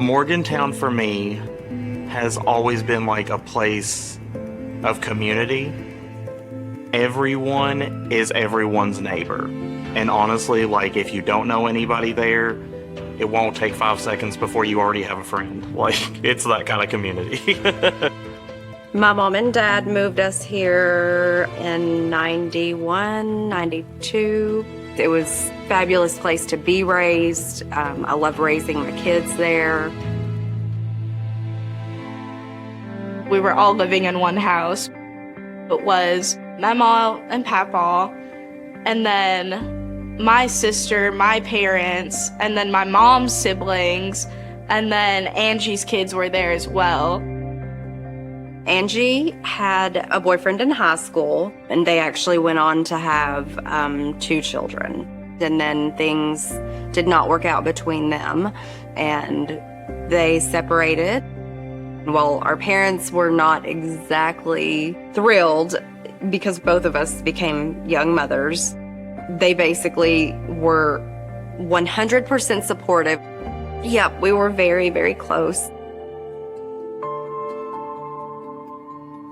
Morgantown for me has always been like a place of community. Everyone is everyone's neighbor. And honestly, like if you don't know anybody there, it won't take 5 seconds before you already have a friend. Like it's that kind of community. My mom and dad moved us here in 91, 92. It was a fabulous place to be raised. I love raising my kids there. We were all living in one house. It was my mom and papa, and then my sister, my parents, and then my mom's siblings, and then Angie's kids were there as well. Angie had a boyfriend in high school, and they actually went on to have 2 children. And then things did not work out between them, and they separated. Well, our parents were not exactly thrilled because both of us became young mothers. They basically were 100% supportive. Yep, we were very, very close.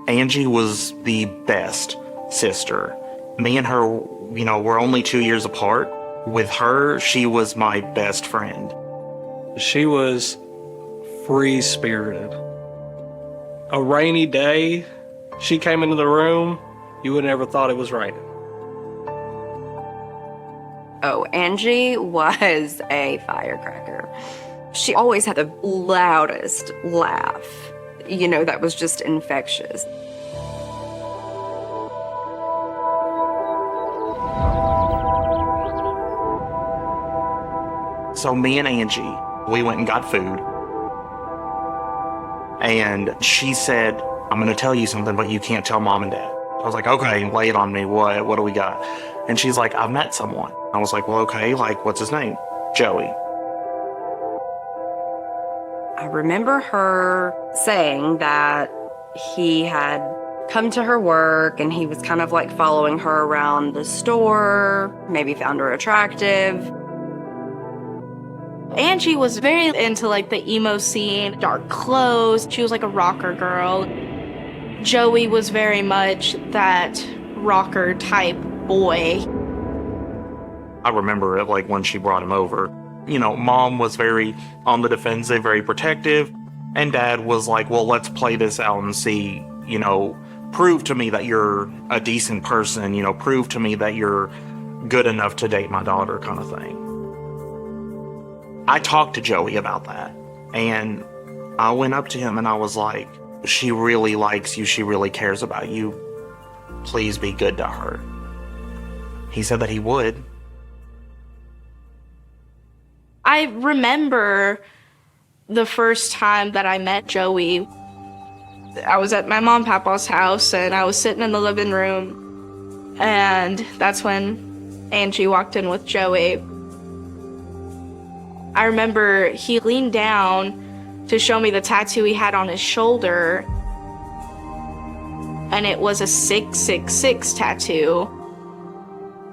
Angie was the best sister. Me and her, we're only 2 years apart. With her, she was my best friend. She was free-spirited. A rainy day, she came into the room, you would never thought it was raining. Oh, Angie was a firecracker. She always had the loudest laugh. That was just infectious. So me and Angie, we went and got food. And she said, I'm going to tell you something, but you can't tell mom and dad. I was like, okay, lay it on me. What do we got? And she's like, I've met someone. I was like, well, okay, like, what's his name? Joey. I remember her saying that he had come to her work and he was kind of like following her around the store, maybe found her attractive. Angie was very into like the emo scene, dark clothes. She was like a rocker girl. Joey was very much that rocker type boy. I remember it like when she brought him over. Mom was very on the defensive, very protective. And dad was like, well, let's play this out and see, prove to me that you're a decent person, prove to me that you're good enough to date my daughter kind of thing. I talked to Joey about that. And I went up to him and I was like, she really likes you. She really cares about you. Please be good to her. He said that he would. I remember the first time that I met Joey. I was at my mom and papa's house and I was sitting in the living room, and that's when Angie walked in with Joey. I remember he leaned down to show me the tattoo he had on his shoulder, and it was a 666 tattoo.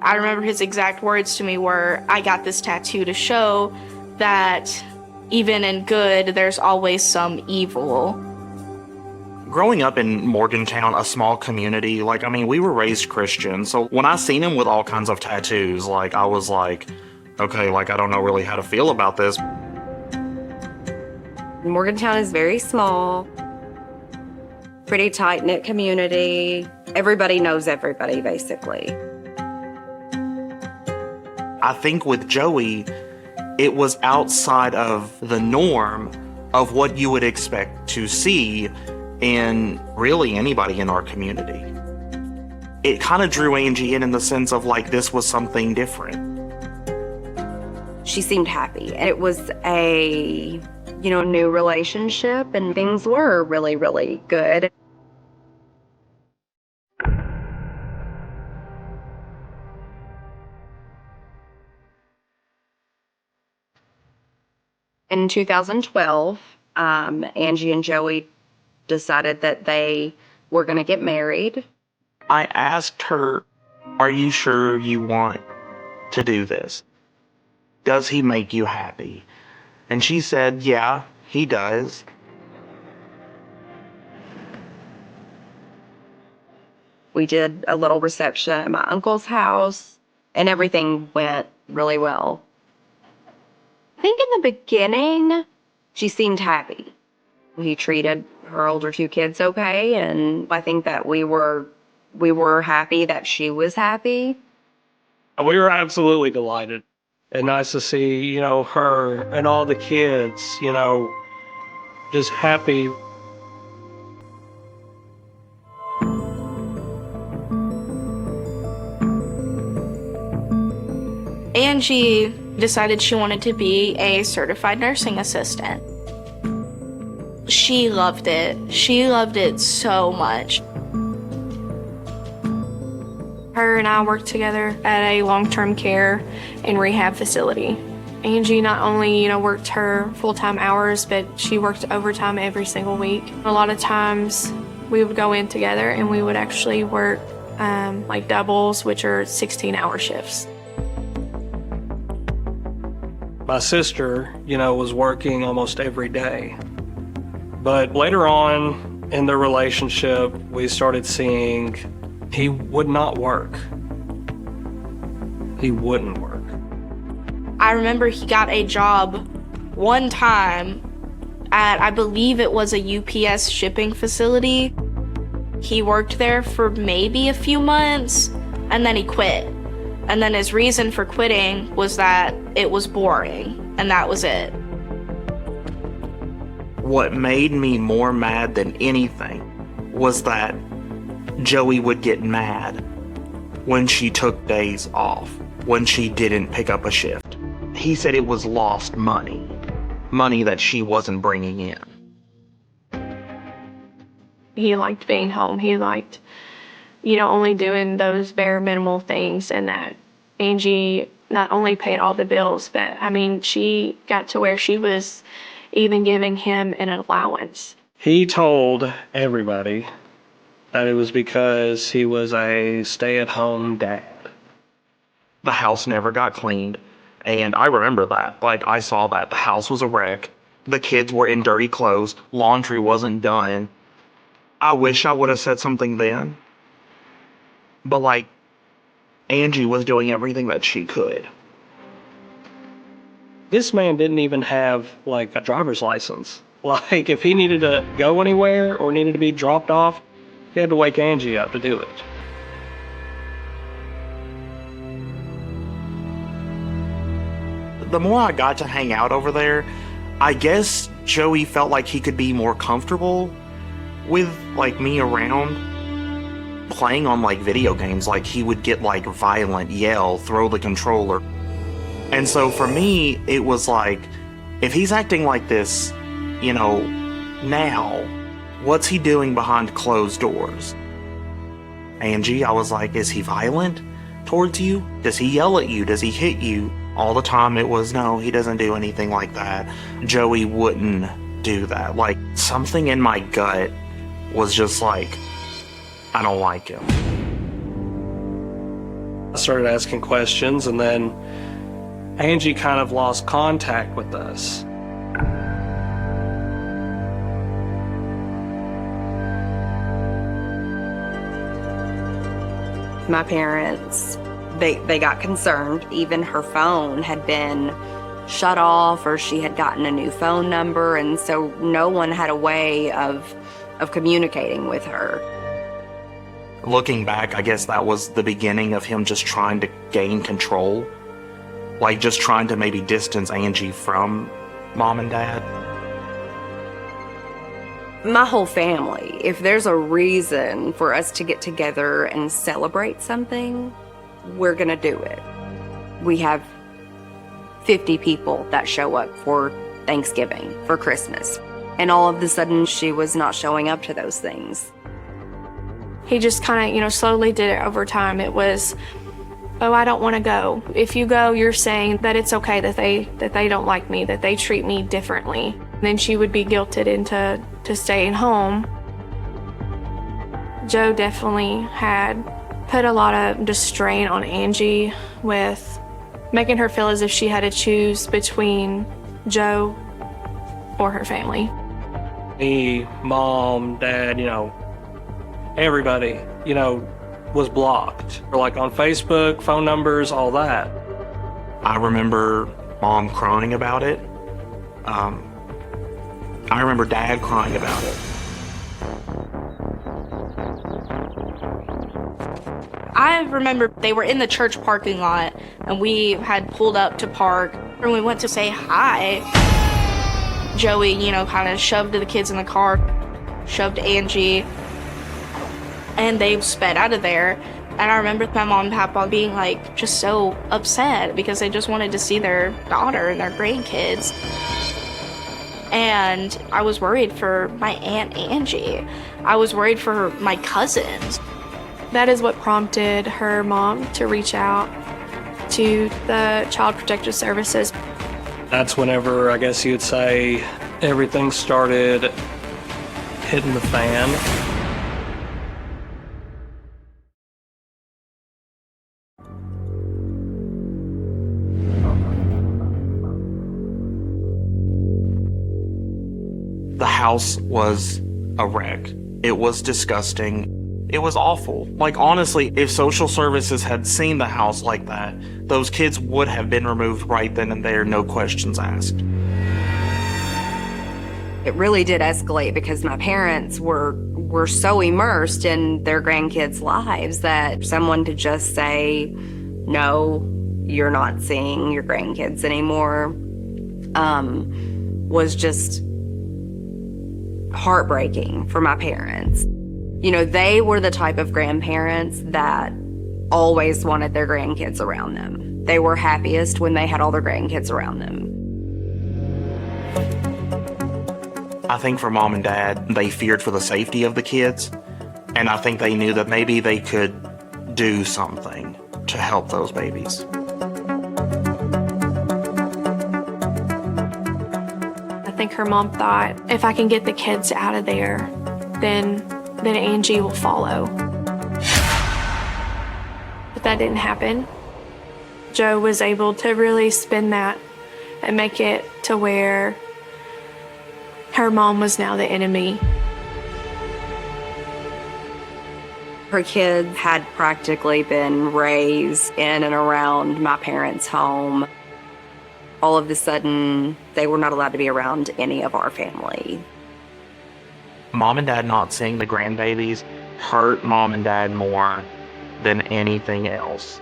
I remember his exact words to me were, I got this tattoo to show that even in good, there's always some evil. Growing up in Morgantown, a small community, we were raised Christian. So when I seen him with all kinds of tattoos, I was like, okay, I don't know really how to feel about this. Morgantown is very small, pretty tight-knit community. Everybody knows everybody, basically. I think with Joey, it was outside of the norm of what you would expect to see in really anybody in our community. It kind of drew Angie in the sense of this was something different. She seemed happy. It was a, new relationship, and things were really, really good. In 2012, Angie and Joey decided that they were going to get married. I asked her, are you sure you want to do this? Does he make you happy? And she said, yeah, he does. We did a little reception at my uncle's house, and everything went really well. I think in the beginning, she seemed happy. He treated her older two kids okay, and I think that we were happy that she was happy. We were absolutely delighted. And nice to see, her and all the kids, just happy. Angie decided she wanted to be a certified nursing assistant. She loved it. She loved it so much. Her and I worked together at a long-term care and rehab facility. Angie not only, worked her full-time hours, but she worked overtime every single week. A lot of times we would go in together and we would actually work like doubles, which are 16-hour shifts. My sister, was working almost every day. But later on in the relationship, we started seeing he would not work. He wouldn't work. I remember he got a job one time at, I believe it was a UPS shipping facility. He worked there for maybe a few months, and then he quit. And then his reason for quitting was that it was boring, and that was it. What made me more mad than anything was that Joey would get mad when she took days off, when she didn't pick up a shift. He said it was lost money, money that she wasn't bringing in. He liked being home. He liked, only doing those bare minimal things, and that Angie not only paid all the bills, but she got to where she was even giving him an allowance. He told everybody that it was because he was a stay-at-home dad. The house never got cleaned, and I remember that. I saw that. The house was a wreck. The kids were in dirty clothes. Laundry wasn't done. I wish I would have said something then. But, Angie was doing everything that she could. This man didn't even have, a driver's license. If he needed to go anywhere or needed to be dropped off, he had to wake Angie up to do it. The more I got to hang out over there, I guess Joey felt like he could be more comfortable with, me around. Playing on, video games, he would get, violent, yell, throw the controller. And so for me, it was if he's acting like this, now, what's he doing behind closed doors? Angie, I was like, is he violent towards you? Does he yell at you? Does he hit you? All the time it was, no, he doesn't do anything like that. Joey wouldn't do that. Something in my gut was just I don't like him. I started asking questions, and then Angie kind of lost contact with us. My parents, they got concerned. Even her phone had been shut off, or she had gotten a new phone number, and so no one had a way of communicating with her. Looking back, I guess that was the beginning of him just trying to gain control. Just trying to maybe distance Angie from mom and dad. My whole family, if there's a reason for us to get together and celebrate something, we're gonna do it. We have 50 people that show up for Thanksgiving, for Christmas, and all of a sudden she was not showing up to those things. He just kind of, slowly did it over time. It was, oh, I don't want to go. If you go, you're saying that it's okay that they don't like me, that they treat me differently. And then she would be guilted into staying home. Joe definitely had put a lot of strain on Angie with making her feel as if she had to choose between Joe or her family. Me, mom, dad, everybody, was blocked. Or like on Facebook, phone numbers, all that. I remember mom crying about it. I remember dad crying about it. I remember they were in the church parking lot and we had pulled up to park and we went to say hi. Joey, kind of shoved the kids in the car, shoved Angie, and they sped out of there. And I remember my mom and papa being like just so upset because they just wanted to see their daughter and their grandkids. And I was worried for my Aunt Angie. I was worried for my cousins. That is what prompted her mom to reach out to the Child Protective Services. That's whenever, I guess you'd say, everything started hitting the fan. The house was a wreck. It was disgusting. It was awful. Like, honestly, if social services had seen the house like that, those kids would have been removed right then and there, no questions asked. It really did escalate because my parents were so immersed in their grandkids' lives that someone to just say, no, you're not seeing your grandkids anymore, was just heartbreaking for my parents. They were the type of grandparents that always wanted their grandkids around them. They were happiest when they had all their grandkids around them. I think for mom and dad, they feared for the safety of the kids, and I think they knew that maybe they could do something to help those babies. I think her mom thought, if I can get the kids out of there, then Angie will follow. But that didn't happen. Joe was able to really spin that and make it to where her mom was now the enemy. Her kids had practically been raised in and around my parents' home. All of a sudden, they were not allowed to be around any of our family. Mom and dad not seeing the grandbabies hurt mom and dad more than anything else.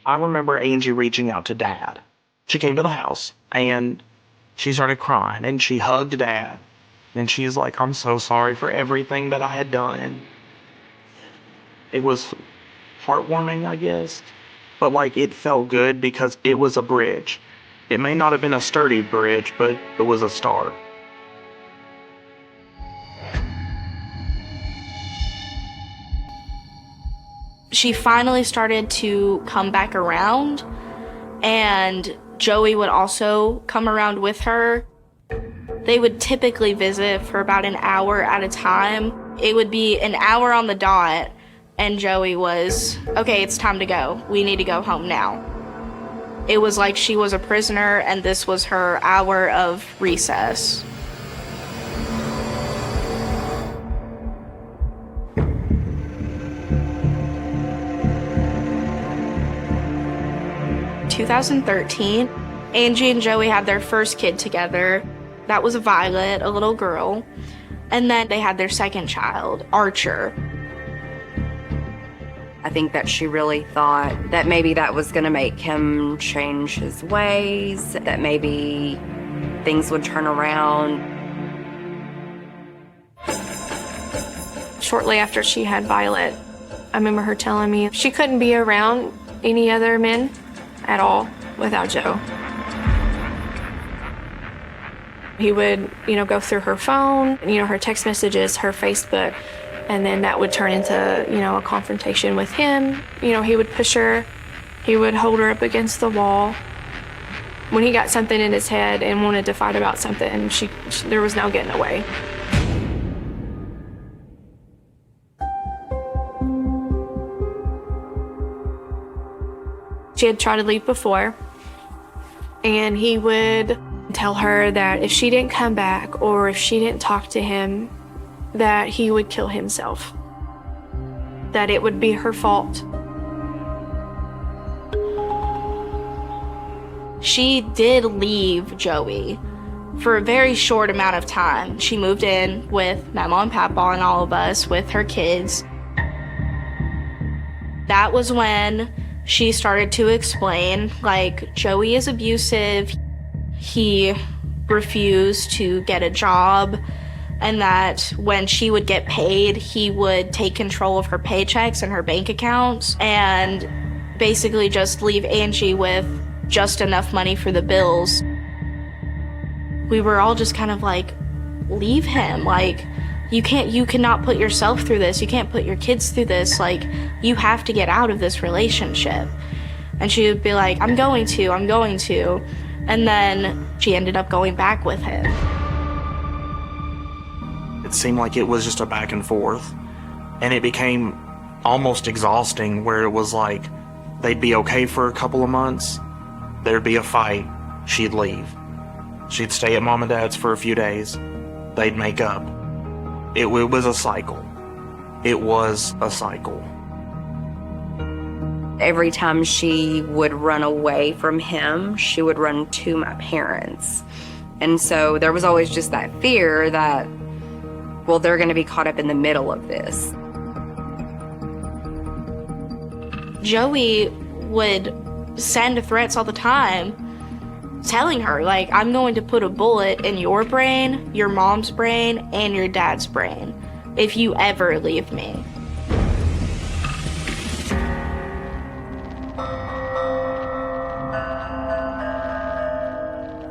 I remember Angie reaching out to dad. She came to the house and she started crying and she hugged dad. And she's like, I'm so sorry for everything that I had done. It was heartwarming, I guess. But it felt good because it was a bridge. It may not have been a sturdy bridge, but it was a start. She finally started to come back around, and Joey would also come around with her. They would typically visit for about an hour at a time. It would be an hour on the dot, and Joey was, okay, it's time to go. We need to go home now. It was like she was a prisoner, and this was her hour of recess. In 2013, Angie and Joey had their first kid together. That was Violet, a little girl. And then they had their second child, Archer. I think that she really thought that maybe that was going to make him change his ways, that maybe things would turn around. Shortly after she had Violet, I remember her telling me she couldn't be around any other men at all without Joe. He would, go through her phone, her text messages, her Facebook, and then that would turn into, a confrontation with him. He would push her, he would hold her up against the wall. When he got something in his head and wanted to fight about something, there was no getting away. She had tried to leave before, and he would tell her that if she didn't come back or if she didn't talk to him, that he would kill himself, that it would be her fault. She did leave Joey for a very short amount of time. She moved in with my mom and papa and all of us with her kids. That was when she started to explain, like, Joey is abusive. He refused to get a job, and that when she would get paid, he would take control of her paychecks and her bank accounts and basically just leave Angie with just enough money for the bills. We were all just kind of like, leave him. Like, you cannot put yourself through this. You can't put your kids through this. Like, you have to get out of this relationship. And she would be like, I'm going to. And then she ended up going back with him. It seemed like it was just a back and forth. And it became almost exhausting, where it was like they'd be okay for a couple of months. There'd be a fight. She'd leave. She'd stay at mom and dad's for a few days. They'd make up. It was a cycle. It was a cycle. Every time she would run away from him, she would run to my parents. And so there was always just that fear that, well, they're going to be caught up in the middle of this. Joey would send threats all the time, telling her, like, I'm going to put a bullet in your brain, your mom's brain, and your dad's brain if you ever leave me.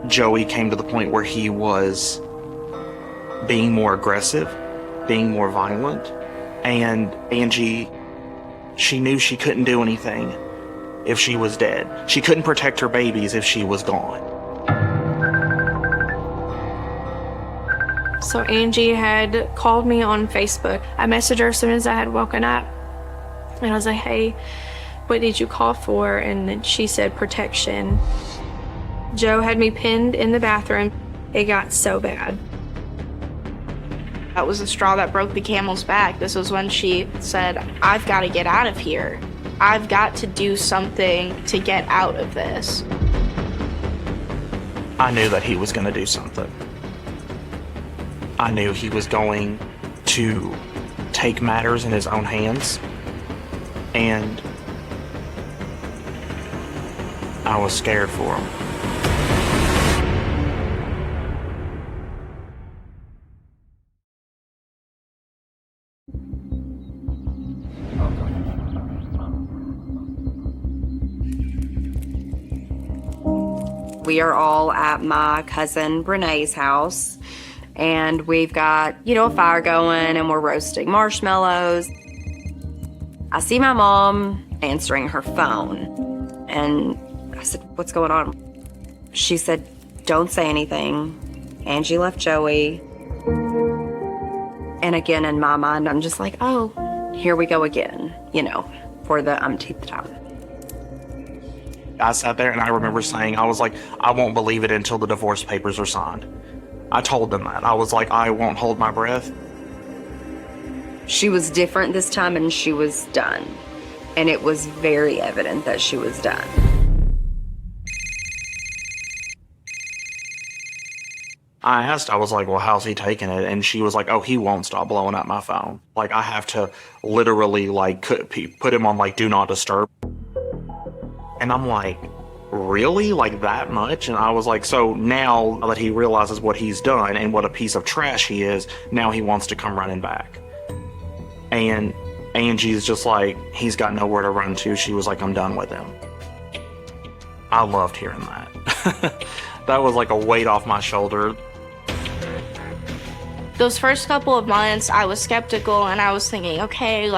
Joey came to the point where he was being more aggressive, being more violent, and Angie, she knew she couldn't do anything if she was dead. She couldn't protect her babies if she was gone. So Angie had called me on Facebook. I messaged her as soon as I had woken up. And I was like, hey, what did you call for? And then she said protection. Joe had me pinned in the bathroom. It got so bad. That was the straw that broke the camel's back. This was when she said, I've got to get out of here. I've got to do something to get out of this. I knew that he was going to do something. I knew he was going to take matters in his own hands. And I was scared for him. We are all at my cousin Renee's house, and we've got, a fire going, and we're roasting marshmallows. I see my mom answering her phone, and I said, what's going on? She said, don't say anything. Angie left Joey. And again, in my mind, I'm just like, oh, here we go again, for the umpteenth time. I sat there and I remember saying, I was like, I won't believe it until the divorce papers are signed. I told them that. I was like, I won't hold my breath. She was different this time, and she was done. And it was very evident that she was done. I asked, I was like, well, how's he taking it? And she was like, oh, he won't stop blowing up my phone. Like, I have to literally, put him on, do not disturb. And I'm like, really? Like, that much? And I was like, so now that he realizes what he's done and what a piece of trash he is, now he wants to come running back. And Angie's just like, he's got nowhere to run to. She was like, I'm done with him. I loved hearing that. That was like a weight off my shoulder. Those first couple of months, I was skeptical, and I was thinking, okay,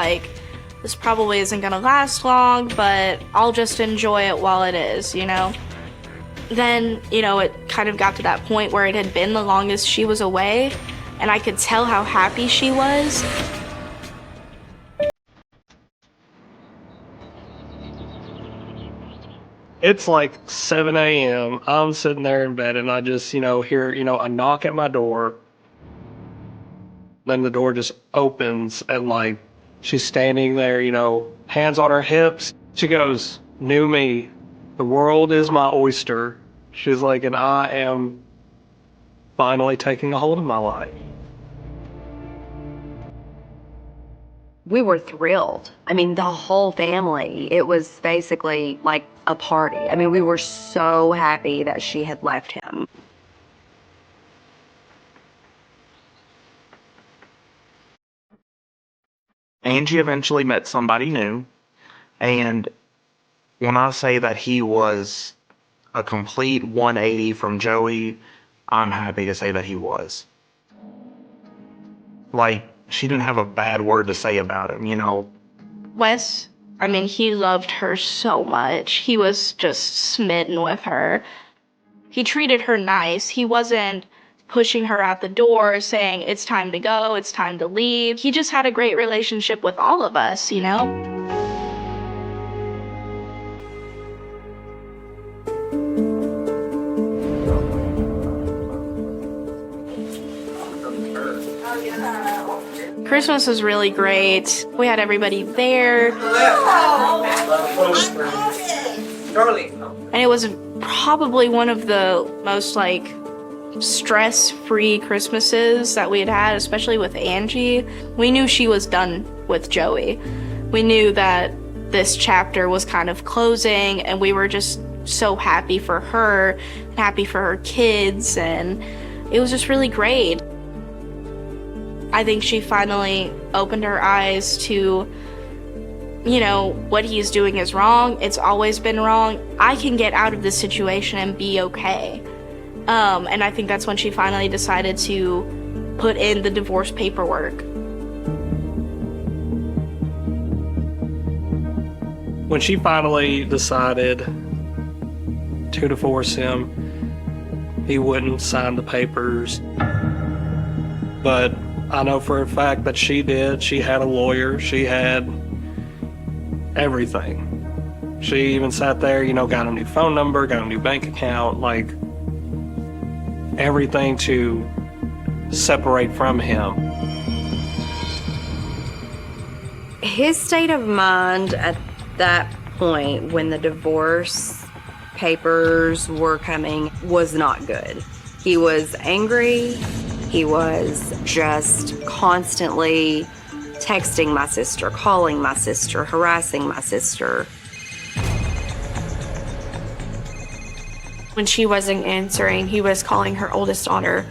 this probably isn't gonna last long, but I'll just enjoy it while it is, Then, it kind of got to that point where it had been the longest she was away, and I could tell how happy she was. It's like 7 a.m. I'm sitting there in bed and I just, hear, a knock at my door. Then the door just opens and like she's standing there, hands on her hips. She goes, "New me. The world is my oyster." She's like, and I am finally taking a hold of my life. We were thrilled. I mean, the whole family, it was basically like a party. I mean, we were so happy that she had left him. Angie eventually met somebody new, and when I say that he was a complete 180 from Joey, I'm happy to say that he was. Like, she didn't have a bad word to say about him. Wes, I mean, he loved her so much. He was just smitten with her. He treated her nice. He wasn't pushing her out the door saying, "It's time to go, it's time to leave." He just had a great relationship with all of us. Christmas was really great. We had everybody there. And it was probably one of the most stress-free Christmases that we had, especially with Angie. We knew she was done with Joey. We knew that this chapter was kind of closing, and we were just so happy for her, and happy for her kids, and it was just really great. I think she finally opened her eyes to, what he's doing is wrong. It's always been wrong. I can get out of this situation and be okay. And I think that's when she finally decided to put in the divorce paperwork. When she finally decided to divorce him, he wouldn't sign the papers. But I know for a fact that she did. She had a lawyer. She had everything. She even sat there, got a new phone number, got a new bank account, everything to separate from him. His state of mind at that point when the divorce papers were coming was not good. He was angry. He was just constantly texting my sister, calling my sister, harassing my sister. When she wasn't answering, he was calling her oldest daughter.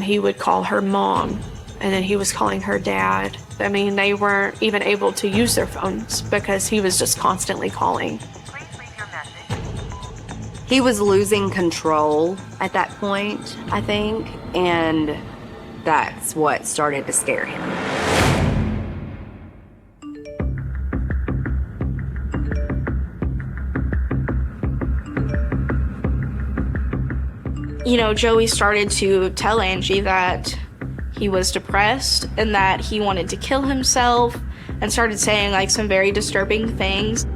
He would call her mom, and then he was calling her dad. I mean, they weren't even able to use their phones because he was just constantly calling. He was losing control at that point, I think, and that's what started to scare him. Joey started to tell Angie that he was depressed and that he wanted to kill himself, and started saying some very disturbing things.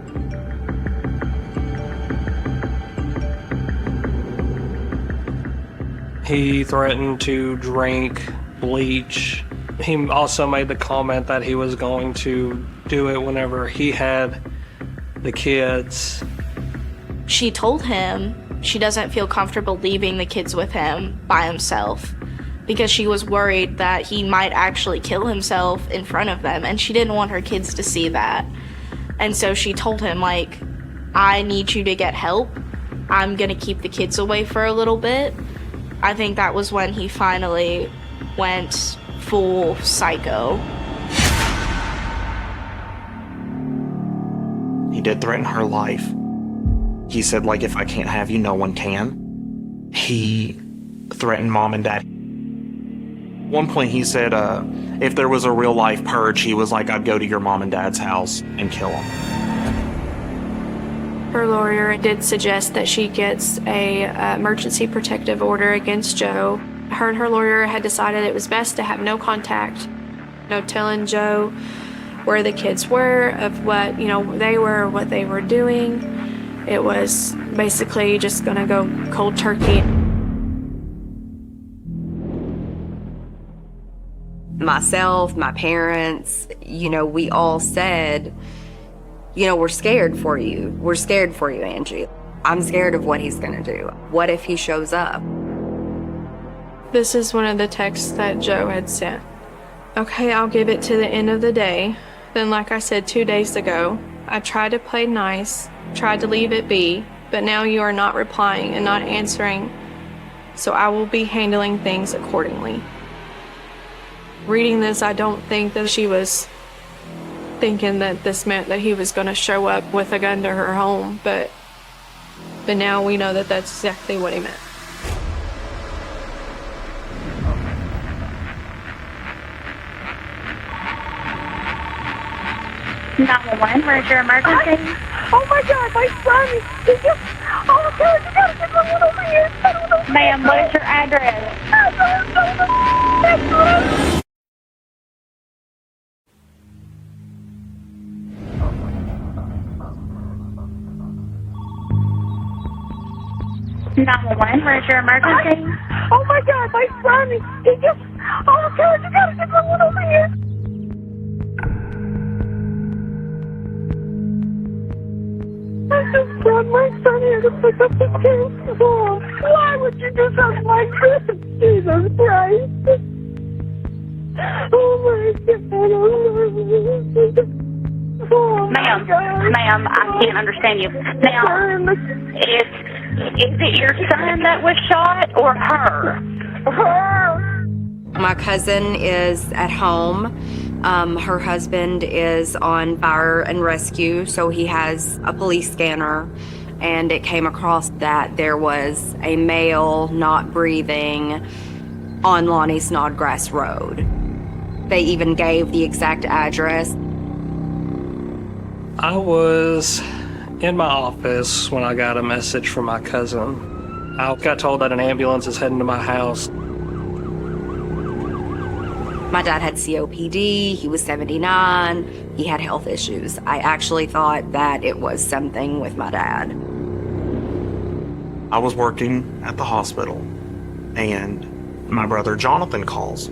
He threatened to drink bleach. He also made the comment that he was going to do it whenever he had the kids. She told him she doesn't feel comfortable leaving the kids with him by himself because she was worried that he might actually kill himself in front of them, and she didn't want her kids to see that. And so she told him, I need you to get help. I'm gonna keep the kids away for a little bit. I think that was when he finally went full psycho. He did threaten her life. He said, if I can't have you, no one can. He threatened mom and dad. One point he said, if there was a real life purge, he was I'd go to your mom and dad's house and kill them. Her lawyer did suggest that she gets a emergency protective order against Joe. Her and her lawyer had decided it was best to have no contact, no telling Joe where the kids were, of what they were, what they were doing. it was basically just gonna go cold turkey. Myself, my parents, we all said, we're scared for you. We're scared for you, Angie. I'm scared of what he's gonna do. What if he shows up? This is one of the texts that Joe had sent. Okay, I'll give it to the end of the day. Then, like I said 2 days ago, I tried to play nice, tried to leave it be, but now you are not replying and not answering, so I will be handling things accordingly. Reading this, I don't think that she was thinking that this meant that he was going to show up with a gun to her home, but now we know that that's exactly what he meant. Where's your emergency? Oh my God, my son! Oh God, you gotta get someone over here! Ma'am, what is your address? Where's your emergency? Oh my God, my son! Oh God, you gotta get someone over here! I just brought my son here to pick up his kids. Why would you do something like this? Jesus Christ. Oh my God. Oh my God. Ma'am, I can't understand you. Now, is it your son that was shot or her? Her. My cousin is at home. Her husband is on fire and rescue, so he has a police scanner, and it came across that there was a male not breathing on Lonnie Snodgrass Road. They even gave the exact address. I was in my office when I got a message from my cousin. I got told that an ambulance is heading to my house. My dad had COPD, he was 79, he had health issues. I actually thought that it was something with my dad. I was working at the hospital, and my brother Jonathan calls.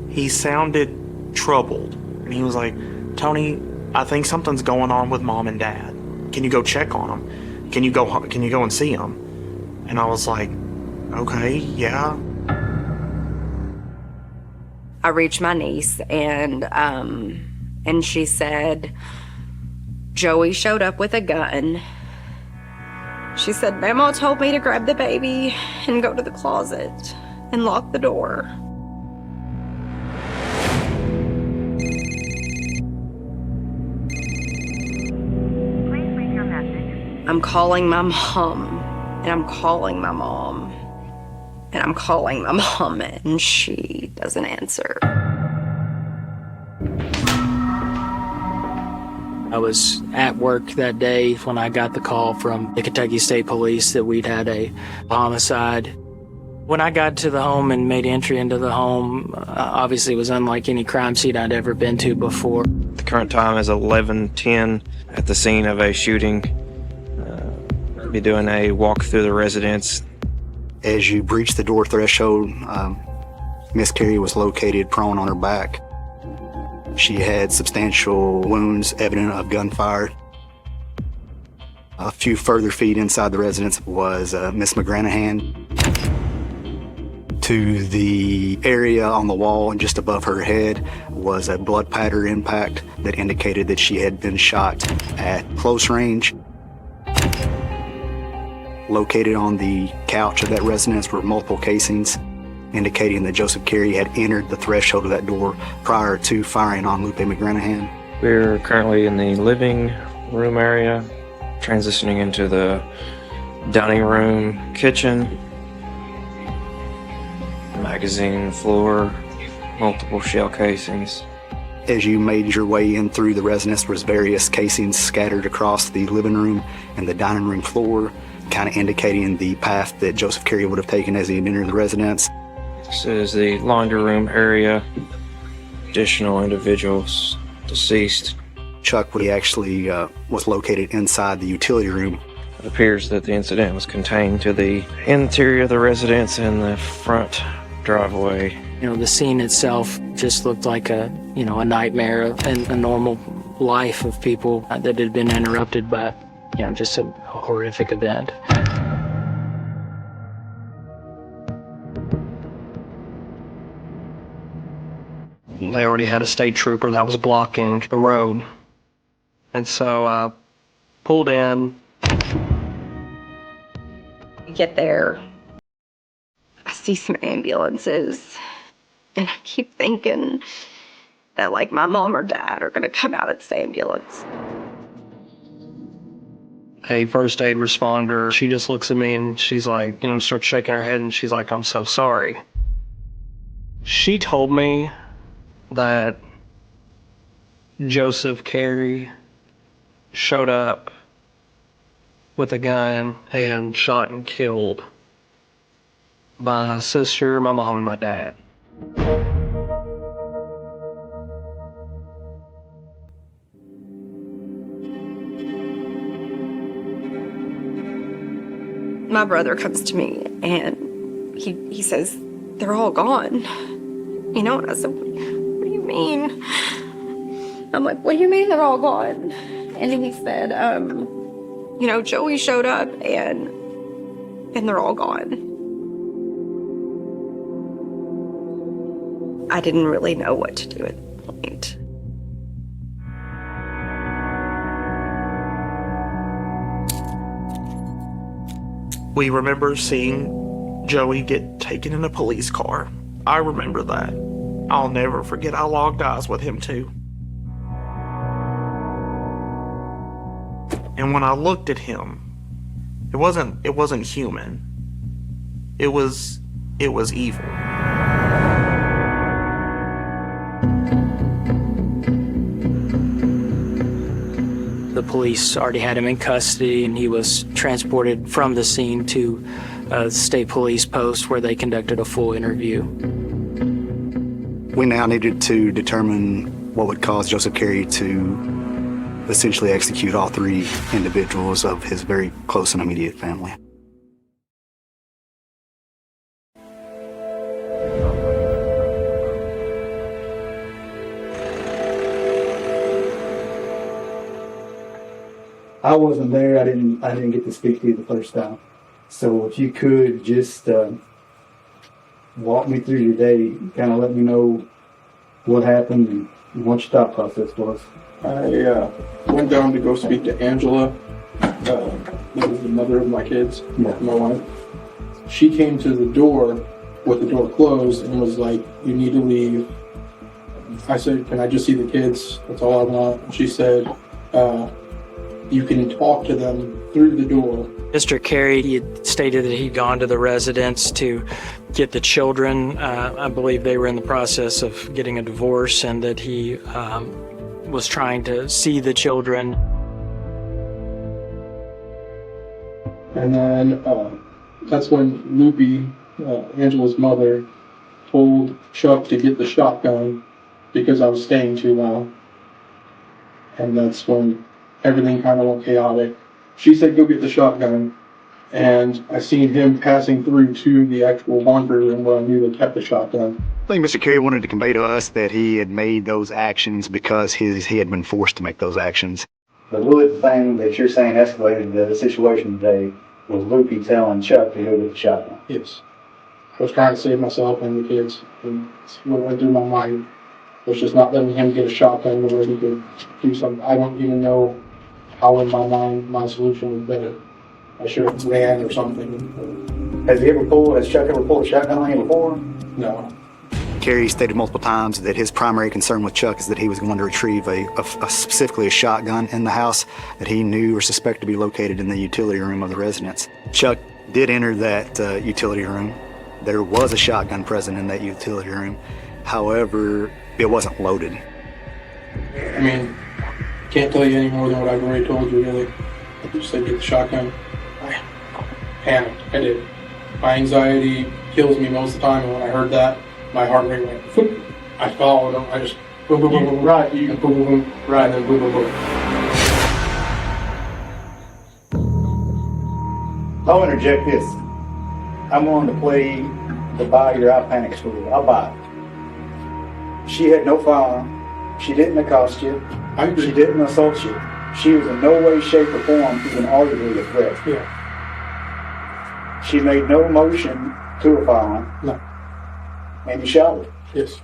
He sounded troubled, and he was like, "Tony, I think something's going on with Mom and Dad. Can you go check on them? Can you go and see them?" And I was like, "Okay, yeah." I reached my niece, and she said, Joey showed up with a gun. She said, Mama told me to grab the baby and go to the closet and lock the door. Please leave your message. I'm calling my mom, and I'm calling my mom. And I'm calling my mom, and she doesn't answer. I was at work that day when I got the call from the Kentucky State Police that we'd had a homicide. When I got to the home and made entry into the home, obviously it was unlike any crime scene I'd ever been to before. The current time is 11:10 at the scene of a shooting. Be doing a walk through the residence. As you breach the door threshold, Miss Carey was located prone on her back. She had substantial wounds evident of gunfire. A few further feet inside the residence was Miss McGranahan. To the area on the wall and just above her head was a blood pattern impact that indicated that she had been shot at close range. Located on the couch of that residence were multiple casings, indicating that Joseph Carey had entered the threshold of that door prior to firing on Lupe McGranahan. We're currently in the living room area, transitioning into the dining room, kitchen, magazine floor, multiple shell casings. As you made your way in through the residence, there was various casings scattered across the living room and the dining room floor, kind of indicating the path that Joseph Carey would have taken as he had entered the residence. This is the laundry room area. Additional individuals deceased. Chuck actually was located inside the utility room It appears that the incident was contained to the interior of the residence and the front driveway. The scene itself just looked like a nightmare and a normal life of people that had been interrupted by, just a horrific event. They already had a state trooper that was blocking the road. And so I pulled in. Get there, I see some ambulances, and I keep thinking that like my mom or dad are gonna come out of this ambulance. A first aid responder, she just looks at me and she's like, starts shaking her head and she's like, I'm so sorry. She told me that Joseph Carey showed up with a gun and shot and killed my sister, my mom, and my dad. My brother comes to me and he says, they're all gone. And I said, what do you mean? I'm like, what do you mean they're all gone? And he said, Joey showed up and they're all gone. I didn't really know what to do at that point. We remember seeing Joey get taken in a police car. I remember that. I'll never forget I locked eyes with him too. And when I looked at him, it wasn't human. It was evil. The police already had him in custody, and he was transported from the scene to a state police post where they conducted a full interview. We now needed to determine what would cause Joseph Carey to essentially execute all three individuals of his very close and immediate family. I wasn't there. I didn't get to speak to you the first time. So if you could just walk me through your day, kind of let me know what happened and what your thought process was. I went down to go speak to Angela, that was the mother of my kids, my wife. She came to the door with the door closed and was like, you need to leave. I said, can I just see the kids? That's all I want. She said, you can talk to them through the door. Mr. Carey, he had stated that he'd gone to the residence to get the children. I believe they were in the process of getting a divorce, and that he was trying to see the children. And then that's when Loopy, Angela's mother, told Chuck to get the shotgun because I was staying too long. And that's when everything kind of went chaotic. She said, go get the shotgun. And I seen him passing through to the actual laundry room where I knew they kept the shotgun. I think Mr. Carey wanted to convey to us that he had made those actions because he had been forced to make those actions. The really thing that you're saying escalated the situation today was Loopy telling Chuck to go get the shotgun. Yes. I was trying to save myself and the kids. And what went through my mind was just not letting him get a shotgun where he could do something. I don't even know how in my mind my solution was better. I should have ran or something. Has Chuck ever pulled a shotgun on you before? No. Carey stated multiple times that his primary concern with Chuck is that he was going to retrieve specifically a shotgun in the house that he knew or suspected to be located in the utility room of the residence. Chuck did enter that utility room. There was a shotgun present in that utility room. However, it wasn't loaded. I mean, can't tell you any more than what I've already told you, really. I just said get the shotgun. I panicked. I did. My anxiety kills me most of the time, and when I heard that, my heart rate went whoop. I followed him. I just boom, boom, boom, boom, right, you boom, boom, boom, right, and then boom, boom, boom. I'll interject this. I'm willing to play the buy your I panic story. I'll buy it. She had no firearm. She didn't accost you. She didn't assault you. She was in no way, shape, or form even arguably a threat. Yeah. She made no motion to a firearm. No. And you shot her. Yes.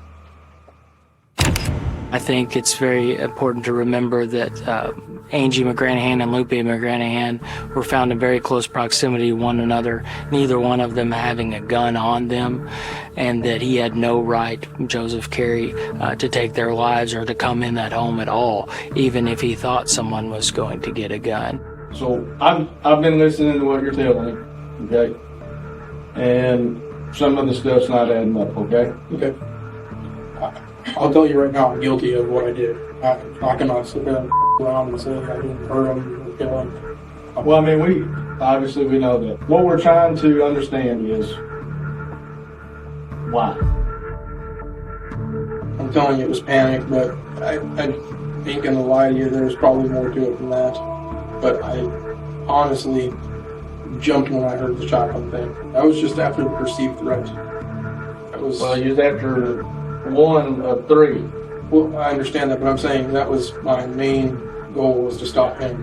I think it's very important to remember that Angie McGranahan and Lupe McGranahan were found in very close proximity to one another, neither one of them having a gun on them, and that he had no right, Joseph Carey, to take their lives or to come in that home at all, even if he thought someone was going to get a gun. So I've been listening to what you're telling me, okay? And some of the stuff's not adding up, okay? Okay. I'll tell you right now, I'm guilty of what I did. I cannot sit there and around and say I didn't hurt him or kill him. Well, I mean, we know that. What we're trying to understand is why. I'm telling you it was panic, but I ain't gonna lie to you, there's probably more to it than that. But I honestly jumped when I heard the shotgun thing. That was just after the perceived threat. Well, you was after one of three. Well, I understand that, but I'm saying that was my main goal, was to stop him.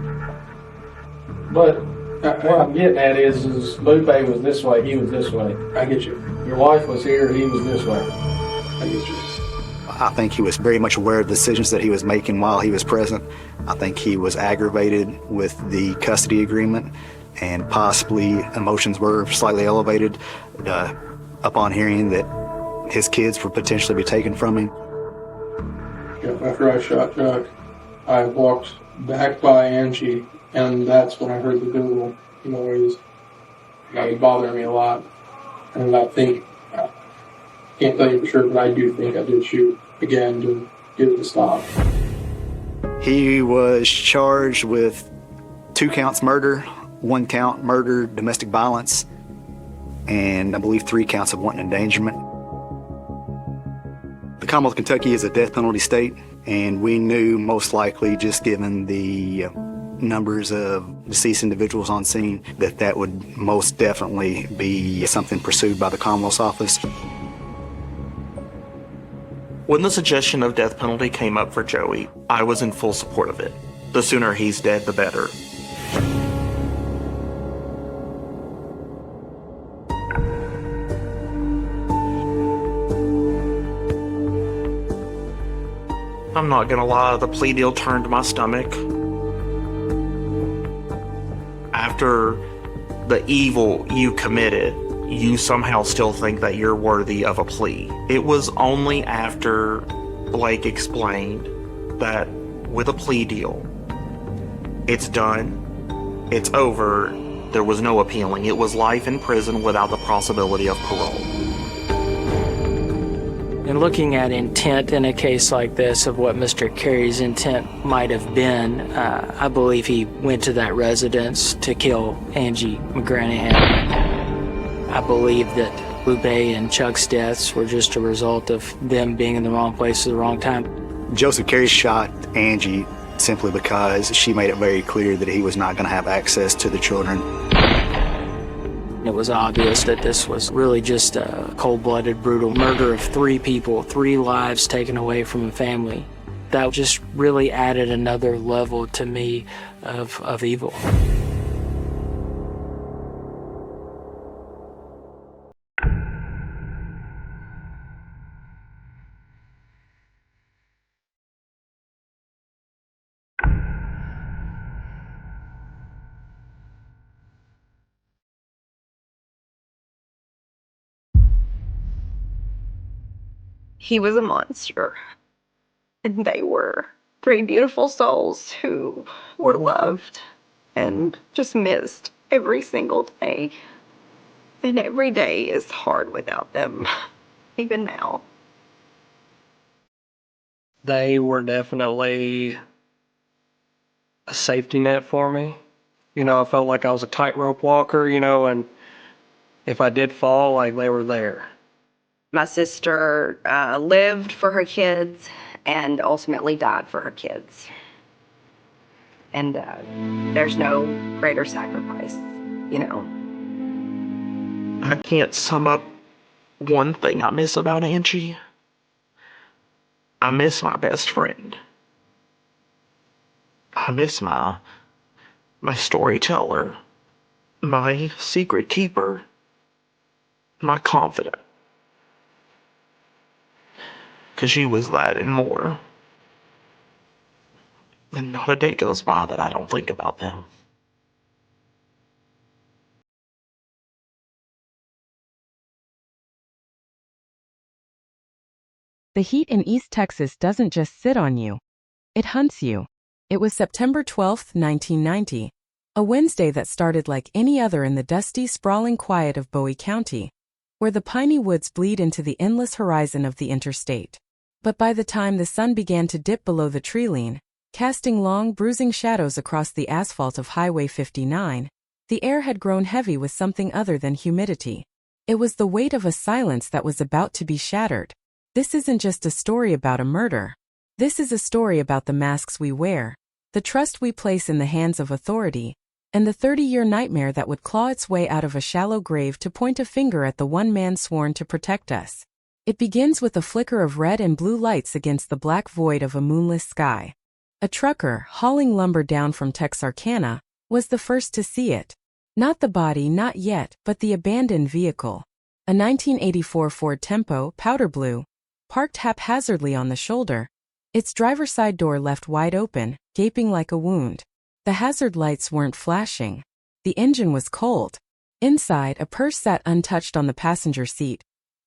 But what I'm getting at is Lupe was this way, he was this way. I get you. Your wife was here, he was this way. I get you. I think he was very much aware of the decisions that he was making while he was present. I think he was aggravated with the custody agreement, and possibly emotions were slightly elevated upon hearing that his kids would potentially be taken from him. After I shot Chuck, I walked back by Angie, and that's when I heard the dual noise. That was bothering me a lot. And I think, I can't tell you for sure, but I do think I did shoot again to get it to stop. He was charged with 2 counts murder, 1 count murder, domestic violence, and I believe 3 counts of wanton endangerment. The Commonwealth of Kentucky is a death penalty state, and we knew most likely, just given the numbers of deceased individuals on scene, that would most definitely be something pursued by the Commonwealth's office. When the suggestion of death penalty came up for Joey, I was in full support of it. The sooner he's dead, the better. I'm not gonna lie, the plea deal turned my stomach. After the evil you committed, you somehow still think that you're worthy of a plea. It was only after Blake explained that with a plea deal, it's done, it's over, there was no appealing. It was life in prison without the possibility of parole. In looking at intent in a case like this, of what Mr. Carey's intent might have been, I believe he went to that residence to kill Angie McGranahan. I believe that Lupe and Chuck's deaths were just a result of them being in the wrong place at the wrong time. Joseph Carey shot Angie simply because she made it very clear that he was not going to have access to the children. It was obvious that this was really just a cold-blooded, brutal murder of 3 people, 3 lives taken away from a family. That just really added another level to me of evil. He was a monster. And they were 3 beautiful souls who were loved and just missed every single day. And every day is hard without them, even now. They were definitely a safety net for me. You know, I felt like I was a tightrope walker, you know, and if I did fall, like, they were there. My sister lived for her kids and ultimately died for her kids. And there's no greater sacrifice, you know. I can't sum up one thing I miss about Angie. I miss my best friend. I miss my storyteller, my secret keeper, my confidant. 'Cause she was that and more. And not a day goes by that I don't think about them. The heat in East Texas doesn't just sit on you, it hunts you. It was September 12, 1990, a Wednesday that started like any other in the dusty, sprawling quiet of Bowie County, where the piney woods bleed into the endless horizon of the interstate. But by the time the sun began to dip below the tree line, casting long, bruising shadows across the asphalt of Highway 59, the air had grown heavy with something other than humidity. It was the weight of a silence that was about to be shattered. This isn't just a story about a murder. This is a story about the masks we wear, the trust we place in the hands of authority, and the 30-year nightmare that would claw its way out of a shallow grave to point a finger at the one man sworn to protect us. It begins with a flicker of red and blue lights against the black void of a moonless sky. A trucker, hauling lumber down from Texarkana, was the first to see it. Not the body, not yet, but the abandoned vehicle. A 1984 Ford Tempo, powder blue, parked haphazardly on the shoulder, its driver's side door left wide open, gaping like a wound. The hazard lights weren't flashing. The engine was cold. Inside, a purse sat untouched on the passenger seat,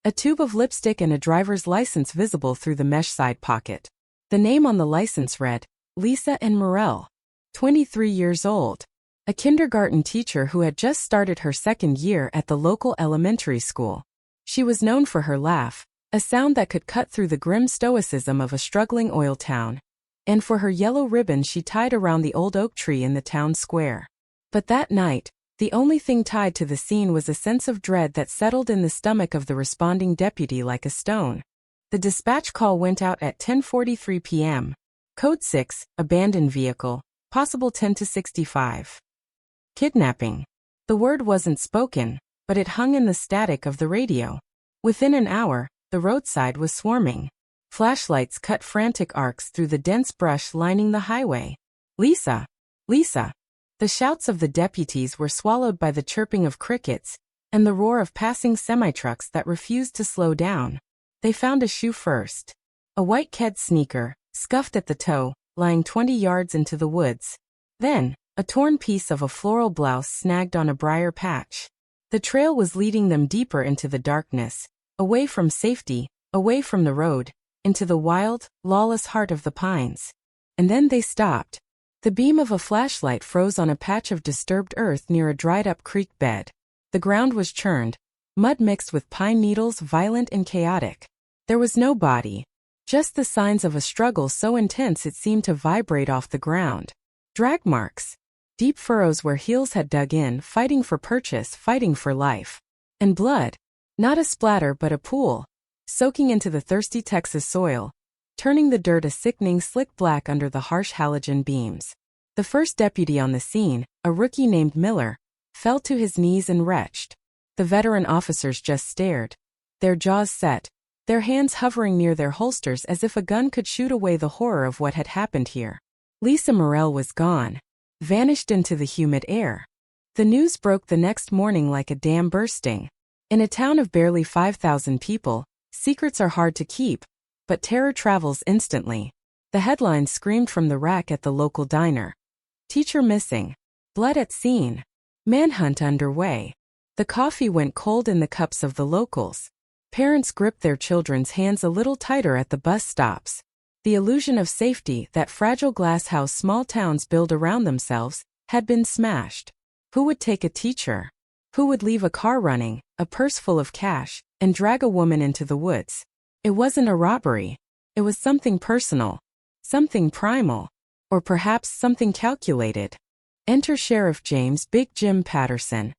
a tube of lipstick and a driver's license visible through the mesh side pocket. The name on the license read, Lisa N. Morell, 23 years old, a kindergarten teacher who had just started her second year at the local elementary school. She was known for her laugh, a sound that could cut through the grim stoicism of a struggling oil town, and for her yellow ribbon she tied around the old oak tree in the town square. But that night, the only thing tied to the scene was a sense of dread that settled in the stomach of the responding deputy like a stone. The dispatch call went out at 10:43 p.m. Code 6, abandoned vehicle, possible 10 to 65. Kidnapping. The word wasn't spoken, but it hung in the static of the radio. Within an hour, the roadside was swarming. Flashlights cut frantic arcs through the dense brush lining the highway. Lisa! Lisa! The shouts of the deputies were swallowed by the chirping of crickets and the roar of passing semi-trucks that refused to slow down. They found a shoe first. A white ked sneaker, scuffed at the toe, lying 20 yards into the woods. Then, a torn piece of a floral blouse snagged on a briar patch. The trail was leading them deeper into the darkness, away from safety, away from the road, into the wild, lawless heart of the pines. And then they stopped. The beam of a flashlight froze on a patch of disturbed earth near a dried-up creek bed. The ground was churned, mud mixed with pine needles, violent and chaotic. There was no body, just the signs of a struggle so intense it seemed to vibrate off the ground. Drag marks. Deep furrows where heels had dug in, fighting for purchase, fighting for life. And blood. Not a splatter but a pool, soaking into the thirsty Texas soil, turning the dirt a sickening slick black under the harsh halogen beams. The first deputy on the scene, a rookie named Miller, fell to his knees and retched. The veteran officers just stared, their jaws set, their hands hovering near their holsters as if a gun could shoot away the horror of what had happened here. Lisa Morell was gone, vanished into the humid air. The news broke the next morning like a dam bursting. In a town of barely 5,000 people, secrets are hard to keep, but terror travels instantly. The headlines screamed from the rack at the local diner. Teacher missing. Blood at scene. Manhunt underway. The coffee went cold in the cups of the locals. Parents gripped their children's hands a little tighter at the bus stops. The illusion of safety that fragile glass house small towns build around themselves had been smashed. Who would take a teacher? Who would leave a car running, a purse full of cash, and drag a woman into the woods? It wasn't a robbery. It was something personal, something primal, or perhaps something calculated. Enter Sheriff James Big Jim Patterson.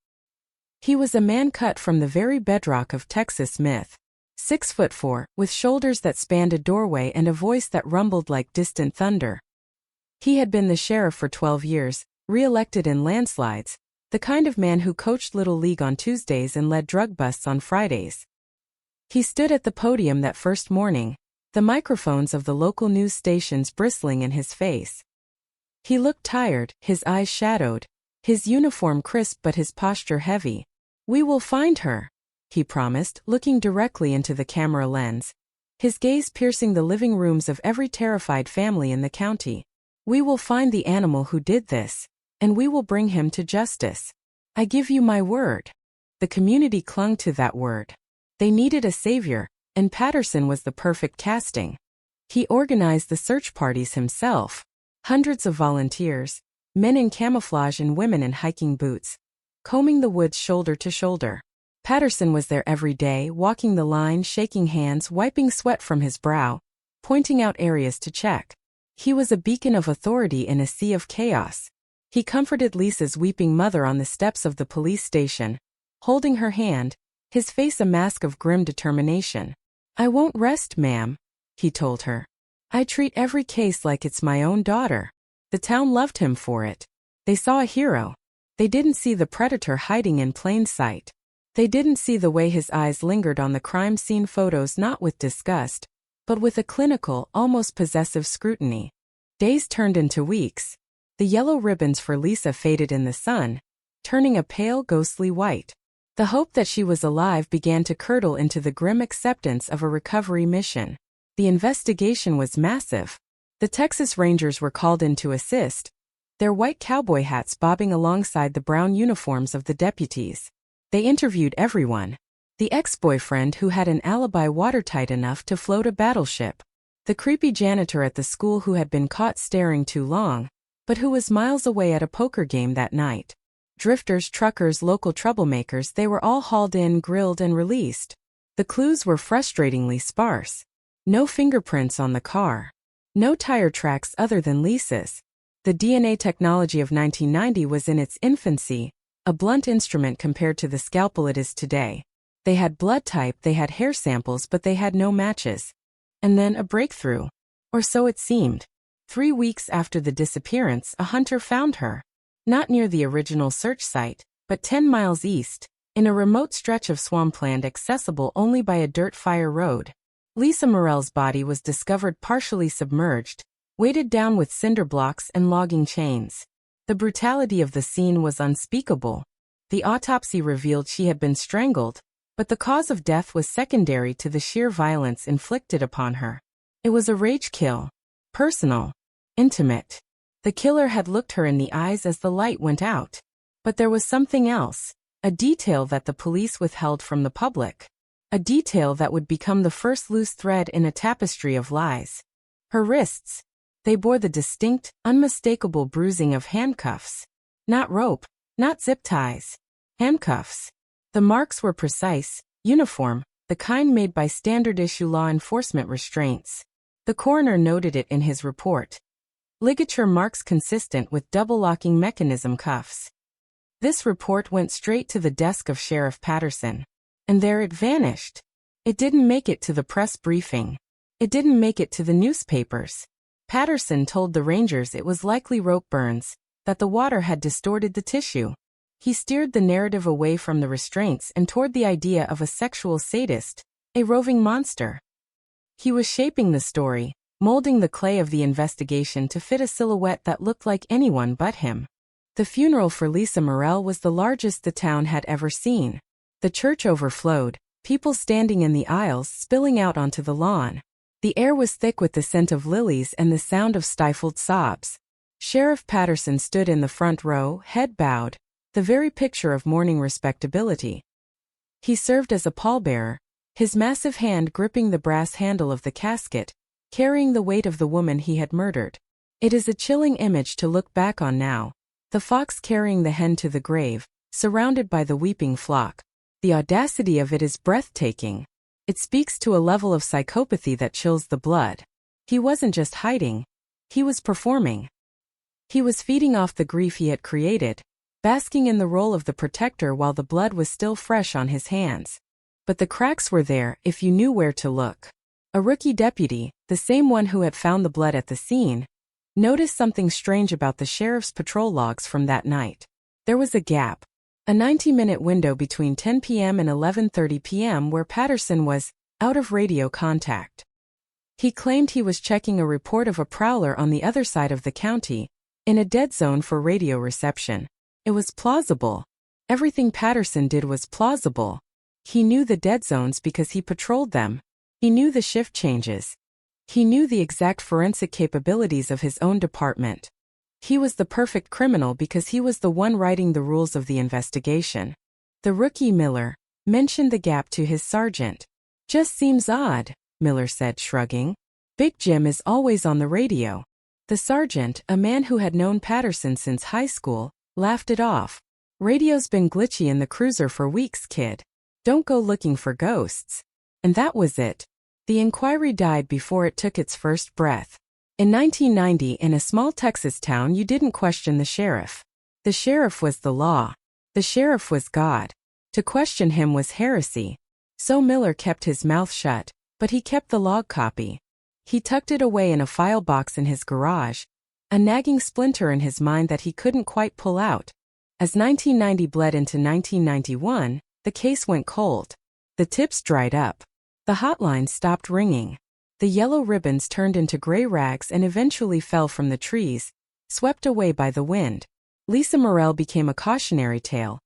He was a man cut from the very bedrock of Texas myth. 6'4", with shoulders that spanned a doorway and a voice that rumbled like distant thunder. He had been the sheriff for 12 years, re-elected in landslides, The kind of man who coached Little League on Tuesdays and led drug busts on Fridays. He stood at the podium that first morning, the microphones of the local news stations bristling in his face. He looked tired, his eyes shadowed, his uniform crisp but his posture heavy. "We will find her," he promised, looking directly into the camera lens, his gaze piercing the living rooms of every terrified family in the county. "We will find the animal who did this, and we will bring him to justice. I give you my word." The community clung to that word. They needed a savior, and Patterson was the perfect casting. He organized the search parties himself. Hundreds of volunteers, men in camouflage and women in hiking boots, combing the woods shoulder to shoulder. Patterson was there every day, walking the line, shaking hands, wiping sweat from his brow, pointing out areas to check. He was a beacon of authority in a sea of chaos. He comforted Lisa's weeping mother on the steps of the police station, holding her hand, his face a mask of grim determination. "I won't rest, ma'am," he told her. "I treat every case like it's my own daughter." The town loved him for it. They saw a hero. They didn't see the predator hiding in plain sight. They didn't see the way his eyes lingered on the crime scene photos, not with disgust, but with a clinical, almost possessive scrutiny. Days turned into weeks. The yellow ribbons for Lisa faded in the sun, turning a pale, ghostly white. The hope that she was alive began to curdle into the grim acceptance of a recovery mission. The investigation was massive. The Texas Rangers were called in to assist, their white cowboy hats bobbing alongside the brown uniforms of the deputies. They interviewed everyone. The ex-boyfriend who had an alibi watertight enough to float a battleship. The creepy janitor at the school who had been caught staring too long, but who was miles away at a poker game that night. Drifters, truckers, local troublemakers, they were all hauled in, grilled, and released. The clues were frustratingly sparse. No fingerprints on the car. No tire tracks other than Lisa's. The DNA technology of 1990 was in its infancy, a blunt instrument compared to the scalpel it is today. They had blood type, they had hair samples, but they had no matches. And then a breakthrough. Or so it seemed. 3 weeks after the disappearance, a hunter found her. Not near the original search site, but 10 miles east, in a remote stretch of swampland accessible only by a dirt fire road. Lisa Morell's body was discovered partially submerged, weighted down with cinder blocks and logging chains. The brutality of the scene was unspeakable. The autopsy revealed she had been strangled, but the cause of death was secondary to the sheer violence inflicted upon her. It was a rage kill. Personal. Intimate. The killer had looked her in the eyes as the light went out. But there was something else, a detail that the police withheld from the public. A detail that would become the first loose thread in a tapestry of lies. Her wrists. They bore the distinct, unmistakable bruising of handcuffs. Not rope, not zip ties. Handcuffs. The marks were precise, uniform, the kind made by standard-issue law enforcement restraints. The coroner noted it in his report. Ligature marks consistent with double-locking mechanism cuffs. This report went straight to the desk of Sheriff Patterson. And there it vanished. It didn't make it to the press briefing. It didn't make it to the newspapers. Patterson told the Rangers it was likely rope burns, that the water had distorted the tissue. He steered the narrative away from the restraints and toward the idea of a sexual sadist, a roving monster. He was shaping the story, molding the clay of the investigation to fit a silhouette that looked like anyone but him. The funeral for Lisa Morell was the largest the town had ever seen. The church overflowed, people standing in the aisles spilling out onto the lawn. The air was thick with the scent of lilies and the sound of stifled sobs. Sheriff Patterson stood in the front row, head bowed, the very picture of mourning respectability. He served as a pallbearer, his massive hand gripping the brass handle of the casket, carrying the weight of the woman he had murdered. It is a chilling image to look back on now. The fox carrying the hen to the grave, surrounded by the weeping flock. The audacity of it is breathtaking. It speaks to a level of psychopathy that chills the blood. He wasn't just hiding. He was performing. He was feeding off the grief he had created, basking in the role of the protector while the blood was still fresh on his hands. But the cracks were there if you knew where to look. A rookie deputy, the same one who had found the blood at the scene, noticed something strange about the sheriff's patrol logs from that night. There was a gap, a 90-minute window between 10 p.m. and 11:30 p.m. where Patterson was out of radio contact. He claimed he was checking a report of a prowler on the other side of the county, in a dead zone for radio reception. It was plausible. Everything Patterson did was plausible. He knew the dead zones because he patrolled them. He knew the shift changes. He knew the exact forensic capabilities of his own department. He was the perfect criminal because he was the one writing the rules of the investigation. The rookie Miller mentioned the gap to his sergeant. "Just seems odd," Miller said, shrugging. "Big Jim is always on the radio." The sergeant, a man who had known Patterson since high school, laughed it off. "Radio's been glitchy in the cruiser for weeks, kid. Don't go looking for ghosts." And that was it. The inquiry died before it took its first breath. In 1990, in a small Texas town, you didn't question the sheriff. The sheriff was the law. The sheriff was God. To question him was heresy. So Miller kept his mouth shut, but he kept the log copy. He tucked it away in a file box in his garage, a nagging splinter in his mind that he couldn't quite pull out. As 1990 bled into 1991, the case went cold. The tips dried up. The hotline stopped ringing. The yellow ribbons turned into gray rags and eventually fell from the trees, swept away by the wind. Lisa Morrell became a cautionary tale,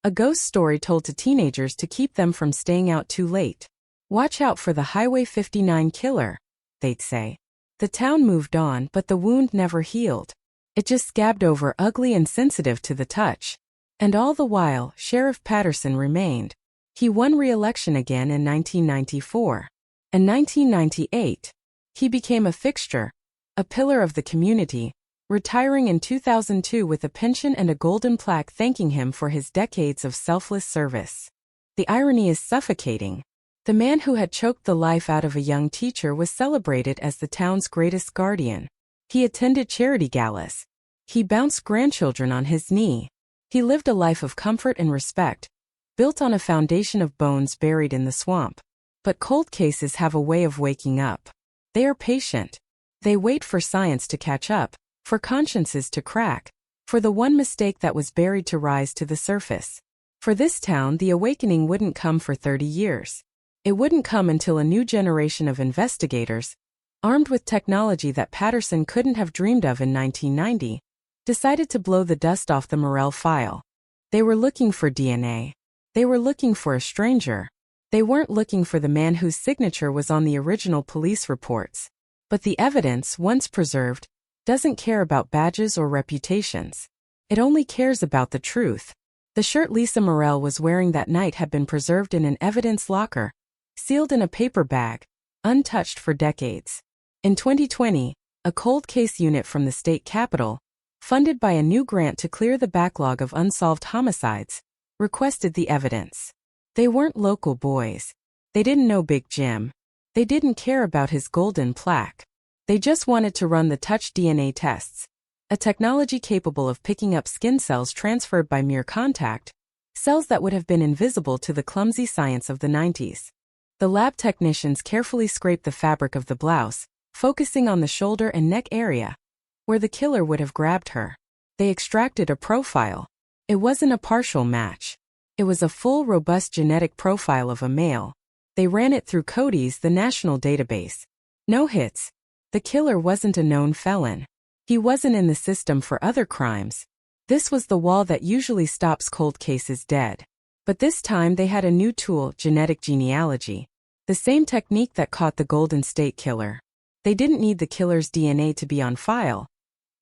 a ghost story told to teenagers to keep them from staying out too late. "Watch out for the Highway 59 killer," they'd say. The town moved on, but the wound never healed. It just scabbed over, ugly and sensitive to the touch. And all the while, Sheriff Patterson remained. He won re-election again in 1994. In 1998, he became a fixture, a pillar of the community, retiring in 2002 with a pension and a golden plaque thanking him for his decades of selfless service. The irony is suffocating. The man who had choked the life out of a young teacher was celebrated as the town's greatest guardian. He attended charity galas. He bounced grandchildren on his knee. He lived a life of comfort and respect, built on a foundation of bones buried in the swamp. But cold cases have a way of waking up. They are patient. They wait for science to catch up, for consciences to crack, for the one mistake that was buried to rise to the surface. For this town, the awakening wouldn't come for 30 years. It wouldn't come until a new generation of investigators, armed with technology that Patterson couldn't have dreamed of in 1990, decided to blow the dust off the Morrell file. They were looking for DNA. They were looking for a stranger. They weren't looking for the man whose signature was on the original police reports. But the evidence, once preserved, doesn't care about badges or reputations. It only cares about the truth. The shirt Lisa Morrell was wearing that night had been preserved in an evidence locker, sealed in a paper bag, untouched for decades. In 2020, a cold case unit from the state capitol, funded by a new grant to clear the backlog of unsolved homicides, requested the evidence. They weren't local boys. They didn't know Big Jim. They didn't care about his golden plaque. They just wanted to run the touch DNA tests, a technology capable of picking up skin cells transferred by mere contact, cells that would have been invisible to the clumsy science of the 90s. The lab technicians carefully scraped the fabric of the blouse, focusing on the shoulder and neck area, where the killer would have grabbed her. They extracted a profile. It wasn't a partial match. It was a full, robust genetic profile of a male. They ran it through CODIS, the national database. No hits. The killer wasn't a known felon. He wasn't in the system for other crimes. This was the wall that usually stops cold cases dead. But this time they had a new tool, genetic genealogy. The same technique that caught the Golden State Killer. They didn't need the killer's DNA to be on file.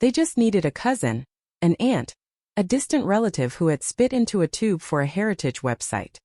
They just needed a cousin, an aunt, a distant relative who had spit into a tube for a heritage website.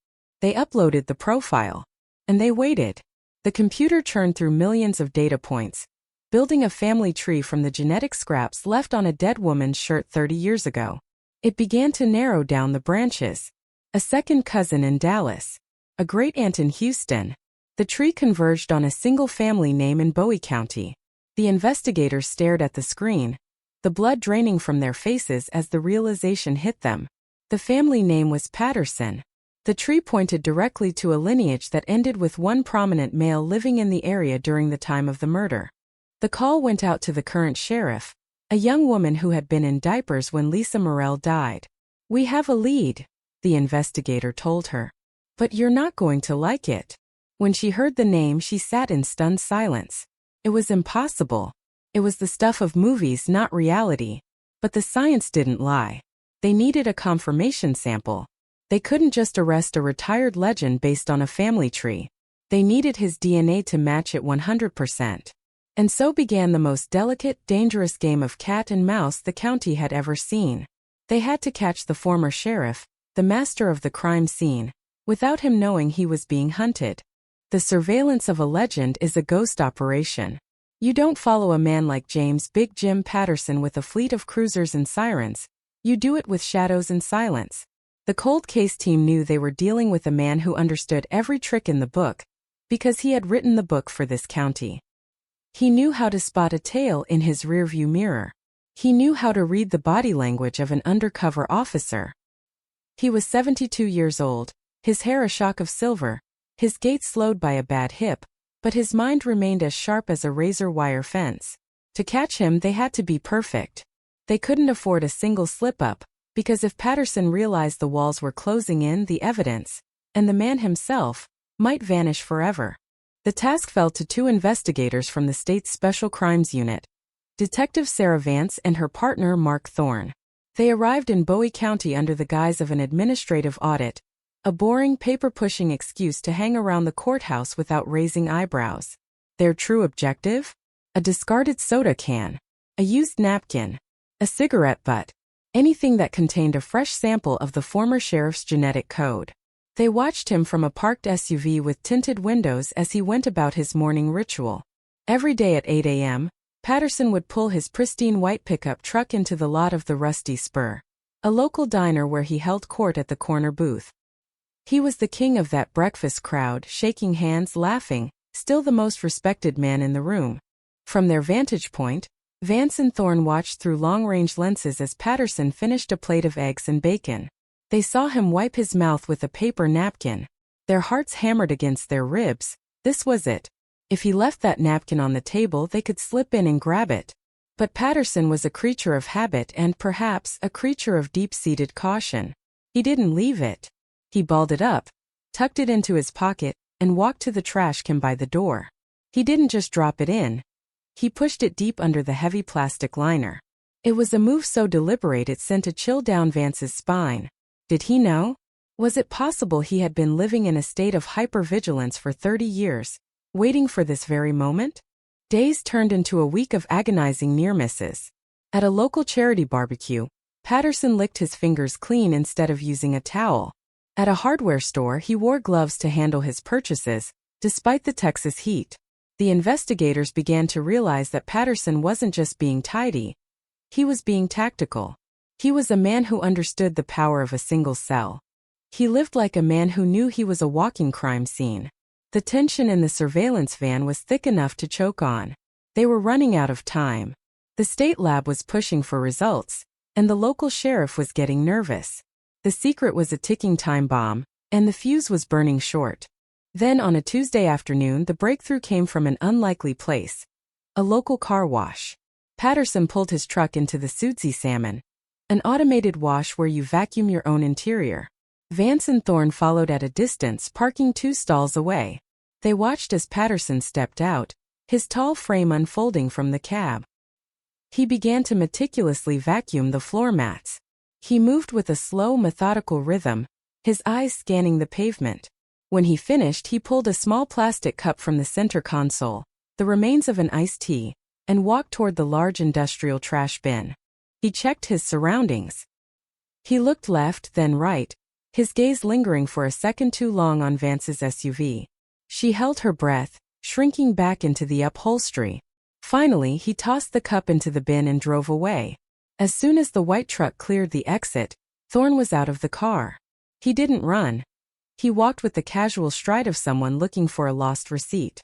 They uploaded the profile. And they waited. The computer churned through millions of data points, building a family tree from the genetic scraps left on a dead woman's shirt 30 years ago. It began to narrow down the branches. A second cousin in Dallas. A great-aunt in Houston. The tree converged on a single family name in Bowie County. The investigators stared at the screen, the blood draining from their faces as the realization hit them. The family name was Patterson. The tree pointed directly to a lineage that ended with one prominent male living in the area during the time of the murder. The call went out to the current sheriff, a young woman who had been in diapers when Lisa Morrell died. "We have a lead," the investigator told her. "But you're not going to like it." When she heard the name, she sat in stunned silence. It was impossible. It was the stuff of movies, not reality. But the science didn't lie. They needed a confirmation sample. They couldn't just arrest a retired legend based on a family tree. They needed his DNA to match it 100%. And so began the most delicate, dangerous game of cat and mouse the county had ever seen. They had to catch the former sheriff, the master of the crime scene, without him knowing he was being hunted. The surveillance of a legend is a ghost operation. You don't follow a man like James Big Jim Patterson with a fleet of cruisers and sirens. You do it with shadows and silence. The cold case team knew they were dealing with a man who understood every trick in the book, because he had written the book for this county. He knew how to spot a tail in his rearview mirror. He knew how to read the body language of an undercover officer. He was 72 years old, his hair a shock of silver, his gait slowed by a bad hip, but his mind remained as sharp as a razor wire fence. To catch him, they had to be perfect. They couldn't afford a single slip-up, because if Patterson realized the walls were closing in, the evidence, and the man himself, might vanish forever. The task fell to two investigators from the state's Special Crimes Unit, Detective Sarah Vance and her partner Mark Thorne. They arrived in Bowie County under the guise of an administrative audit, a boring, paper-pushing excuse to hang around the courthouse without raising eyebrows. Their true objective? A discarded soda can, a used napkin, a cigarette butt, anything that contained a fresh sample of the former sheriff's genetic code. They watched him from a parked SUV with tinted windows as he went about his morning ritual. Every day at 8 a.m., Patterson would pull his pristine white pickup truck into the lot of the Rusty Spur, a local diner where he held court at the corner booth. He was the king of that breakfast crowd, shaking hands, laughing, still the most respected man in the room. From their vantage point, Vance and Thorne watched through long-range lenses as Patterson finished a plate of eggs and bacon. They saw him wipe his mouth with a paper napkin. Their hearts hammered against their ribs. This was it. If he left that napkin on the table, they could slip in and grab it. But Patterson was a creature of habit and perhaps a creature of deep-seated caution. He didn't leave it. He balled it up, tucked it into his pocket, and walked to the trash can by the door. He didn't just drop it in. He pushed it deep under the heavy plastic liner. It was a move so deliberate it sent a chill down Vance's spine. Did he know? Was it possible he had been living in a state of hypervigilance for 30 years, waiting for this very moment? Days turned into a week of agonizing near misses. At a local charity barbecue, Patterson licked his fingers clean instead of using a towel. At a hardware store, he wore gloves to handle his purchases, despite the Texas heat. The investigators began to realize that Patterson wasn't just being tidy. He was being tactical. He was a man who understood the power of a single cell. He lived like a man who knew he was a walking crime scene. The tension in the surveillance van was thick enough to choke on. They were running out of time. The state lab was pushing for results, and the local sheriff was getting nervous. The secret was a ticking time bomb, and the fuse was burning short. Then on a Tuesday afternoon, the breakthrough came from an unlikely place. A local car wash. Patterson pulled his truck into the Sudsy Salmon, an automated wash where you vacuum your own interior. Vance and Thorne followed at a distance, parking 2 stalls away. They watched as Patterson stepped out, his tall frame unfolding from the cab. He began to meticulously vacuum the floor mats. He moved with a slow, methodical rhythm, his eyes scanning the pavement. When he finished, he pulled a small plastic cup from the center console, the remains of an iced tea, and walked toward the large industrial trash bin. He checked his surroundings. He looked left, then right, his gaze lingering for a second too long on Vance's SUV. She held her breath, shrinking back into the upholstery. Finally, he tossed the cup into the bin and drove away. As soon as the white truck cleared the exit, Thorne was out of the car. He didn't run. He walked with the casual stride of someone looking for a lost receipt.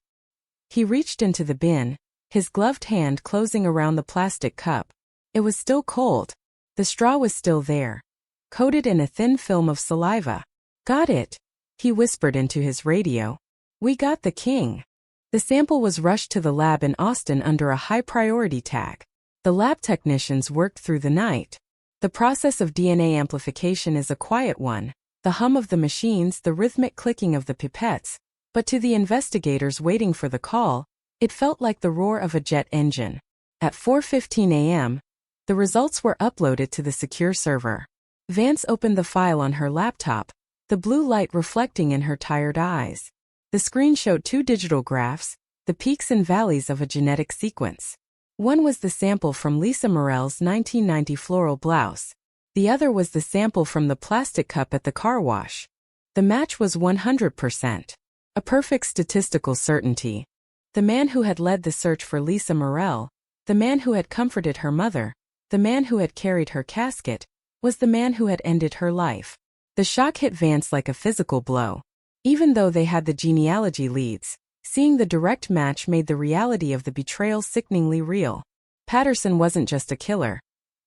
He reached into the bin, his gloved hand closing around the plastic cup. It was still cold. The straw was still there, coated in a thin film of saliva. "Got it," he whispered into his radio. "We got the king." The sample was rushed to the lab in Austin under a high priority tag. The lab technicians worked through the night. The process of DNA amplification is a quiet one, the hum of the machines, the rhythmic clicking of the pipettes, but to the investigators waiting for the call, it felt like the roar of a jet engine. At 4:15 a.m., the results were uploaded to the secure server. Vance opened the file on her laptop, the blue light reflecting in her tired eyes. The screen showed 2 digital graphs, the peaks and valleys of a genetic sequence. One was the sample from Lisa Morell's 1990 floral blouse. The other was the sample from the plastic cup at the car wash. The match was 100%. A perfect statistical certainty. The man who had led the search for Lisa Morell, the man who had comforted her mother, the man who had carried her casket, was the man who had ended her life. The shock hit Vance like a physical blow. Even though they had the genealogy leads, seeing the direct match made the reality of the betrayal sickeningly real. Patterson wasn't just a killer.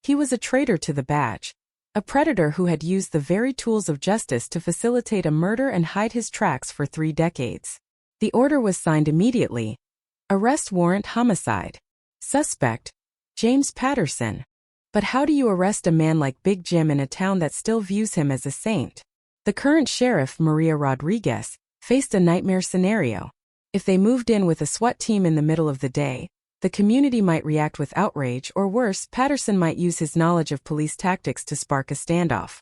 He was a traitor to the badge. A predator who had used the very tools of justice to facilitate a murder and hide his tracks for 3 decades. The order was signed immediately. Arrest warrant homicide. Suspect, James Patterson. But how do you arrest a man like Big Jim in a town that still views him as a saint? The current sheriff, Maria Rodriguez, faced a nightmare scenario. If they moved in with a SWAT team in the middle of the day, the community might react with outrage, or worse, Patterson might use his knowledge of police tactics to spark a standoff.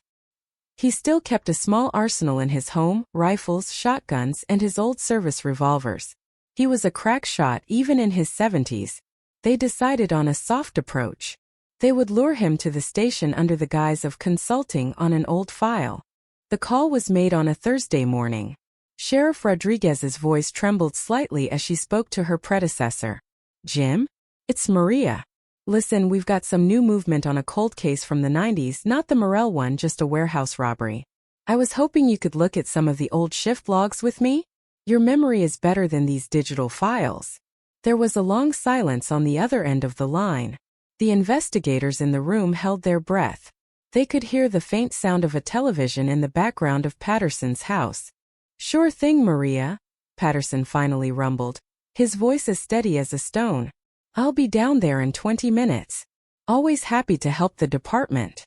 He still kept a small arsenal in his home, rifles, shotguns, and his old service revolvers. He was a crack shot even in his 70s. They decided on a soft approach. They would lure him to the station under the guise of consulting on an old file. The call was made on a Thursday morning. Sheriff Rodriguez's voice trembled slightly as she spoke to her predecessor. Jim? It's Maria. Listen, we've got some new movement on a cold case from the 90s, not the Morell one, just a warehouse robbery. I was hoping you could look at some of the old shift logs with me. Your memory is better than these digital files. There was a long silence on the other end of the line. The investigators in the room held their breath. They could hear the faint sound of a television in the background of Patterson's house. Sure thing, Maria, Patterson finally rumbled, his voice as steady as a stone. I'll be down there in 20 minutes. Always happy to help the department.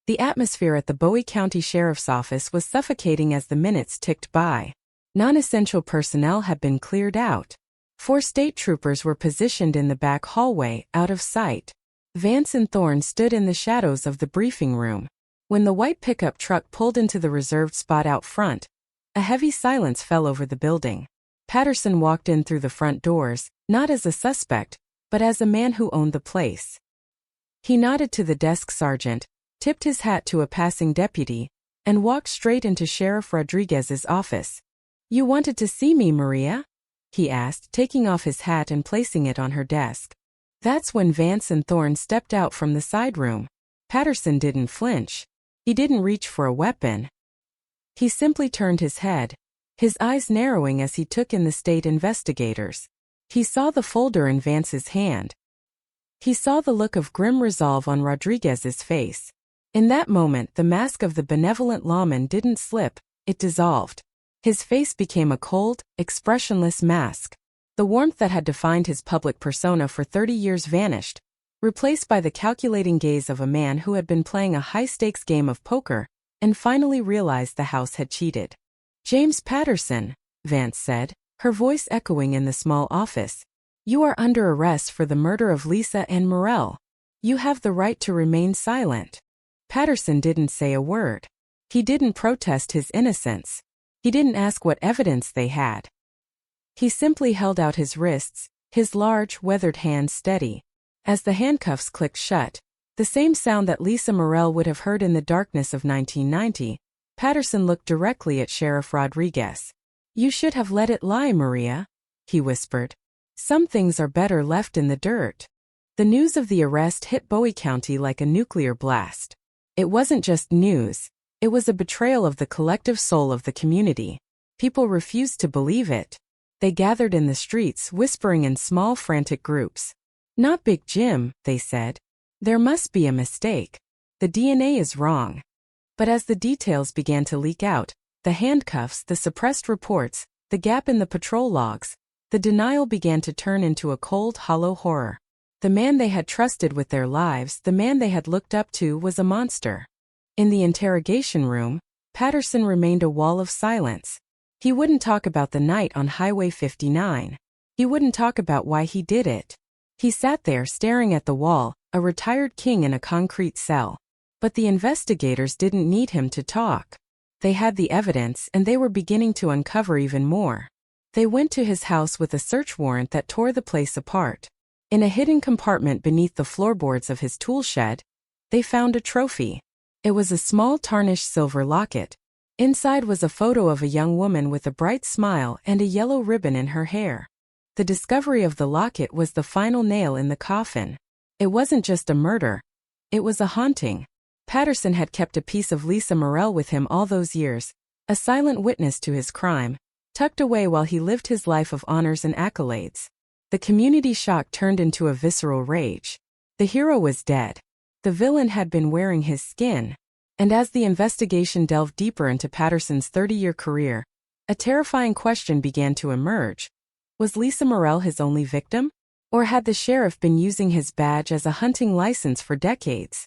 The atmosphere at the Bowie County Sheriff's Office was suffocating as the minutes ticked by. Non-essential personnel had been cleared out. 4 state troopers were positioned in the back hallway, out of sight. Vance and Thorne stood in the shadows of the briefing room. When the white pickup truck pulled into the reserved spot out front, a heavy silence fell over the building. Patterson walked in through the front doors, not as a suspect, but as a man who owned the place. He nodded to the desk sergeant, tipped his hat to a passing deputy, and walked straight into Sheriff Rodriguez's office. You wanted to see me, Maria? He asked, taking off his hat and placing it on her desk. That's when Vance and Thorne stepped out from the side room. Patterson didn't flinch. He didn't reach for a weapon. He simply turned his head, his eyes narrowing as he took in the state investigators. He saw the folder in Vance's hand. He saw the look of grim resolve on Rodriguez's face. In that moment, the mask of the benevolent lawman didn't slip, it dissolved. His face became a cold, expressionless mask. The warmth that had defined his public persona for 30 years vanished, replaced by the calculating gaze of a man who had been playing a high-stakes game of poker and finally realized the house had cheated. James Patterson, Vance said, her voice echoing in the small office. You are under arrest for the murder of Lisa and Morell. You have the right to remain silent. Patterson didn't say a word. He didn't protest his innocence. He didn't ask what evidence they had. He simply held out his wrists, his large, weathered hands steady. As the handcuffs clicked shut, the same sound that Lisa Morell would have heard in the darkness of 1990, Patterson looked directly at Sheriff Rodriguez. You should have let it lie, Maria, he whispered. Some things are better left in the dirt. The news of the arrest hit Bowie County like a nuclear blast. It wasn't just news, it was a betrayal of the collective soul of the community. People refused to believe it. They gathered in the streets, whispering in small, frantic groups. Not Big Jim, they said. There must be a mistake. The DNA is wrong. But as the details began to leak out, the handcuffs, the suppressed reports, the gap in the patrol logs, the denial began to turn into a cold, hollow horror. The man they had trusted with their lives, the man they had looked up to, was a monster. In the interrogation room, Patterson remained a wall of silence. He wouldn't talk about the night on Highway 59. He wouldn't talk about why he did it. He sat there staring at the wall, a retired king in a concrete cell. But the investigators didn't need him to talk. They had the evidence, and they were beginning to uncover even more. They went to his house with a search warrant that tore the place apart. In a hidden compartment beneath the floorboards of his tool shed, they found a trophy. It was a small tarnished silver locket. Inside was a photo of a young woman with a bright smile and a yellow ribbon in her hair. The discovery of the locket was the final nail in the coffin. It wasn't just a murder. It was a haunting. Patterson had kept a piece of Lisa Morrell with him all those years, a silent witness to his crime, tucked away while he lived his life of honors and accolades. The community shock turned into a visceral rage. The hero was dead. The villain had been wearing his skin. And as the investigation delved deeper into Patterson's 30-year career, a terrifying question began to emerge. Was Lisa Morrell his only victim? Or had the sheriff been using his badge as a hunting license for decades?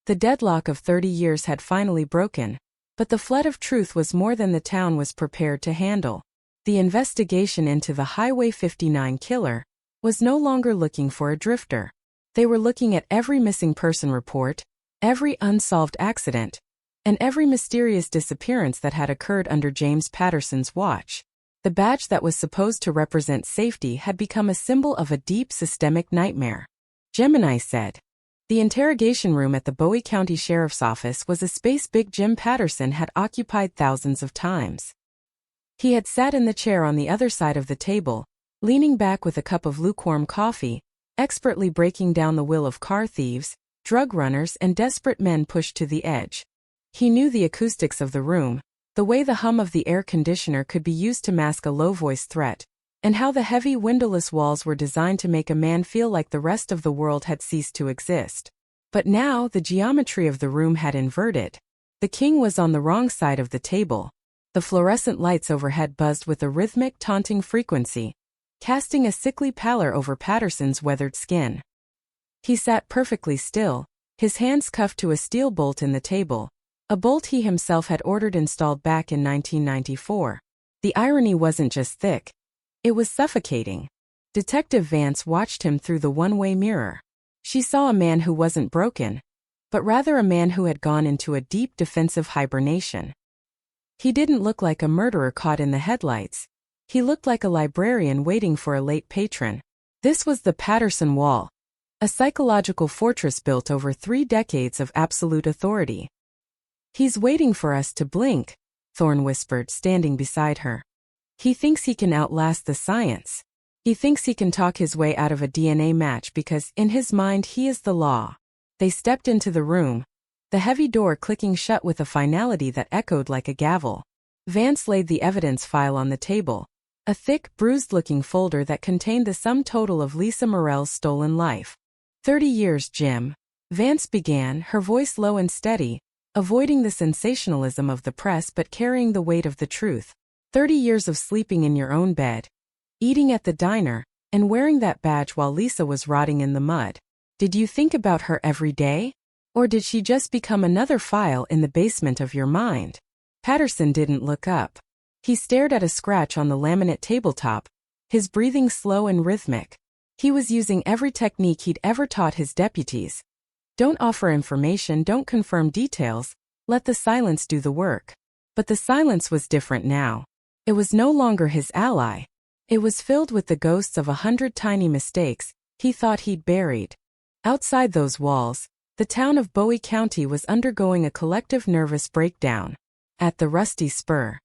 The deadlock of 30 years had finally broken, but the flood of truth was more than the town was prepared to handle. The investigation into the Highway 59 killer was no longer looking for a drifter. They were looking at every missing person report, every unsolved accident, and every mysterious disappearance that had occurred under James Patterson's watch. The badge that was supposed to represent safety had become a symbol of a deep systemic nightmare. Gemini said. The interrogation room at the Bowie County Sheriff's Office was a space Big Jim Patterson had occupied thousands of times. He had sat in the chair on the other side of the table, leaning back with a cup of lukewarm coffee, expertly breaking down the will of car thieves, drug runners, and desperate men pushed to the edge. He knew the acoustics of the room, the way the hum of the air conditioner could be used to mask a low-voiced threat, and how the heavy windowless walls were designed to make a man feel like the rest of the world had ceased to exist. But now the geometry of the room had inverted. The king was on the wrong side of the table. The fluorescent lights overhead buzzed with a rhythmic, taunting frequency, casting a sickly pallor over Patterson's weathered skin. He sat perfectly still, his hands cuffed to a steel bolt in the table, a bolt he himself had ordered installed back in 1994. The irony wasn't just thick. It was suffocating. Detective Vance watched him through the one-way mirror. She saw a man who wasn't broken, but rather a man who had gone into a deep defensive hibernation. He didn't look like a murderer caught in the headlights. He looked like a librarian waiting for a late patron. This was the Patterson Wall, a psychological fortress built over 3 decades of absolute authority. "He's waiting for us to blink," Thorne whispered, standing beside her. "He thinks he can outlast the science. He thinks he can talk his way out of a DNA match because, in his mind, he is the law." They stepped into the room, the heavy door clicking shut with a finality that echoed like a gavel. Vance laid the evidence file on the table, a thick, bruised-looking folder that contained the sum total of Lisa Morrell's stolen life. 30 years, Jim," Vance began, her voice low and steady, avoiding the sensationalism of the press but carrying the weight of the truth. 30 years of sleeping in your own bed, eating at the diner, and wearing that badge while Lisa was rotting in the mud. Did you think about her every day? Or did she just become another file in the basement of your mind? Patterson didn't look up. He stared at a scratch on the laminate tabletop, his breathing slow and rhythmic. He was using every technique he'd ever taught his deputies. Don't offer information, don't confirm details, let the silence do the work. But the silence was different now. It was no longer his ally. It was filled with the ghosts of 100 tiny mistakes he thought he'd buried. Outside those walls, the town of Bowie County was undergoing a collective nervous breakdown. At the Rusty Spur,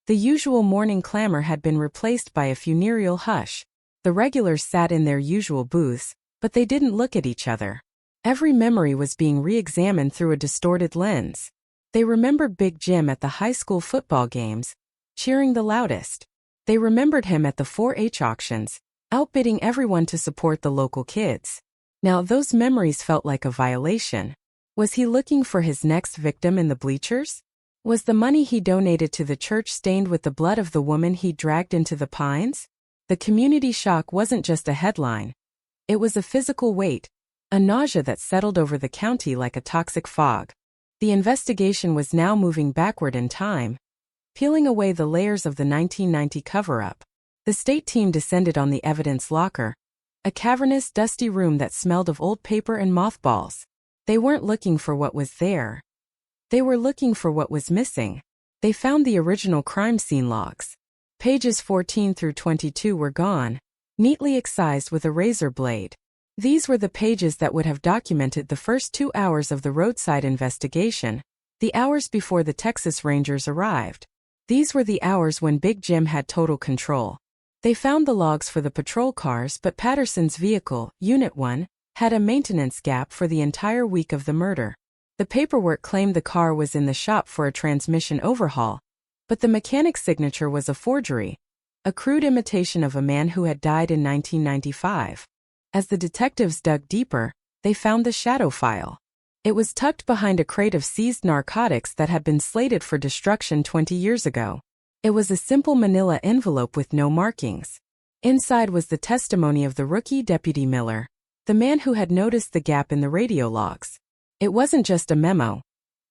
the usual morning clamor had been replaced by a funereal hush. The regulars sat in their usual booths, but they didn't look at each other. Every memory was being re-examined through a distorted lens. They remembered Big Jim at the high school football games, cheering the loudest. They remembered him at the 4-H auctions, outbidding everyone to support the local kids. Now those memories felt like a violation. Was he looking for his next victim in the bleachers? Was the money he donated to the church stained with the blood of the woman he dragged into the pines? The community shock wasn't just a headline. It was a physical weight, a nausea that settled over the county like a toxic fog. The investigation was now moving backward in time, peeling away the layers of the 1990 cover-up. The state team descended on the evidence locker, a cavernous, dusty room that smelled of old paper and mothballs. They weren't looking for what was there. They were looking for what was missing. They found the original crime scene logs. Pages 14 through 22 were gone, neatly excised with a razor blade. These were the pages that would have documented the first 2 hours of the roadside investigation, the hours before the Texas Rangers arrived. These were the hours when Big Jim had total control. They found the logs for the patrol cars, but Patterson's vehicle, Unit 1, had a maintenance gap for the entire week of the murder. The paperwork claimed the car was in the shop for a transmission overhaul, but the mechanic's signature was a forgery, a crude imitation of a man who had died in 1995. As the detectives dug deeper, they found the shadow file. It was tucked behind a crate of seized narcotics that had been slated for destruction 20 years ago. It was a simple manila envelope with no markings. Inside was the testimony of the rookie Deputy Miller, the man who had noticed the gap in the radio logs. It wasn't just a memo.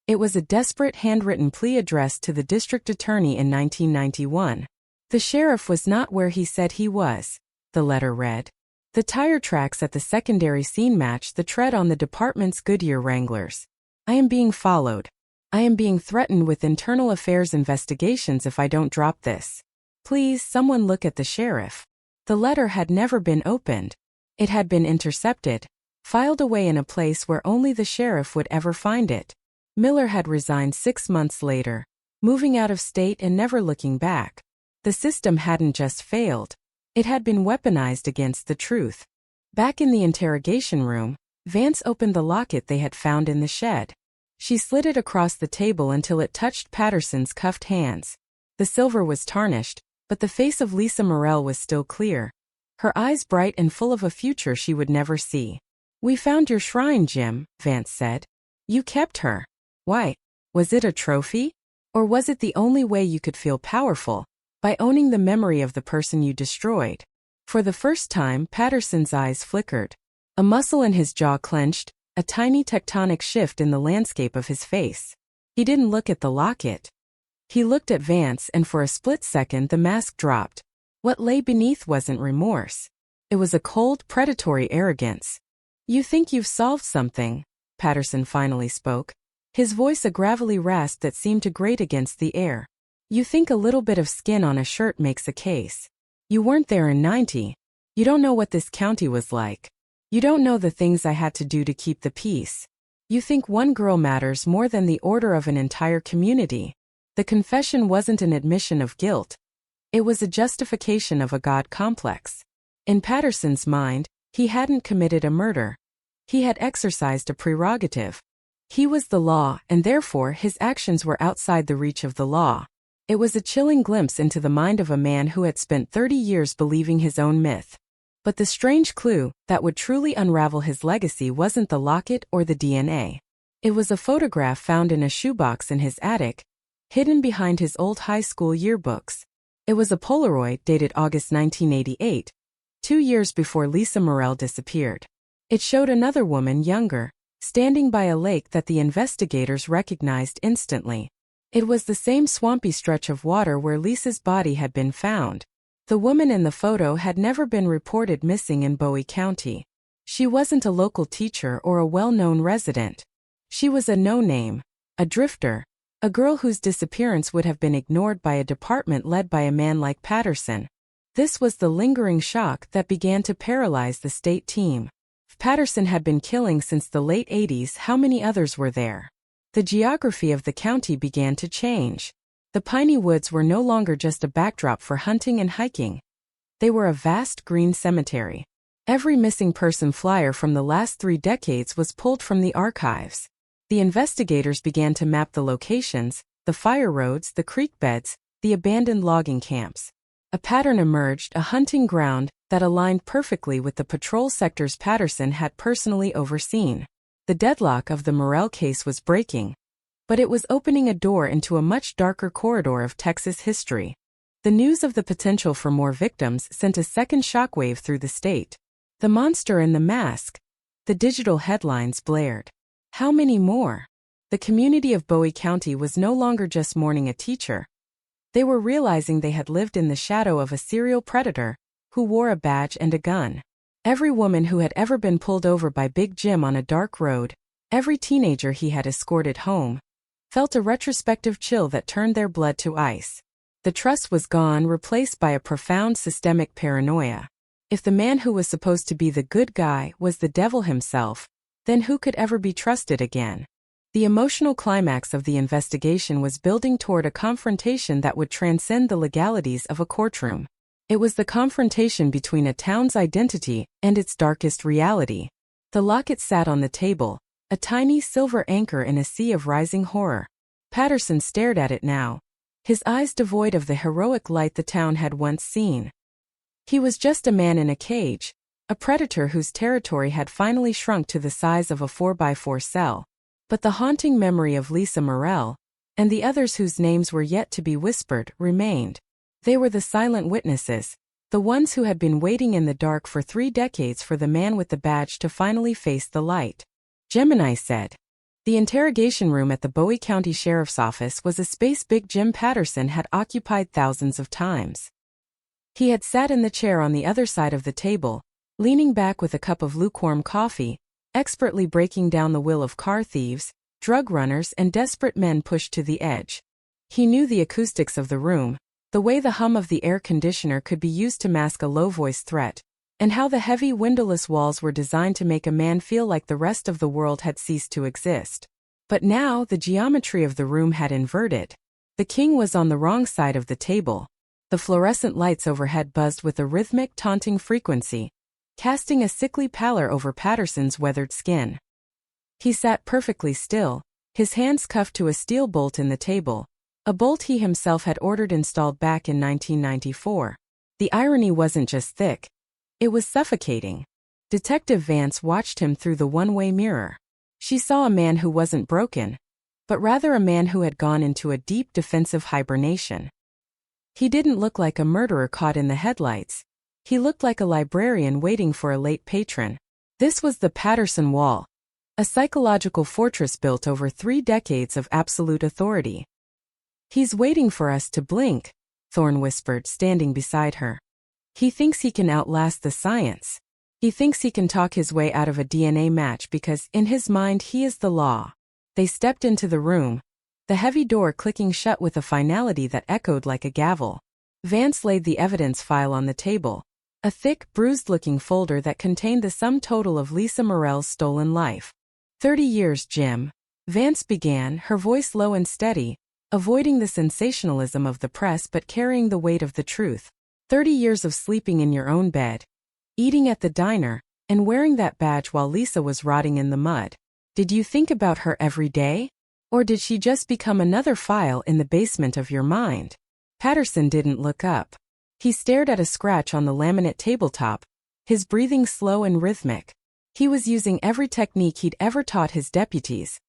It was a desperate handwritten plea addressed to the district attorney in 1991. The sheriff was not where he said he was, the letter read. The tire tracks at the secondary scene matched the tread on the department's Goodyear Wranglers. I am being followed. I am being threatened with internal affairs investigations if I don't drop this. Please, someone look at the sheriff. The letter had never been opened. It had been intercepted, filed away in a place where only the sheriff would ever find it. Miller had resigned 6 months later, moving out of state and never looking back. The system hadn't just failed. It had been weaponized against the truth. Back in the interrogation room, Vance opened the locket they had found in the shed. She slid it across the table until it touched Patterson's cuffed hands. The silver was tarnished, but the face of Lisa Morrell was still clear, her eyes bright and full of a future she would never see. "We found your shrine, Jim," Vance said. "You kept her. Why? Was it a trophy? Or was it the only way you could feel powerful? By owning the memory of the person you destroyed?" For the first time, Patterson's eyes flickered. A muscle in his jaw clenched, a tiny tectonic shift in the landscape of his face. He didn't look at the locket. He looked at Vance, and for a split second the mask dropped. What lay beneath wasn't remorse. It was a cold, predatory arrogance. "You think you've solved something," Patterson finally spoke, his voice a gravelly rasp that seemed to grate against the air. "You think a little bit of skin on a shirt makes a case. You weren't there in 90. You don't know what this county was like. You don't know the things I had to do to keep the peace. You think one girl matters more than the order of an entire community." The confession wasn't an admission of guilt. It was a justification of a God complex. In Patterson's mind, he hadn't committed a murder. He had exercised a prerogative. He was the law, and therefore his actions were outside the reach of the law. It was a chilling glimpse into the mind of a man who had spent 30 years believing his own myth. But the strange clue that would truly unravel his legacy wasn't the locket or the DNA. It was a photograph found in a shoebox in his attic, hidden behind his old high school yearbooks. It was a Polaroid dated August 1988, 2 years before Lisa Morrell disappeared. It showed another woman, younger, standing by a lake that the investigators recognized instantly. It was the same swampy stretch of water where Lisa's body had been found. The woman in the photo had never been reported missing in Bowie County. She wasn't a local teacher or a well-known resident. She was a no-name, a drifter, a girl whose disappearance would have been ignored by a department led by a man like Patterson. This was the lingering shock that began to paralyze the state team. If Patterson had been killing since the late 80s, how many others were there? The geography of the county began to change. The piney woods were no longer just a backdrop for hunting and hiking. They were a vast green cemetery. Every missing person flyer from the last 3 decades was pulled from the archives. The investigators began to map the locations, the fire roads, the creek beds, the abandoned logging camps. A pattern emerged, a hunting ground that aligned perfectly with the patrol sectors Patterson had personally overseen. The deadlock of the Morrell case was breaking, but it was opening a door into a much darker corridor of Texas history. The news of the potential for more victims sent a second shockwave through the state. The monster in the mask. The digital headlines blared. How many more? The community of Bowie County was no longer just mourning a teacher. They were realizing they had lived in the shadow of a serial predator who wore a badge and a gun. Every woman who had ever been pulled over by Big Jim on a dark road, every teenager he had escorted home, felt a retrospective chill that turned their blood to ice. The trust was gone, replaced by a profound systemic paranoia. If the man who was supposed to be the good guy was the devil himself, then who could ever be trusted again? The emotional climax of the investigation was building toward a confrontation that would transcend the legalities of a courtroom. It was the confrontation between a town's identity and its darkest reality. The locket sat on the table, a tiny silver anchor in a sea of rising horror. Patterson stared at it now, his eyes devoid of the heroic light the town had once seen. He was just a man in a cage, a predator whose territory had finally shrunk to the size of a 4x4 cell. But the haunting memory of Lisa Morrell, and the others whose names were yet to be whispered, remained. They were the silent witnesses, the ones who had been waiting in the dark for 3 decades for the man with the badge to finally face the light. Gemini said. The interrogation room at the Bowie County Sheriff's Office was a space Big Jim Patterson had occupied thousands of times. He had sat in the chair on the other side of the table, leaning back with a cup of lukewarm coffee, expertly breaking down the will of car thieves, drug runners, and desperate men pushed to the edge. He knew the acoustics of the room, the way the hum of the air conditioner could be used to mask a low-voiced threat, and how the heavy windowless walls were designed to make a man feel like the rest of the world had ceased to exist. But now the geometry of the room had inverted. The king was on the wrong side of the table. The fluorescent lights overhead buzzed with a rhythmic, taunting frequency, casting a sickly pallor over Patterson's weathered skin. He sat perfectly still, his hands cuffed to a steel bolt in the table, a bolt he himself had ordered installed back in 1994. The irony wasn't just thick, it was suffocating. Detective Vance watched him through the one-way mirror. She saw a man who wasn't broken, but rather a man who had gone into a deep defensive hibernation. He didn't look like a murderer caught in the headlights. He looked like a librarian waiting for a late patron. This was the Patterson Wall, a psychological fortress built over 3 decades of absolute authority. "He's waiting for us to blink," Thorne whispered, standing beside her. "He thinks he can outlast the science. He thinks he can talk his way out of a DNA match because, in his mind, he is the law." They stepped into the room, the heavy door clicking shut with a finality that echoed like a gavel. Vance laid the evidence file on the table, a thick, bruised-looking folder that contained the sum total of Lisa Morrell's stolen life. 30 years, Jim. Vance began, her voice low and steady, avoiding the sensationalism of the press but carrying the weight of the truth. 30 years of sleeping in your own bed, eating at the diner, and wearing that badge while Lisa was rotting in the mud. Did you think about her every day? Or did she just become another file in the basement of your mind? Patterson didn't look up. He stared at a scratch on the laminate tabletop, his breathing slow and rhythmic. He was using every technique he'd ever taught his deputies.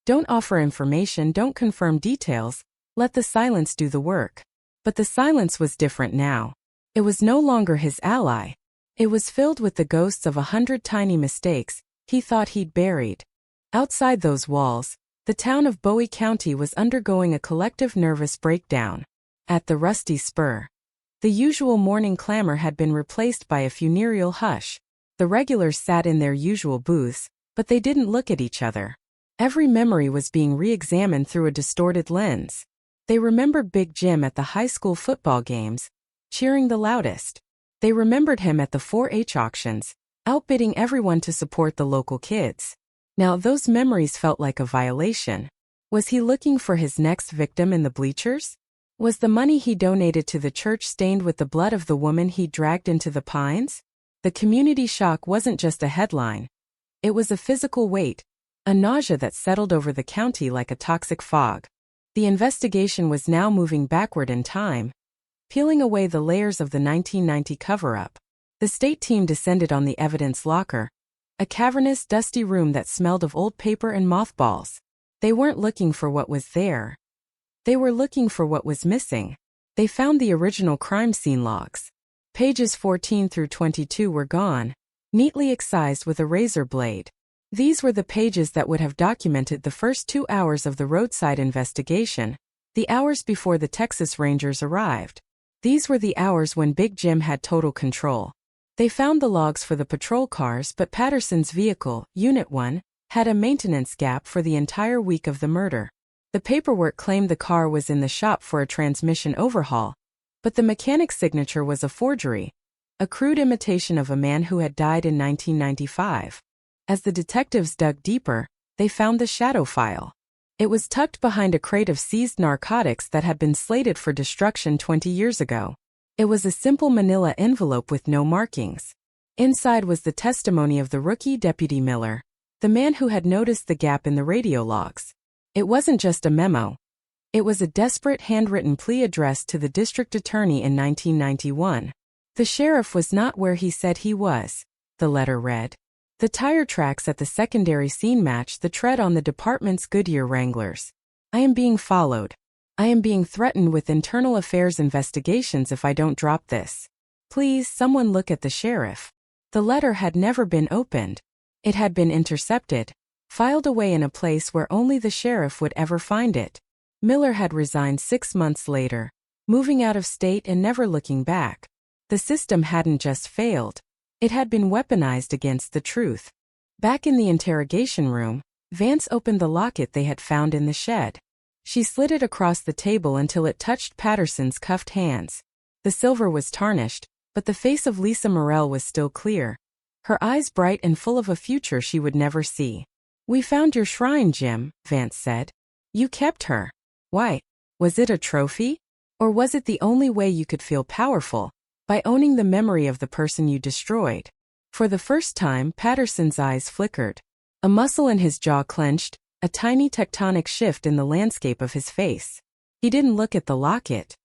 Don't offer information, don't confirm details, let the silence do the work. But the silence was different now. It was no longer his ally. It was filled with the ghosts of 100 tiny mistakes he thought he'd buried. Outside those walls, the town of Bowie County was undergoing a collective nervous breakdown. At the Rusty Spur, the usual morning clamor had been replaced by a funereal hush. The regulars sat in their usual booths, but they didn't look at each other. Every memory was being re-examined through a distorted lens. They remembered Big Jim at the high school football games, cheering the loudest. They remembered him at the 4-H auctions, outbidding everyone to support the local kids. Now those memories felt like a violation. Was he looking for his next victim in the bleachers? Was the money he donated to the church stained with the blood of the woman he dragged into the pines? The community shock wasn't just a headline. It was a physical weight, a nausea that settled over the county like a toxic fog. The investigation was now moving backward in time, peeling away the layers of the 1990 cover-up. The state team descended on the evidence locker, a cavernous, dusty room that smelled of old paper and mothballs. They weren't looking for what was there. They were looking for what was missing. They found the original crime scene logs. Pages 14 through 22 were gone, neatly excised with a razor blade. These were the pages that would have documented the first 2 hours of the roadside investigation, the hours before the Texas Rangers arrived. These were the hours when Big Jim had total control. They found the logs for the patrol cars, but Patterson's vehicle, Unit 1, had a maintenance gap for the entire week of the murder. The paperwork claimed the car was in the shop for a transmission overhaul, but the mechanic's signature was a forgery, a crude imitation of a man who had died in 1995. As the detectives dug deeper, they found the shadow file. It was tucked behind a crate of seized narcotics that had been slated for destruction 20 years ago. It was a simple manila envelope with no markings. Inside was the testimony of the rookie Deputy Miller, the man who had noticed the gap in the radio logs. It wasn't just a memo. It was a desperate handwritten plea addressed to the district attorney in 1991. The sheriff was not where he said he was, the letter read. The tire tracks at the secondary scene matched the tread on the department's Goodyear Wranglers. I am being followed. I am being threatened with internal affairs investigations if I don't drop this. Please, someone look at the sheriff. The letter had never been opened. It had been intercepted, filed away in a place where only the sheriff would ever find it. Miller had resigned 6 months later, moving out of state and never looking back. The system hadn't just failed. It had been weaponized against the truth. Back in the interrogation room, Vance opened the locket they had found in the shed. She slid it across the table until it touched Patterson's cuffed hands. The silver was tarnished, but the face of Lisa Morrell was still clear, her eyes bright and full of a future she would never see. "We found your shrine, Jim," Vance said. "You kept her. Why? Was it a trophy? Or was it the only way you could feel powerful? By owning the memory of the person you destroyed?" For the first time, Patterson's eyes flickered. A muscle in his jaw clenched, a tiny tectonic shift in the landscape of his face. He didn't look at the locket.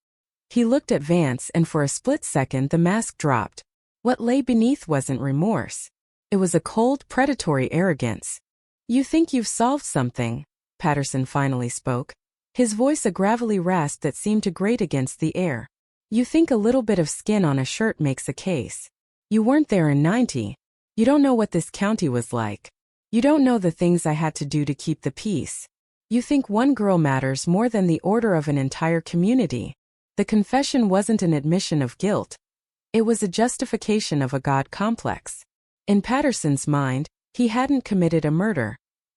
He looked at Vance, and for a split second the mask dropped. What lay beneath wasn't remorse. It was a cold, predatory arrogance. "You think you've solved something," Patterson finally spoke, his voice a gravelly rasp that seemed to grate against the air. "You think a little bit of skin on a shirt makes a case. You weren't there in '90. You don't know what this county was like. You don't know the things I had to do to keep the peace. You think one girl matters more than the order of an entire community." The confession wasn't an admission of guilt. It was a justification of a God complex. In Patterson's mind, he hadn't committed a murder.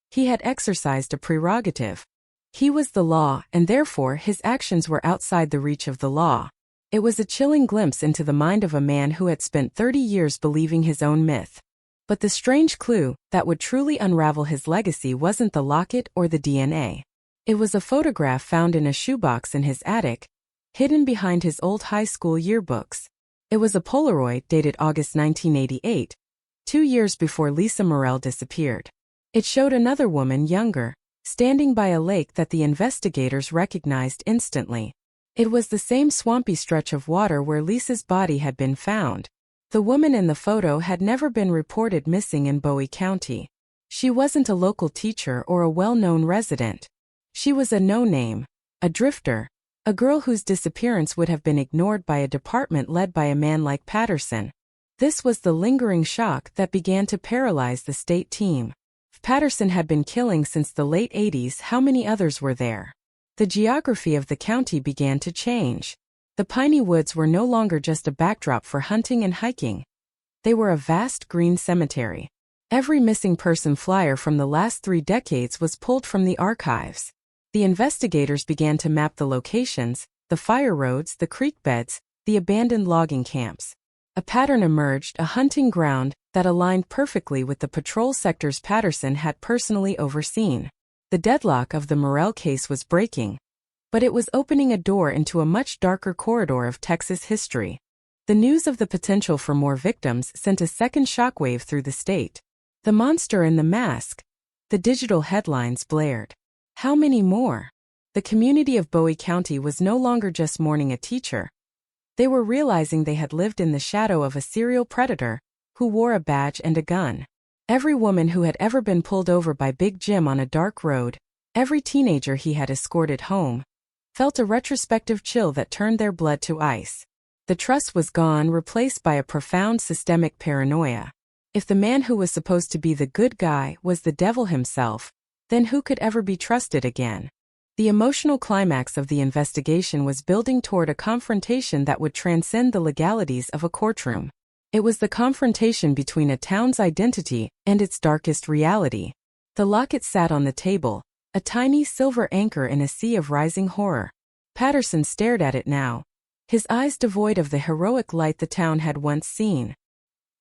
He had exercised a prerogative. He was the law, and therefore his actions were outside the reach of the law. It was a chilling glimpse into the mind of a man who had spent 30 years believing his own myth. But the strange clue that would truly unravel his legacy wasn't the locket or the DNA. It was a photograph found in a shoebox in his attic, hidden behind his old high school yearbooks. It was a Polaroid dated August 1988, 2 years before Lisa Morrell disappeared. It showed another woman, younger, standing by a lake that the investigators recognized instantly. It was the same swampy stretch of water where Lisa's body had been found. The woman in the photo had never been reported missing in Bowie County. She wasn't a local teacher or a well-known resident. She was a no-name, a drifter, a girl whose disappearance would have been ignored by a department led by a man like Patterson. This was the lingering shock that began to paralyze the state team. If Patterson had been killing since the late 80s, how many others were there? The geography of the county began to change. The piney woods were no longer just a backdrop for hunting and hiking. They were a vast green cemetery. Every missing person flyer from the last 3 decades was pulled from the archives. The investigators began to map the locations, the fire roads, the creek beds, the abandoned logging camps. A pattern emerged, a hunting ground that aligned perfectly with the patrol sectors Patterson had personally overseen. The deadlock of the Morrell case was breaking, but it was opening a door into a much darker corridor of Texas history. The news of the potential for more victims sent a second shockwave through the state. The monster in the mask. The digital headlines blared. How many more? The community of Bowie County was no longer just mourning a teacher. They were realizing they had lived in the shadow of a serial predator who wore a badge and a gun. Every woman who had ever been pulled over by Big Jim on a dark road, every teenager he had escorted home, felt a retrospective chill that turned their blood to ice. The trust was gone, replaced by a profound systemic paranoia. If the man who was supposed to be the good guy was the devil himself, then who could ever be trusted again? The emotional climax of the investigation was building toward a confrontation that would transcend the legalities of a courtroom. It was the confrontation between a town's identity and its darkest reality. The locket sat on the table, a tiny silver anchor in a sea of rising horror. Patterson stared at it now, his eyes devoid of the heroic light the town had once seen.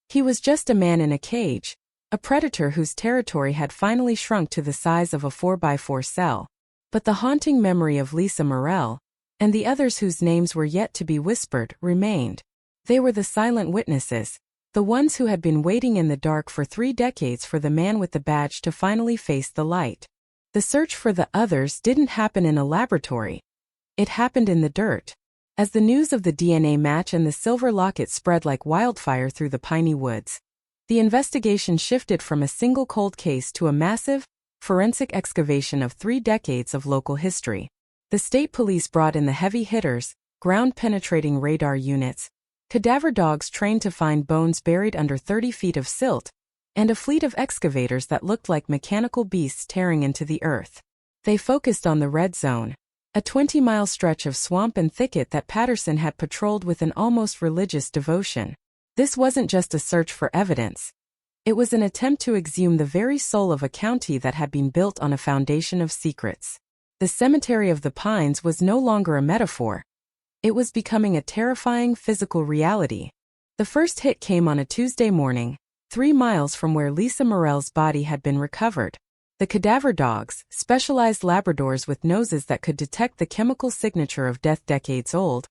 He was just a man in a cage, a predator whose territory had finally shrunk to the size of a 4x4 cell. But the haunting memory of Lisa Morrell, and the others whose names were yet to be whispered, remained. They were the silent witnesses, the ones who had been waiting in the dark for 3 decades for the man with the badge to finally face the light. The search for the others didn't happen in a laboratory. It happened in the dirt. As the news of the DNA match and the silver locket spread like wildfire through the piney woods, the investigation shifted from a single cold case to a massive, forensic excavation of 3 decades of local history. The state police brought in the heavy hitters, ground-penetrating radar units, cadaver dogs trained to find bones buried under 30 feet of silt, and a fleet of excavators that looked like mechanical beasts tearing into the earth. They focused on the red zone, a 20-mile stretch of swamp and thicket that Patterson had patrolled with an almost religious devotion. This wasn't just a search for evidence. It was an attempt to exhume the very soul of a county that had been built on a foundation of secrets. The cemetery of the Pines was no longer a metaphor. It was becoming a terrifying physical reality. The first hit came on a Tuesday morning, 3 miles from where Lisa Morrell's body had been recovered. The cadaver dogs, specialized Labradors with noses that could detect the chemical signature of death decades old,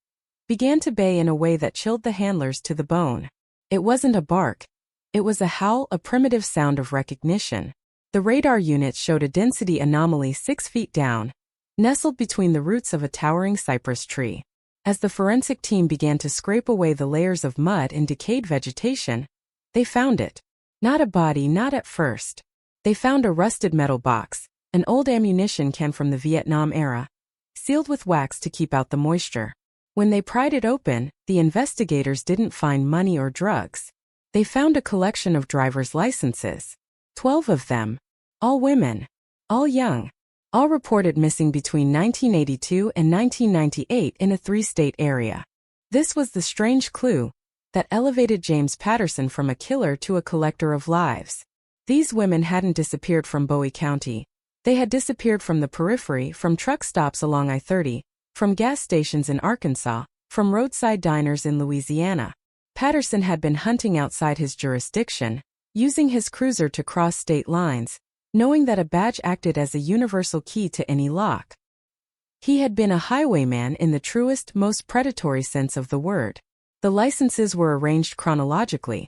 began to bay in a way that chilled the handlers to the bone. It wasn't a bark. It was a howl, a primitive sound of recognition. The radar units showed a density anomaly 6 feet down, nestled between the roots of a towering cypress tree. As the forensic team began to scrape away the layers of mud and decayed vegetation, they found it. Not a body, not at first. They found a rusted metal box, an old ammunition can from the Vietnam era, sealed with wax to keep out the moisture. When they pried it open, the investigators didn't find money or drugs. They found a collection of driver's licenses. 12 of them. All women. All young. All reported missing between 1982 and 1998 in a 3-state area. This was the strange clue that elevated James Patterson from a killer to a collector of lives. These women hadn't disappeared from Bowie County. They had disappeared from the periphery, from truck stops along I-30, from gas stations in Arkansas, from roadside diners in Louisiana. Patterson had been hunting outside his jurisdiction, using his cruiser to cross state lines, knowing that a badge acted as a universal key to any lock. He had been a highwayman in the truest, most predatory sense of the word. The licenses were arranged chronologically,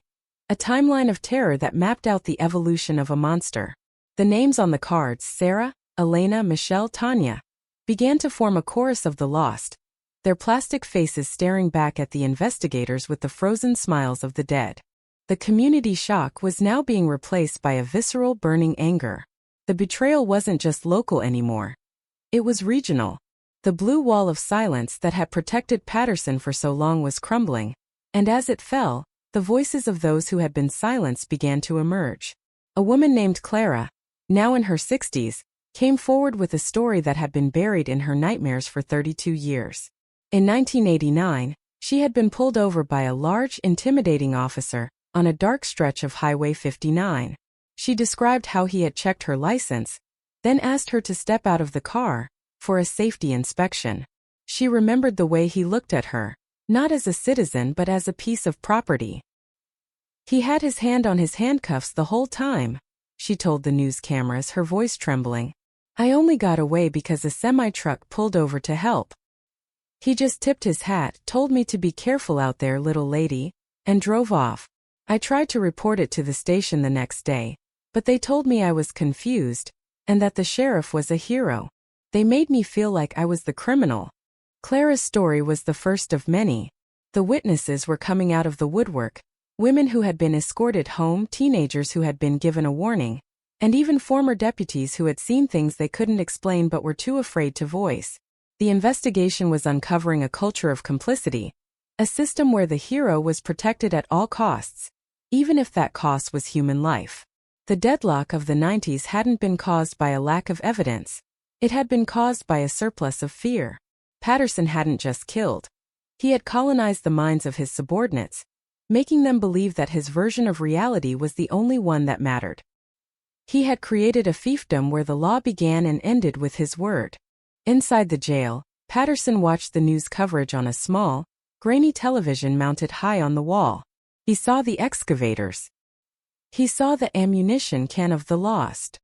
a timeline of terror that mapped out the evolution of a monster. The names on the cards, Sarah, Elena, Michelle, Tanya, began to form a chorus of the lost, their plastic faces staring back at the investigators with the frozen smiles of the dead. The community shock was now being replaced by a visceral, burning anger. The betrayal wasn't just local anymore. It was regional. The blue wall of silence that had protected Patterson for so long was crumbling, and as it fell, the voices of those who had been silenced began to emerge. A woman named Clara, now in her 60s, came forward with a story that had been buried in her nightmares for 32 years. In 1989, she had been pulled over by a large, intimidating officer on a dark stretch of Highway 59. She described how he had checked her license, then asked her to step out of the car for a safety inspection. She remembered the way he looked at her, not as a citizen but as a piece of property. He had his hand on his handcuffs the whole time, she told the news cameras, her voice trembling. I only got away because a semi-truck pulled over to help. He just tipped his hat, told me to be careful out there, little lady, and drove off. I tried to report it to the station the next day, but they told me I was confused, and that the sheriff was a hero. They made me feel like I was the criminal. Clara's story was the first of many. The witnesses were coming out of the woodwork, women who had been escorted home, teenagers who had been given a warning, and even former deputies who had seen things they couldn't explain but were too afraid to voice. The investigation was uncovering a culture of complicity, a system where the hero was protected at all costs, even if that cost was human life. The deadlock of the 90s hadn't been caused by a lack of evidence. It had been caused by a surplus of fear. Patterson hadn't just killed. He had colonized the minds of his subordinates, making them believe that his version of reality was the only one that mattered. He had created a fiefdom where the law began and ended with his word. Inside the jail, Patterson watched the news coverage on a small, grainy television mounted high on the wall. He saw the excavators. He saw the ammunition can of the lost.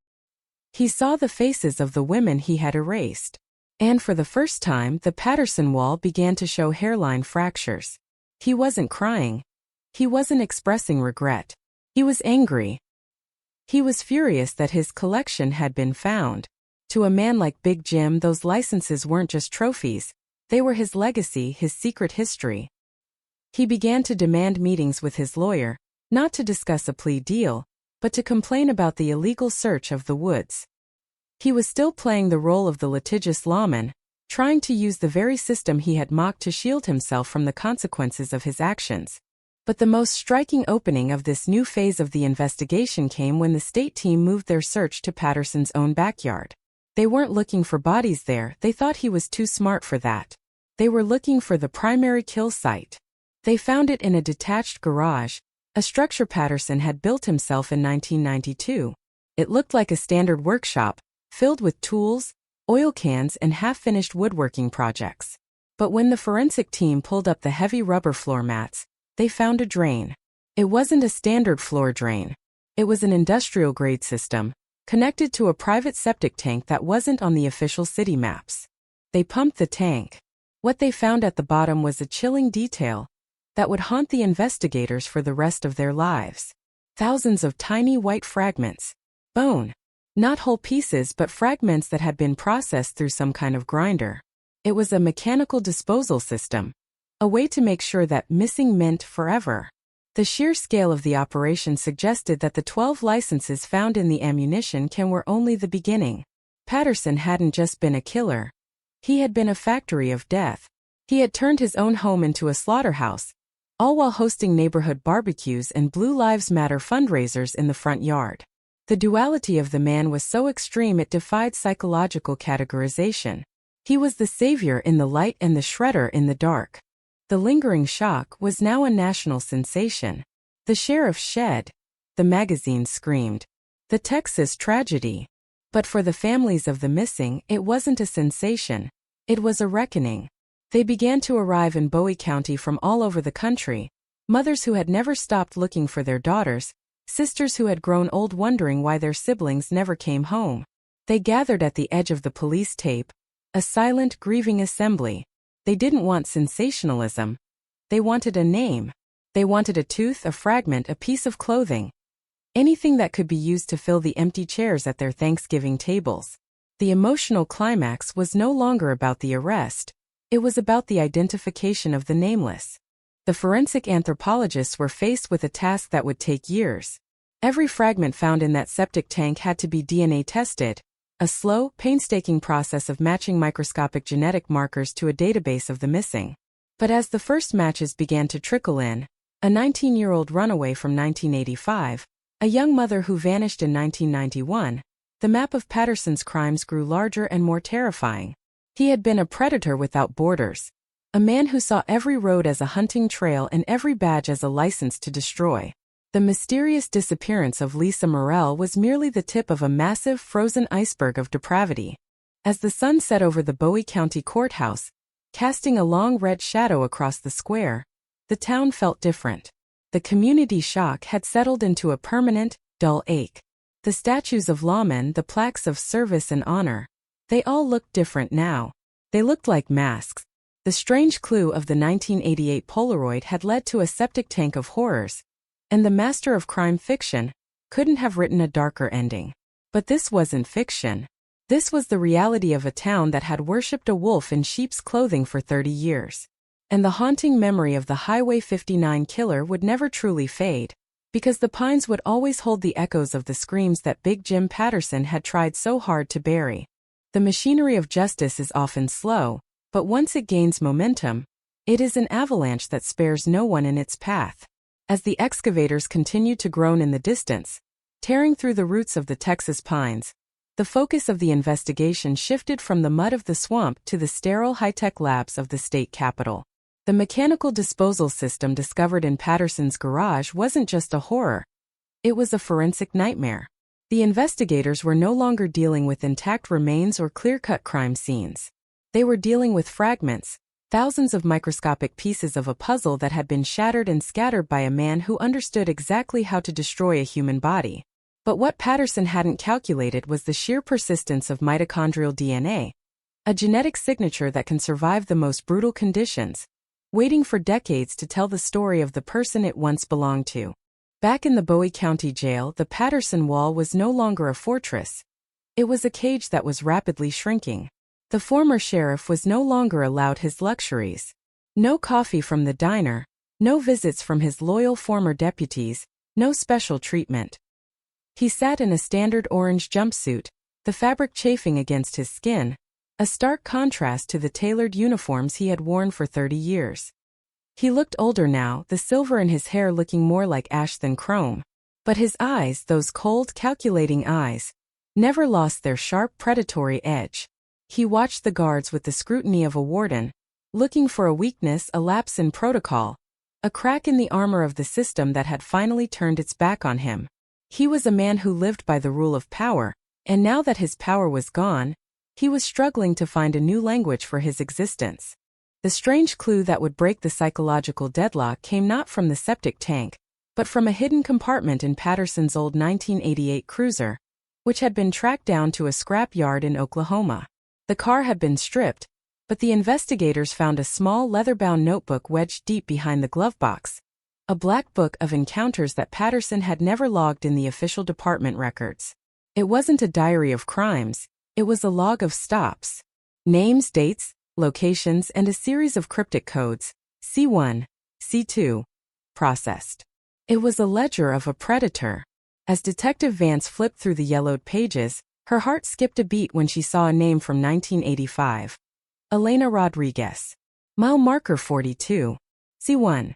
He saw the faces of the women he had erased. And for the first time, the Patterson wall began to show hairline fractures. He wasn't crying. He wasn't expressing regret. He was angry. He was furious that his collection had been found. To a man like Big Jim, those licenses weren't just trophies. They were his legacy, his secret history. He began to demand meetings with his lawyer, not to discuss a plea deal, but to complain about the illegal search of the woods. He was still playing the role of the litigious lawman, trying to use the very system he had mocked to shield himself from the consequences of his actions. But the most striking opening of this new phase of the investigation came when the state team moved their search to Patterson's own backyard. They weren't looking for bodies there, they thought he was too smart for that. They were looking for the primary kill site. They found it in a detached garage, a structure Patterson had built himself in 1992. It looked like a standard workshop, filled with tools, oil cans, and half-finished woodworking projects. But when the forensic team pulled up the heavy rubber floor mats, they found a drain. It wasn't a standard floor drain. It was an industrial-grade system, connected to a private septic tank that wasn't on the official city maps. They pumped the tank. What they found at the bottom was a chilling detail that would haunt the investigators for the rest of their lives. Thousands of tiny white fragments. Bone. Not whole pieces, but fragments that had been processed through some kind of grinder. It was a mechanical disposal system, a way to make sure that missing meant forever. The sheer scale of the operation suggested that the 12 licenses found in the ammunition can were only the beginning. Patterson hadn't just been a killer. He had been a factory of death. He had turned his own home into a slaughterhouse, all while hosting neighborhood barbecues and Blue Lives Matter fundraisers in the front yard. The duality of the man was so extreme it defied psychological categorization. He was the savior in the light and the shredder in the dark. The lingering shock was now a national sensation. The sheriff shed. The magazines screamed. The Texas tragedy. But for the families of the missing, it wasn't a sensation. It was a reckoning. They began to arrive in Bowie County from all over the country, mothers who had never stopped looking for their daughters, sisters who had grown old wondering why their siblings never came home. They gathered at the edge of the police tape, a silent, grieving assembly. They didn't want sensationalism. They wanted a name. They wanted a tooth, a fragment, a piece of clothing. Anything that could be used to fill the empty chairs at their Thanksgiving tables. The emotional climax was no longer about the arrest. It was about the identification of the nameless. The forensic anthropologists were faced with a task that would take years. Every fragment found in that septic tank had to be DNA tested, a slow, painstaking process of matching microscopic genetic markers to a database of the missing. But as the first matches began to trickle in, a 19-year-old runaway from 1985, a young mother who vanished in 1991, the map of Patterson's crimes grew larger and more terrifying. He had been a predator without borders, a man who saw every road as a hunting trail and every badge as a license to destroy. The mysterious disappearance of Lisa Morrell was merely the tip of a massive frozen iceberg of depravity. As the sun set over the Bowie County Courthouse, casting a long red shadow across the square, the town felt different. The community shock had settled into a permanent, dull ache. The statues of lawmen, the plaques of service and honor, they all looked different now. They looked like masks. The strange clue of the 1988 Polaroid had led to a septic tank of horrors, and the master of crime fiction couldn't have written a darker ending. But this wasn't fiction. This was the reality of a town that had worshipped a wolf in sheep's clothing for 30 years. And the haunting memory of the Highway 59 killer would never truly fade, because the pines would always hold the echoes of the screams that Big Jim Patterson had tried so hard to bury. The machinery of justice is often slow, but once it gains momentum, it is an avalanche that spares no one in its path. as the excavators continued to groan in the distance, tearing through the roots of the Texas pines. The focus of the investigation shifted from the mud of the swamp to the sterile high-tech labs of the state capitol. The mechanical disposal system discovered in Patterson's garage wasn't just a horror. It was a forensic nightmare. The investigators were no longer dealing with intact remains or clear-cut crime scenes. They were dealing with fragments, thousands of microscopic pieces of a puzzle that had been shattered and scattered by a man who understood exactly how to destroy a human body. But what Patterson hadn't calculated was the sheer persistence of mitochondrial DNA, a genetic signature that can survive the most brutal conditions, waiting for decades to tell the story of the person it once belonged to. Back in the Bowie County Jail, the Patterson wall was no longer a fortress. It was a cage that was rapidly shrinking. The former sheriff was no longer allowed his luxuries. No coffee from the diner, no visits from his loyal former deputies, no special treatment. He sat in a standard orange jumpsuit, the fabric chafing against his skin, a stark contrast to the tailored uniforms he had worn for 30 years. He looked older now, the silver in his hair looking more like ash than chrome. But his eyes, those cold, calculating eyes, never lost their sharp, predatory edge. He watched the guards with the scrutiny of a warden, looking for a weakness, a lapse in protocol, a crack in the armor of the system that had finally turned its back on him. He was a man who lived by the rule of power, and now that his power was gone, he was struggling to find a new language for his existence. The strange clue that would break the psychological deadlock came not from the septic tank, but from a hidden compartment in Patterson's old 1988 Cruiser, which had been tracked down to a scrap yard in Oklahoma. The car had been stripped, but the investigators found a small leather-bound notebook wedged deep behind the glove box, a black book of encounters that Patterson had never logged in the official department records. It wasn't a diary of crimes, it was a log of stops. Names, dates, locations, and a series of cryptic codes, C1, C2, processed. It was a ledger of a predator. As Detective Vance flipped through the yellowed pages, her heart skipped a beat when she saw a name from 1985. Elena Rodriguez. Mile marker 42. C1.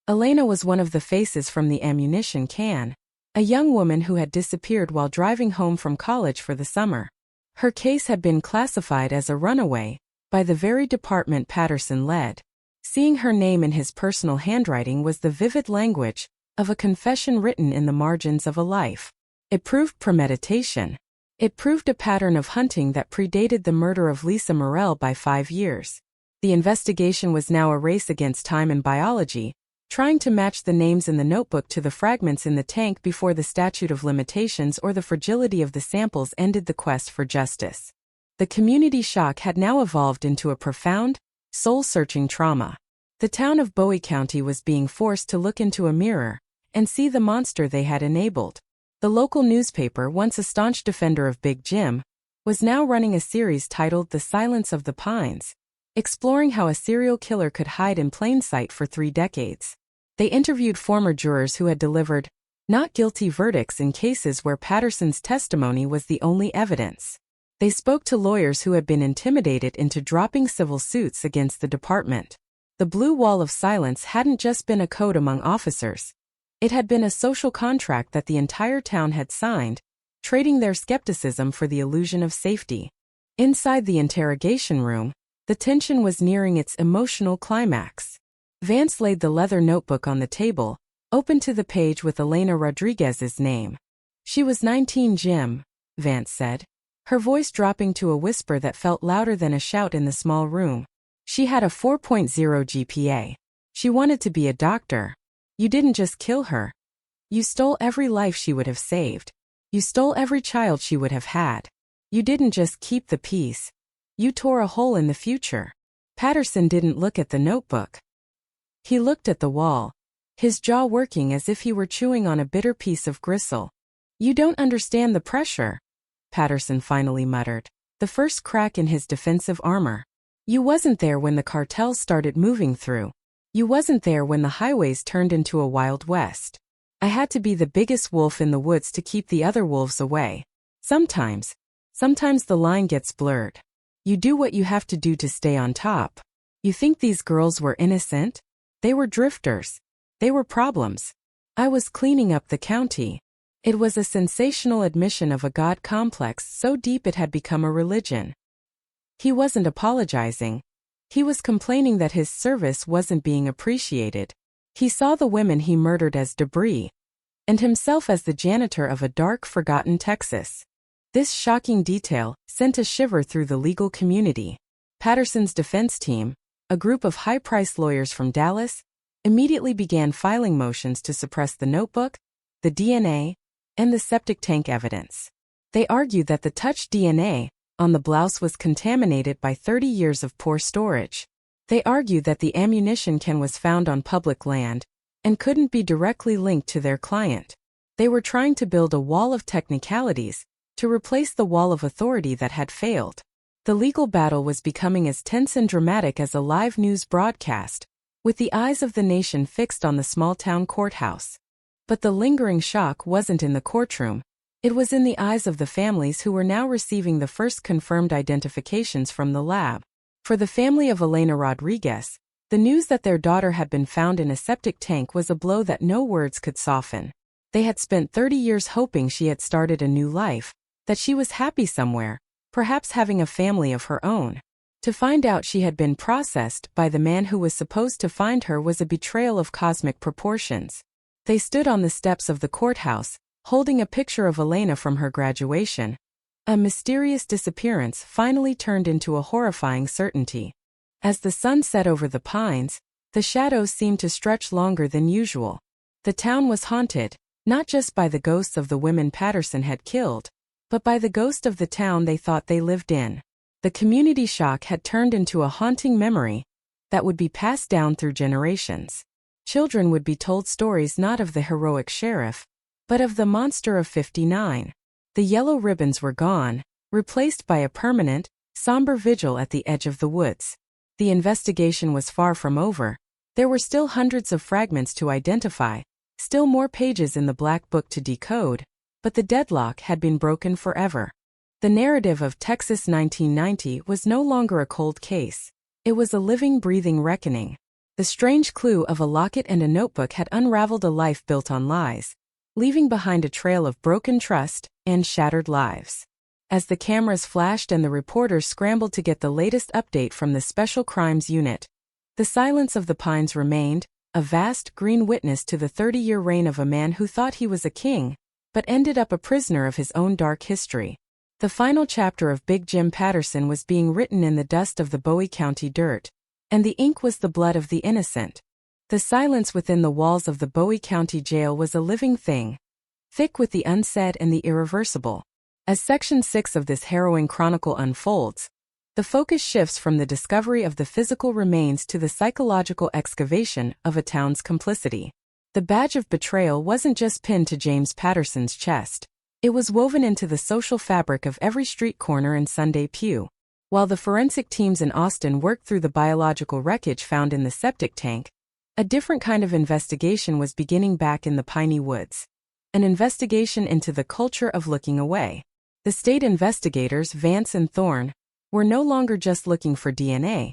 Elena was one of the faces from the ammunition can, a young woman who had disappeared while driving home from college for the summer. Her case had been classified as a runaway by the very department Patterson led. Seeing her name in his personal handwriting was the vivid language of a confession written in the margins of a life. It proved premeditation. It proved a pattern of hunting that predated the murder of Lisa Morrell by 5 years. The investigation was now a race against time and biology, trying to match the names in the notebook to the fragments in the tank before the statute of limitations or the fragility of the samples ended the quest for justice. The community shock had now evolved into a profound, soul-searching trauma. The town of Bowie County was being forced to look into a mirror and see the monster they had enabled. The local newspaper, once a staunch defender of Big Jim, was now running a series titled The Silence of the Pines, exploring how a serial killer could hide in plain sight for 3 decades. They interviewed former jurors who had delivered not guilty verdicts in cases where Patterson's testimony was the only evidence. They spoke to lawyers who had been intimidated into dropping civil suits against the department. The blue wall of silence hadn't just been a code among officers. It had been a social contract that the entire town had signed, trading their skepticism for the illusion of safety. Inside the interrogation room, the tension was nearing its emotional climax. Vance laid the leather notebook on the table, open to the page with Elena Rodriguez's name. She was 19, Jim, Vance said, her voice dropping to a whisper that felt louder than a shout in the small room. She had a 4.0 GPA. She wanted to be a doctor. You didn't just kill her. You stole every life she would have saved. You stole every child she would have had. You didn't just keep the peace. You tore a hole in the future. Patterson didn't look at the notebook. He looked at the wall, his jaw working as if he were chewing on a bitter piece of gristle. You don't understand the pressure, Patterson finally muttered, the first crack in his defensive armor. You wasn't there when the cartels started moving through. You wasn't there when the highways turned into a Wild West. I had to be the biggest wolf in the woods to keep the other wolves away. Sometimes the line gets blurred. You do what you have to do to stay on top. You think these girls were innocent? They were drifters. They were problems. I was cleaning up the county. It was a sensational admission of a God complex so deep it had become a religion. He wasn't apologizing. He was complaining that his service wasn't being appreciated. He saw the women he murdered as debris, and himself as the janitor of a dark, forgotten Texas. This shocking detail sent a shiver through the legal community. Patterson's defense team, a group of high-priced lawyers from Dallas, immediately began filing motions to suppress the notebook, the DNA, and the septic tank evidence. They argued that the touched DNA on the blouse was contaminated by 30 years of poor storage. They argued that the ammunition can was found on public land and couldn't be directly linked to their client. They were trying to build a wall of technicalities to replace the wall of authority that had failed. The legal battle was becoming as tense and dramatic as a live news broadcast, with the eyes of the nation fixed on the small-town courthouse. But the lingering shock wasn't in the courtroom. It was in the eyes of the families who were now receiving the first confirmed identifications from the lab. For the family of Elena Rodriguez, the news that their daughter had been found in a septic tank was a blow that no words could soften. They had spent 30 years hoping she had started a new life, that she was happy somewhere, perhaps having a family of her own. To find out she had been processed by the man who was supposed to find her was a betrayal of cosmic proportions. They stood on the steps of the courthouse, holding a picture of Elena from her graduation. A mysterious disappearance finally turned into a horrifying certainty. As the sun set over the pines, the shadows seemed to stretch longer than usual. The town was haunted, not just by the ghosts of the women Patterson had killed, but by the ghost of the town they thought they lived in. The community shock had turned into a haunting memory that would be passed down through generations. Children would be told stories not of the heroic sheriff, but of the monster of 59. The yellow ribbons were gone, replaced by a permanent, somber vigil at the edge of the woods. The investigation was far from over. There were still hundreds of fragments to identify, still more pages in the black book to decode, but the deadlock had been broken forever. The narrative of Texas 1990 was no longer a cold case. It was a living, breathing reckoning. The strange clue of a locket and a notebook had unraveled a life built on lies, leaving behind a trail of broken trust and shattered lives. As the cameras flashed and the reporters scrambled to get the latest update from the Special Crimes Unit, the silence of the pines remained, a vast green witness to the 30-year reign of a man who thought he was a king, but ended up a prisoner of his own dark history. The final chapter of Big Jim Patterson was being written in the dust of the Bowie County dirt, and the ink was the blood of the innocent. The silence within the walls of the Bowie County Jail was a living thing, thick with the unsaid and the irreversible. As Section 6 of this harrowing chronicle unfolds, the focus shifts from the discovery of the physical remains to the psychological excavation of a town's complicity. The badge of betrayal wasn't just pinned to James Patterson's chest. It was woven into the social fabric of every street corner and Sunday pew. While the forensic teams in Austin worked through the biological wreckage found in the septic tank, a different kind of investigation was beginning back in the piney woods. An investigation into the culture of looking away. The state investigators, Vance and Thorne, were no longer just looking for DNA.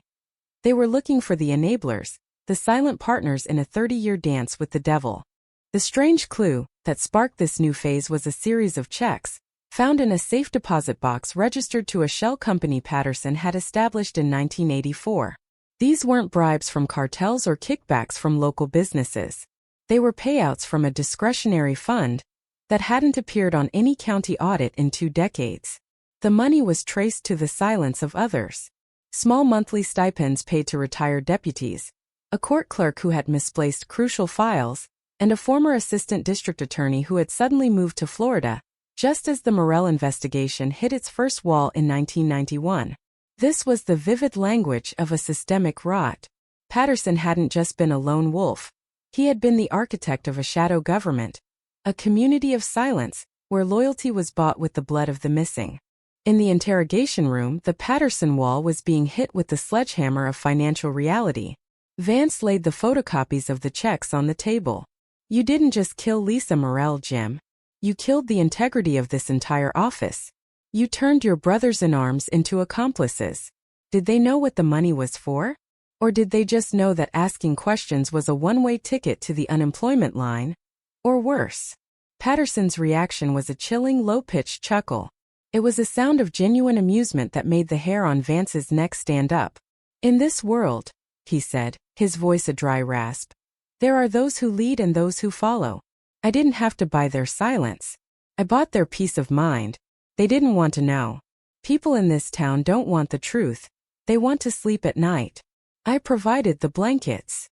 They were looking for the enablers, the silent partners in a 30-year dance with the devil. The strange clue that sparked this new phase was a series of checks, found in a safe deposit box registered to a shell company Patterson had established in 1984. These weren't bribes from cartels or kickbacks from local businesses. They were payouts from a discretionary fund that hadn't appeared on any county audit in 2 decades. The money was traced to the silence of others. Small monthly stipends paid to retired deputies, a court clerk who had misplaced crucial files, and a former assistant district attorney who had suddenly moved to Florida, just as the Morrell investigation hit its first wall in 1991. This was the vivid language of a systemic rot. Patterson hadn't just been a lone wolf. He had been the architect of a shadow government, a community of silence, where loyalty was bought with the blood of the missing. In the interrogation room, the Patterson wall was being hit with the sledgehammer of financial reality. Vance laid the photocopies of the checks on the table. You didn't just kill Lisa Morrell, Jim. You killed the integrity of this entire office. You turned your brothers-in-arms into accomplices. Did they know what the money was for? Or did they just know that asking questions was a one-way ticket to the unemployment line? Or worse? Patterson's reaction was a chilling, low-pitched chuckle. It was a sound of genuine amusement that made the hair on Vance's neck stand up. "In this world," he said, his voice a dry rasp, "there are those who lead and those who follow. I didn't have to buy their silence. I bought their peace of mind. They didn't want to know. People in this town don't want the truth. They want to sleep at night. I provided the blankets."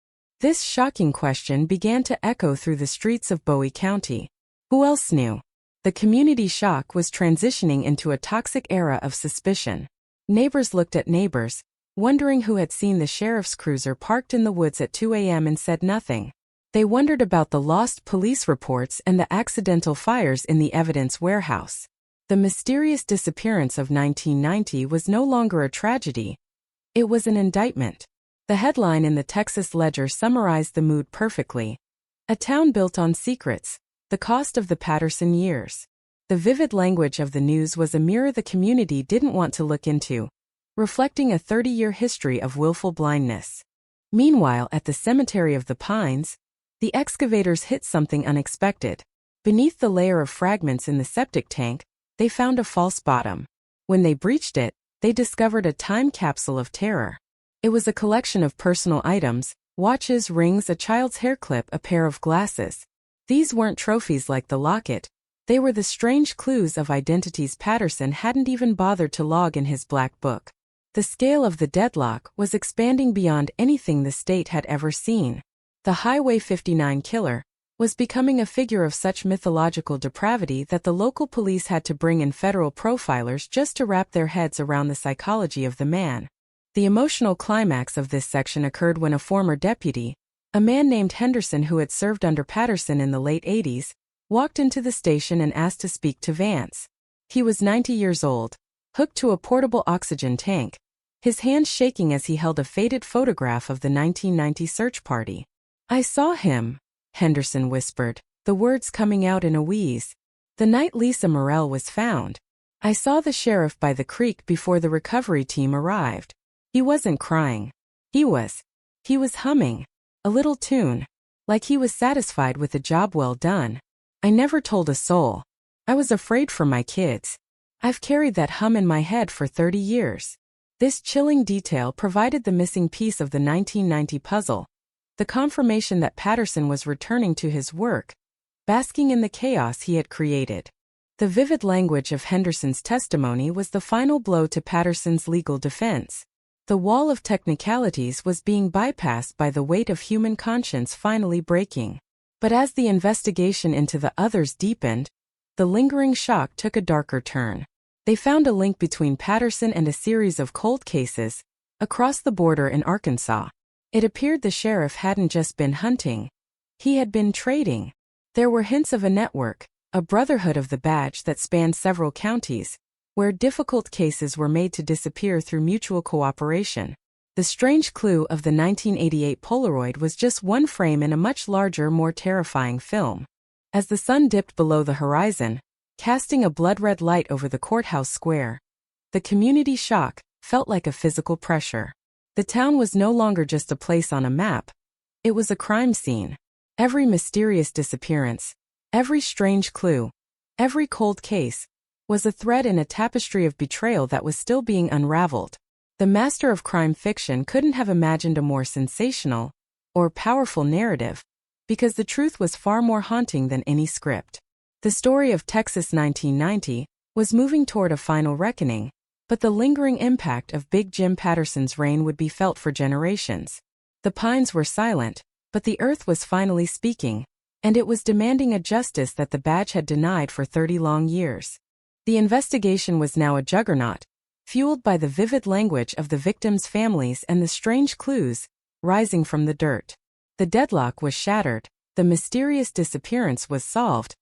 This shocking question began to echo through the streets of Bowie County. Who else knew? The community shock was transitioning into a toxic era of suspicion. Neighbors looked at neighbors, wondering who had seen the sheriff's cruiser parked in the woods at 2 a.m. and said nothing. They wondered about the lost police reports and the accidental fires in the evidence warehouse. The mysterious disappearance of 1990 was no longer a tragedy. It was an indictment. The headline in the Texas Ledger summarized the mood perfectly. "A town built on secrets. The cost of the Patterson years." The vivid language of the news was a mirror the community didn't want to look into, reflecting a 30-year history of willful blindness. Meanwhile, at the Cemetery of the Pines, the excavators hit something unexpected. Beneath the layer of fragments in the septic tank, they found a false bottom. When they breached it, they discovered a time capsule of terror. It was a collection of personal items: watches, rings, a child's hair clip, a pair of glasses. These weren't trophies like the locket. They were the strange clues of identities Patterson hadn't even bothered to log in his black book. The scale of the deadlock was expanding beyond anything the state had ever seen. The Highway 59 killer was becoming a figure of such mythological depravity that the local police had to bring in federal profilers just to wrap their heads around the psychology of the man. The emotional climax of this section occurred when a former deputy, a man named Henderson who had served under Patterson in the late 80s, walked into the station and asked to speak to Vance. He was 90 years old, hooked to a portable oxygen tank, his hands shaking as he held a faded photograph of the 1990 search party. "I saw him," Henderson whispered, the words coming out in a wheeze. "The night Lisa Morrell was found. I saw the sheriff by the creek before the recovery team arrived. He wasn't crying. He was humming. A little tune. Like he was satisfied with a job well done. I never told a soul. I was afraid for my kids. I've carried that hum in my head for 30 years. This chilling detail provided the missing piece of the 1990 puzzle. The confirmation that Patterson was returning to his work, basking in the chaos he had created. The vivid language of Henderson's testimony was the final blow to Patterson's legal defense. The wall of technicalities was being bypassed by the weight of human conscience finally breaking. But as the investigation into the others deepened, the lingering shock took a darker turn. They found a link between Patterson and a series of cold cases across the border in Arkansas. It appeared the sheriff hadn't just been hunting, he had been trading. There were hints of a network, a brotherhood of the badge that spanned several counties, where difficult cases were made to disappear through mutual cooperation. The strange clue of the 1988 Polaroid was just one frame in a much larger, more terrifying film. As the sun dipped below the horizon, casting a blood-red light over the courthouse square, the community shock felt like a physical pressure. The town was no longer just a place on a map. It was a crime scene. Every mysterious disappearance, every strange clue, every cold case, was a thread in a tapestry of betrayal that was still being unraveled. The master of crime fiction couldn't have imagined a more sensational or powerful narrative, because the truth was far more haunting than any script. The story of Texas 1990 was moving toward a final reckoning, but the lingering impact of Big Jim Patterson's reign would be felt for generations. The pines were silent, but the earth was finally speaking, and it was demanding a justice that the badge had denied for 30 long years. The investigation was now a juggernaut, fueled by the vivid language of the victims' families and the strange clues rising from the dirt. The deadlock was shattered, the mysterious disappearance was solved,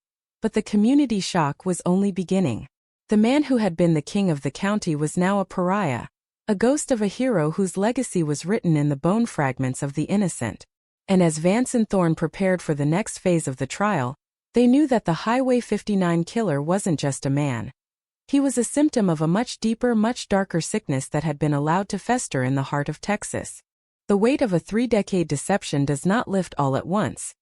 but the community shock was only beginning. The man who had been the king of the county was now a pariah, a ghost of a hero whose legacy was written in the bone fragments of the innocent. And as Vance and Thorne prepared for the next phase of the trial, they knew that the Highway 59 killer wasn't just a man. He was a symptom of a much deeper, much darker sickness that had been allowed to fester in the heart of Texas. The The weight of a 3-decade deception does not lift all at once.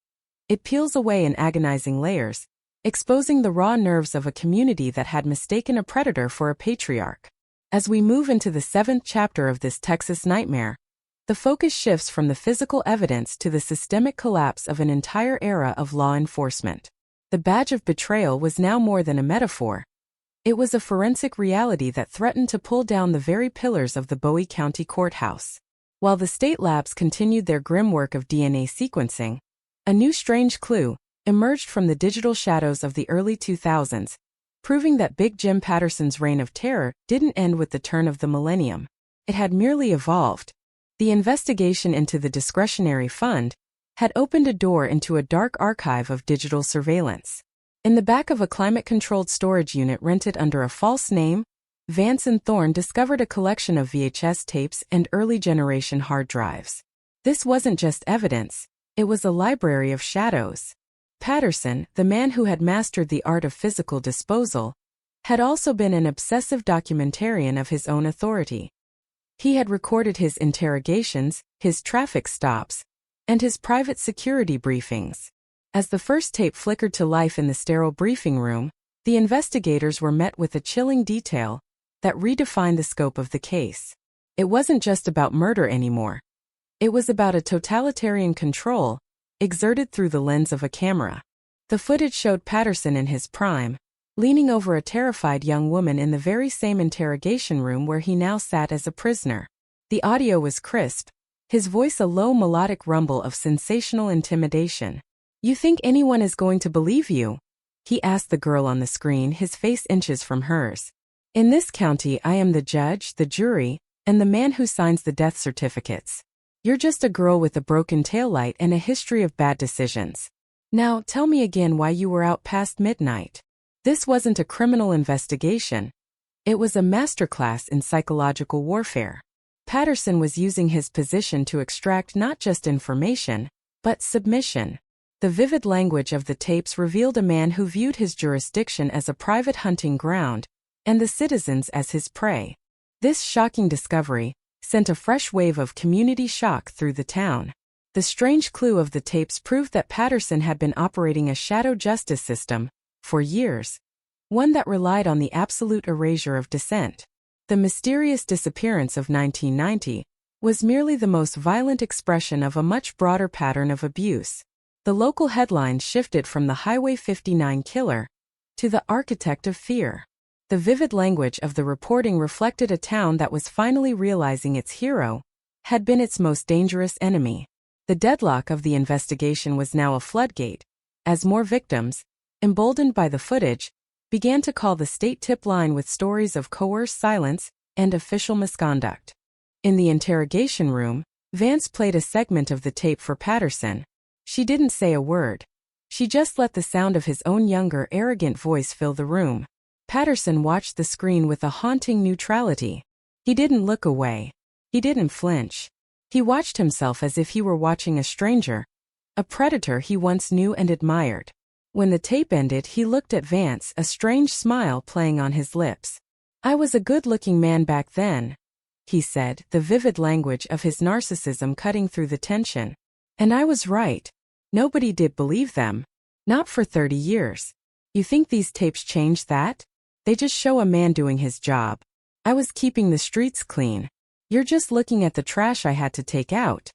It peels away in agonizing layers, exposing the raw nerves of a community that had mistaken a predator for a patriarch. As we move into the 7th chapter of this Texas nightmare, the focus shifts from the physical evidence to the systemic collapse of an entire era of law enforcement. The badge of betrayal was now more than a metaphor. It was a forensic reality that threatened to pull down the very pillars of the Bowie County Courthouse. While the state labs continued their grim work of DNA sequencing, a new strange clue emerged from the digital shadows of the early 2000s, proving that Big Jim Patterson's reign of terror didn't end with the turn of the millennium. It had merely evolved. The investigation into the discretionary fund had opened a door into a dark archive of digital surveillance. In the back of a climate-controlled storage unit rented under a false name, Vance and Thorne discovered a collection of VHS tapes and early-generation hard drives. This wasn't just evidence, it was a library of shadows. Patterson, the man who had mastered the art of physical disposal, had also been an obsessive documentarian of his own authority. He had recorded his interrogations, his traffic stops, and his private security briefings. As the first tape flickered to life in the sterile briefing room, the investigators were met with a chilling detail that redefined the scope of the case. It wasn't just about murder anymore. It was about a totalitarian control exerted through the lens of a camera. The footage showed Patterson in his prime, leaning over a terrified young woman in the very same interrogation room where he now sat as a prisoner. The audio was crisp, his voice a low melodic rumble of sensational intimidation. "You think anyone is going to believe you?" he asked the girl on the screen, his face inches from hers. "In this county, I am the judge, the jury, and the man who signs the death certificates. You're just a girl with a broken taillight and a history of bad decisions. Now, tell me again why you were out past midnight." This wasn't a criminal investigation. It was a masterclass in psychological warfare. Patterson was using his position to extract not just information, but submission. The vivid language of the tapes revealed a man who viewed his jurisdiction as a private hunting ground, and the citizens as his prey. This shocking discovery sent a fresh wave of community shock through the town. The strange clue of the tapes proved that Patterson had been operating a shadow justice system for years, one that relied on the absolute erasure of dissent. The mysterious disappearance of 1990 was merely the most violent expression of a much broader pattern of abuse. The local headlines shifted from the Highway 59 killer to the architect of fear. The vivid language of the reporting reflected a town that was finally realizing its hero had been its most dangerous enemy. The deadlock of the investigation was now a floodgate, as more victims, emboldened by the footage, began to call the state tip line with stories of coerced silence and official misconduct. In the interrogation room, Vance played a segment of the tape for Patterson. She didn't say a word. She just let the sound of his own younger, arrogant voice fill the room. Patterson watched the screen with a haunting neutrality. He didn't look away. He didn't flinch. He watched himself as if he were watching a stranger, a predator he once knew and admired. When the tape ended, he looked at Vance, a strange smile playing on his lips. "I was a good-looking man back then," he said, the vivid language of his narcissism cutting through the tension. "And I was right. Nobody did believe them. Not for 30 years. You think these tapes changed that? They just show a man doing his job. I was keeping the streets clean. You're just looking at the trash I had to take out."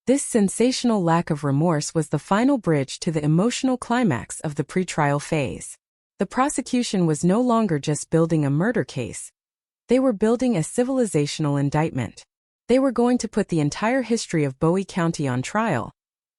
This sensational lack of remorse was the final bridge to the emotional climax of the pretrial phase. The prosecution was no longer just building a murder case. They were building a civilizational indictment. They were going to put the entire history of Bowie County on trial,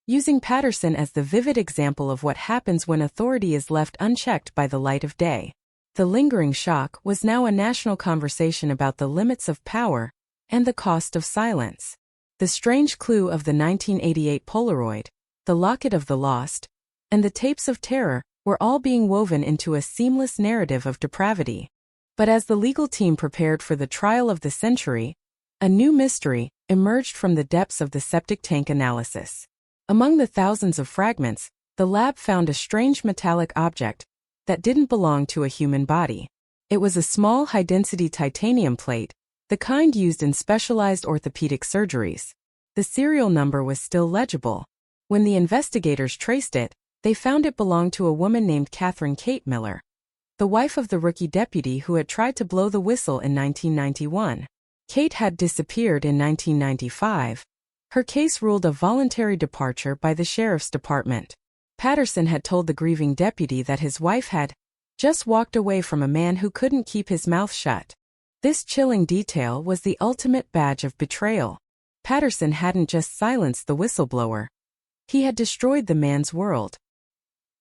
using Patterson as the vivid example of what happens when authority is left unchecked by the light of day. The lingering shock was now a national conversation about the limits of power and the cost of silence. The strange clue of the 1988 Polaroid, the locket of the lost, and the tapes of terror were all being woven into a seamless narrative of depravity. But as the legal team prepared for the trial of the century, a new mystery emerged from the depths of the septic tank analysis. Among the thousands of fragments, the lab found a strange metallic object that didn't belong to a human body. It was a small high-density titanium plate, the kind used in specialized orthopedic surgeries. The serial number was still legible. When the investigators traced it, they found it belonged to a woman named Catherine Kate Miller, the wife of the rookie deputy who had tried to blow the whistle in 1991. Kate had disappeared in 1995. Her case ruled a voluntary departure by the sheriff's department. Patterson had told the grieving deputy that his wife had just walked away from a man who couldn't keep his mouth shut. This chilling detail was the ultimate badge of betrayal. Patterson hadn't just silenced the whistleblower. He had destroyed the man's world.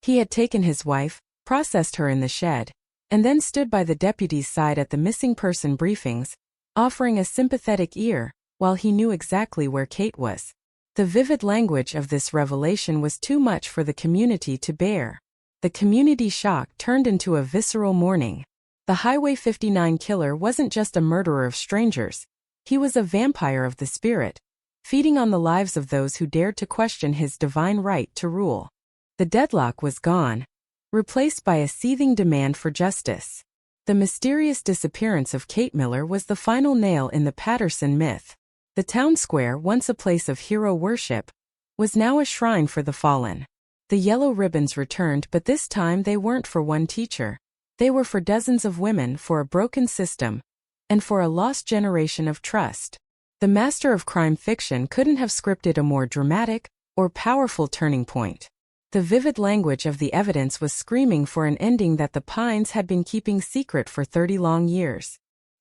He had taken his wife, processed her in the shed, and then stood by the deputy's side at the missing person briefings, offering a sympathetic ear, while he knew exactly where Kate was. The vivid language of this revelation was too much for the community to bear. The community shock turned into a visceral mourning. The Highway 59 killer wasn't just a murderer of strangers. He was a vampire of the spirit, feeding on the lives of those who dared to question his divine right to rule. The deadlock was gone, replaced by a seething demand for justice. The mysterious disappearance of Kate Miller was the final nail in the Patterson myth. The town square, once a place of hero worship, was now a shrine for the fallen. The yellow ribbons returned, but this time they weren't for one teacher. They were for dozens of women, for a broken system, and for a lost generation of trust. The master of crime fiction couldn't have scripted a more dramatic or powerful turning point. The vivid language of the evidence was screaming for an ending that the Pines had been keeping secret for 30 long years.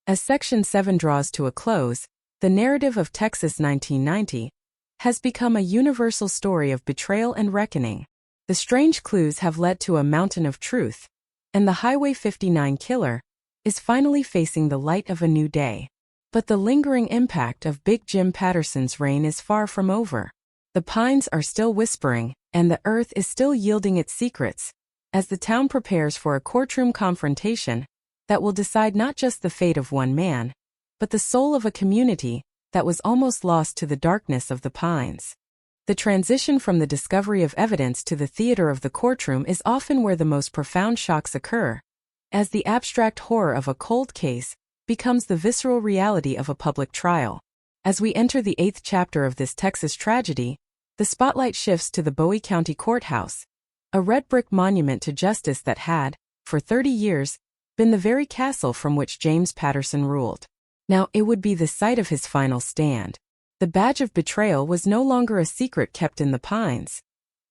As Section 7 draws to a close, the narrative of Texas 1990 has become a universal story of betrayal and reckoning. The strange clues have led to a mountain of truth, and the Highway 59 killer is finally facing the light of a new day. But the lingering impact of Big Jim Patterson's reign is far from over. The Pines are still whispering, and the earth is still yielding its secrets, as the town prepares for a courtroom confrontation that will decide not just the fate of one man, but the soul of a community that was almost lost to the darkness of the Pines. The transition from the discovery of evidence to the theater of the courtroom is often where the most profound shocks occur, as the abstract horror of a cold case becomes the visceral reality of a public trial. As we enter the 8th chapter of this Texas tragedy, the spotlight shifts to the Bowie County Courthouse, a red brick monument to justice that had, for 30 years, been the very castle from which James Patterson ruled. Now it would be the site of his final stand. The badge of betrayal was no longer a secret kept in the Pines.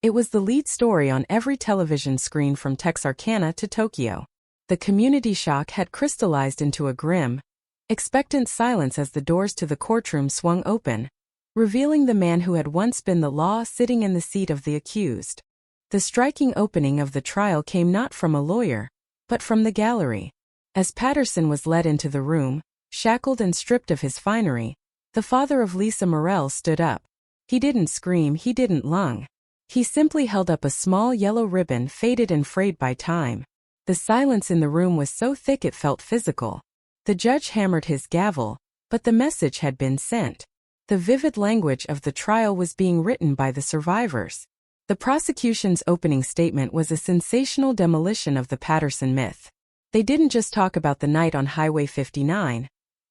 It was the lead story on every television screen from Texarkana to Tokyo. The community shock had crystallized into a grim, expectant silence as the doors to the courtroom swung open, revealing the man who had once been the law sitting in the seat of the accused. The striking opening of the trial came not from a lawyer, but from the gallery. As Patterson was led into the room, shackled and stripped of his finery, the father of Lisa Morrell stood up. He didn't scream, he didn't lung. He simply held up a small yellow ribbon faded and frayed by time. The silence in the room was so thick it felt physical. The judge hammered his gavel, but the message had been sent. The vivid language of the trial was being written by the survivors. The prosecution's opening statement was a sensational demolition of the Patterson myth. They didn't just talk about the night on Highway 59.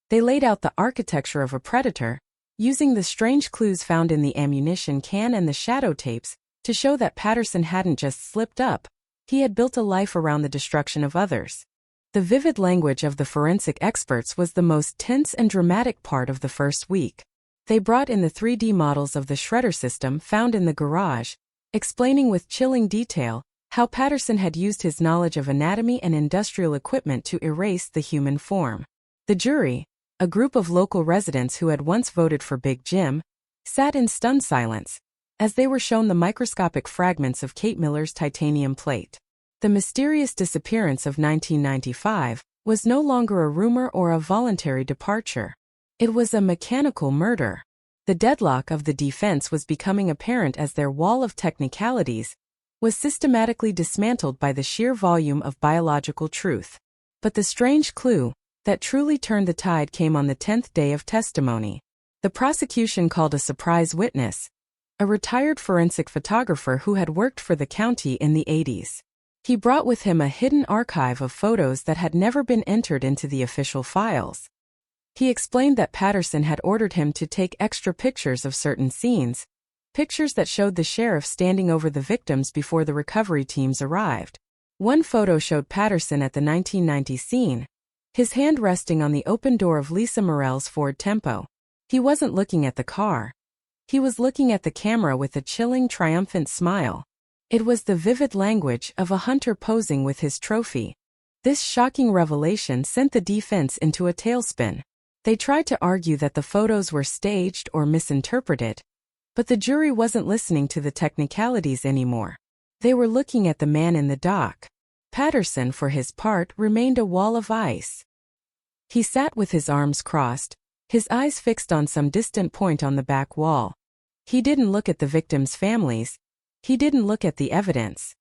They laid out the architecture of a predator, using the strange clues found in the ammunition can and the shadow tapes to show that Patterson hadn't just slipped up, he had built a life around the destruction of others. The vivid language of the forensic experts was the most tense and dramatic part of the first week. They brought in the 3D models of the shredder system found in the garage, explaining with chilling detail how Patterson had used his knowledge of anatomy and industrial equipment to erase the human form. The jury, a group of local residents who had once voted for Big Jim, sat in stunned silence as they were shown the microscopic fragments of Kate Miller's titanium plate. The mysterious disappearance of 1995 was no longer a rumor or a voluntary departure. It was a mechanical murder. The deadlock of the defense was becoming apparent as their wall of technicalities was systematically dismantled by the sheer volume of biological truth. But the strange clue that truly turned the tide came on the 10th day of testimony. The prosecution called a surprise witness, a retired forensic photographer who had worked for the county in the 80s. He brought with him a hidden archive of photos that had never been entered into the official files. He explained that Patterson had ordered him to take extra pictures of certain scenes, pictures that showed the sheriff standing over the victims before the recovery teams arrived. One photo showed Patterson at the 1990 scene, his hand resting on the open door of Lisa Morell's Ford Tempo. He wasn't looking at the car. He was looking at the camera with a chilling, triumphant smile. It was the vivid language of a hunter posing with his trophy. This shocking revelation sent the defense into a tailspin. They tried to argue that the photos were staged or misinterpreted, but the jury wasn't listening to the technicalities anymore. They were looking at the man in the dock. Patterson, for his part, remained a wall of ice. He sat with his arms crossed, his eyes fixed on some distant point on the back wall. He didn't look at the victims' families. He didn't look at the evidence.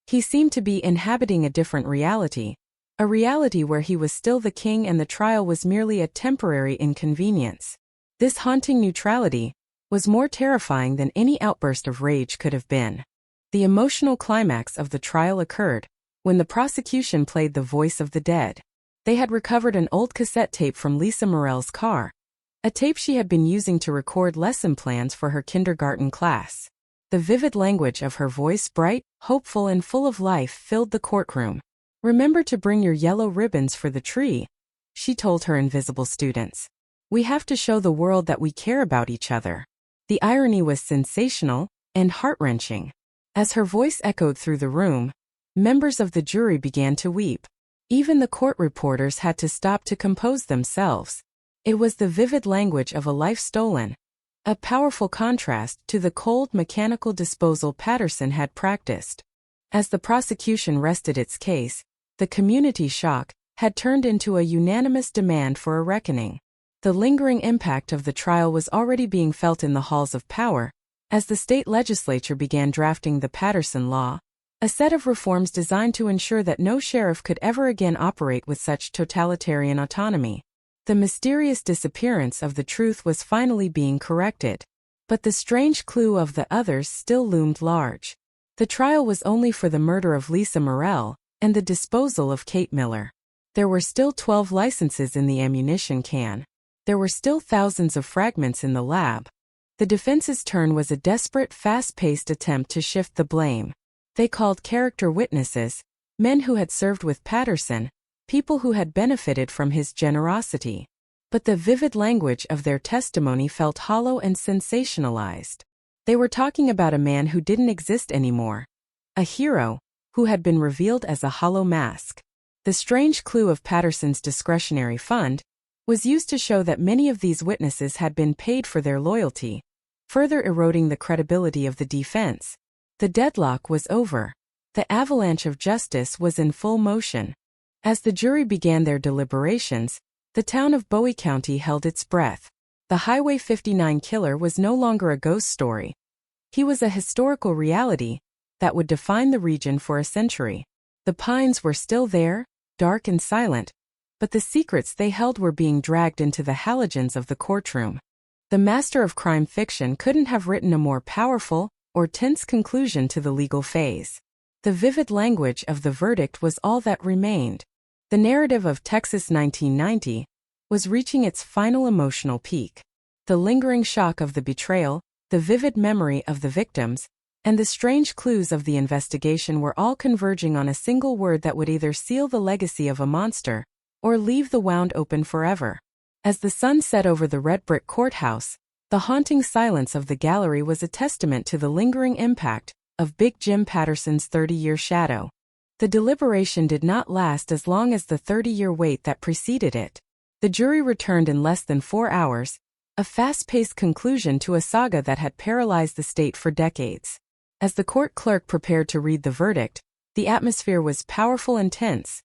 He seemed to be inhabiting a different reality, a reality where he was still the king and the trial was merely a temporary inconvenience. This haunting neutrality was more terrifying than any outburst of rage could have been. The emotional climax of the trial occurred when the prosecution played the voice of the dead. They had recovered an old cassette tape from Lisa Morell's car, a tape she had been using to record lesson plans for her kindergarten class. The vivid language of her voice, bright, hopeful, and full of life, filled the courtroom. "Remember to bring your yellow ribbons for the tree," she told her invisible students. "We have to show the world that we care about each other." The irony was sensational and heart-wrenching. As her voice echoed through the room, members of the jury began to weep. Even the court reporters had to stop to compose themselves. It was the vivid language of a life stolen, a powerful contrast to the cold, mechanical disposal Patterson had practiced. As the prosecution rested its case, the community shock had turned into a unanimous demand for a reckoning. The lingering impact of the trial was already being felt in the halls of power, as the state legislature began drafting the Patterson Law, a set of reforms designed to ensure that no sheriff could ever again operate with such totalitarian autonomy. The mysterious disappearance of the truth was finally being corrected, but the strange clue of the others still loomed large. The trial was only for the murder of Lisa Morell and the disposal of Kate Miller. There were still 12 licenses in the ammunition can. There were still thousands of fragments in the lab. The defense's turn was a desperate, fast-paced attempt to shift the blame. They called character witnesses, men who had served with Patterson, people who had benefited from his generosity. But the vivid language of their testimony felt hollow and sensationalized. They were talking about a man who didn't exist anymore, a hero who had been revealed as a hollow mask. The strange clue of Patterson's discretionary fund was used to show that many of these witnesses had been paid for their loyalty, further eroding the credibility of the defense. The deadlock was over. The avalanche of justice was in full motion. As the jury began their deliberations, the town of Bowie County held its breath. The Highway 59 killer was no longer a ghost story. He was a historical reality that would define the region for a century. The Pines were still there, dark and silent, but the secrets they held were being dragged into the halogens of the courtroom. The master of crime fiction couldn't have written a more powerful or tense conclusion to the legal phase. The vivid language of the verdict was all that remained. The narrative of Texas 1990 was reaching its final emotional peak. The lingering shock of the betrayal, the vivid memory of the victims, and the strange clues of the investigation were all converging on a single word that would either seal the legacy of a monster or leave the wound open forever. As the sun set over the red brick courthouse, the haunting silence of the gallery was a testament to the lingering impact of Big Jim Patterson's 30-year shadow. The deliberation did not last as long as the 30-year wait that preceded it. The jury returned in less than 4 hours, a fast-paced conclusion to a saga that had paralyzed the state for decades. As the court clerk prepared to read the verdict, the atmosphere was powerful and tense,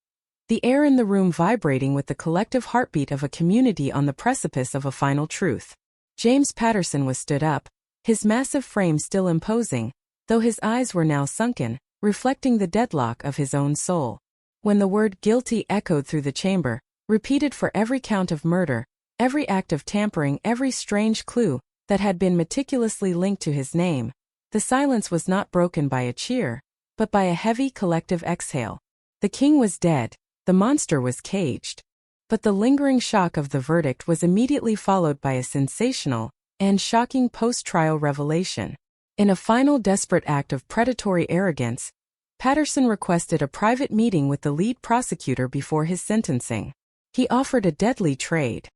the air in the room vibrating with the collective heartbeat of a community on the precipice of a final truth. James Patterson was stood up, his massive frame still imposing, though his eyes were now sunken, reflecting the deadlock of his own soul. When the word guilty echoed through the chamber, repeated for every count of murder, every act of tampering, every strange clue that had been meticulously linked to his name, the silence was not broken by a cheer, but by a heavy collective exhale. The king was dead, the monster was caged. But the lingering shock of the verdict was immediately followed by a sensational and shocking post-trial revelation. In a final desperate act of predatory arrogance, Patterson requested a private meeting with the lead prosecutor before his sentencing. He offered a deadly trade.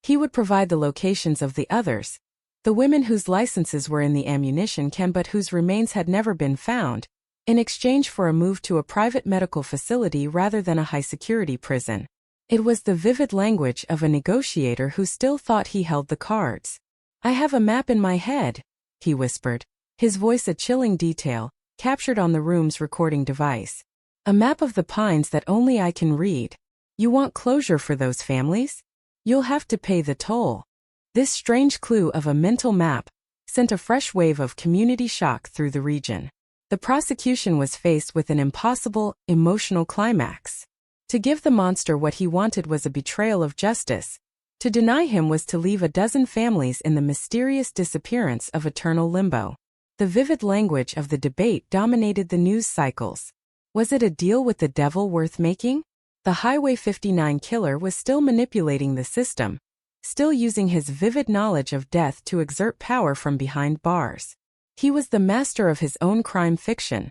He would provide the locations of the others, the women whose licenses were in the ammunition can but whose remains had never been found, in exchange for a move to a private medical facility rather than a high-security prison. It was the vivid language of a negotiator who still thought he held the cards. "I have a map in my head," he whispered, his voice a chilling detail, captured on the room's recording device. "A map of the pines that only I can read. You want closure for those families? You'll have to pay the toll." This strange clue of a mental map sent a fresh wave of community shock through the region. The prosecution was faced with an impossible, emotional climax. To give the monster what he wanted was a betrayal of justice. To deny him was to leave a dozen families in the mysterious disappearance of eternal limbo. The vivid language of the debate dominated the news cycles. Was it a deal with the devil worth making? The Highway 59 killer was still manipulating the system, still using his vivid knowledge of death to exert power from behind bars. He was the master of his own crime fiction,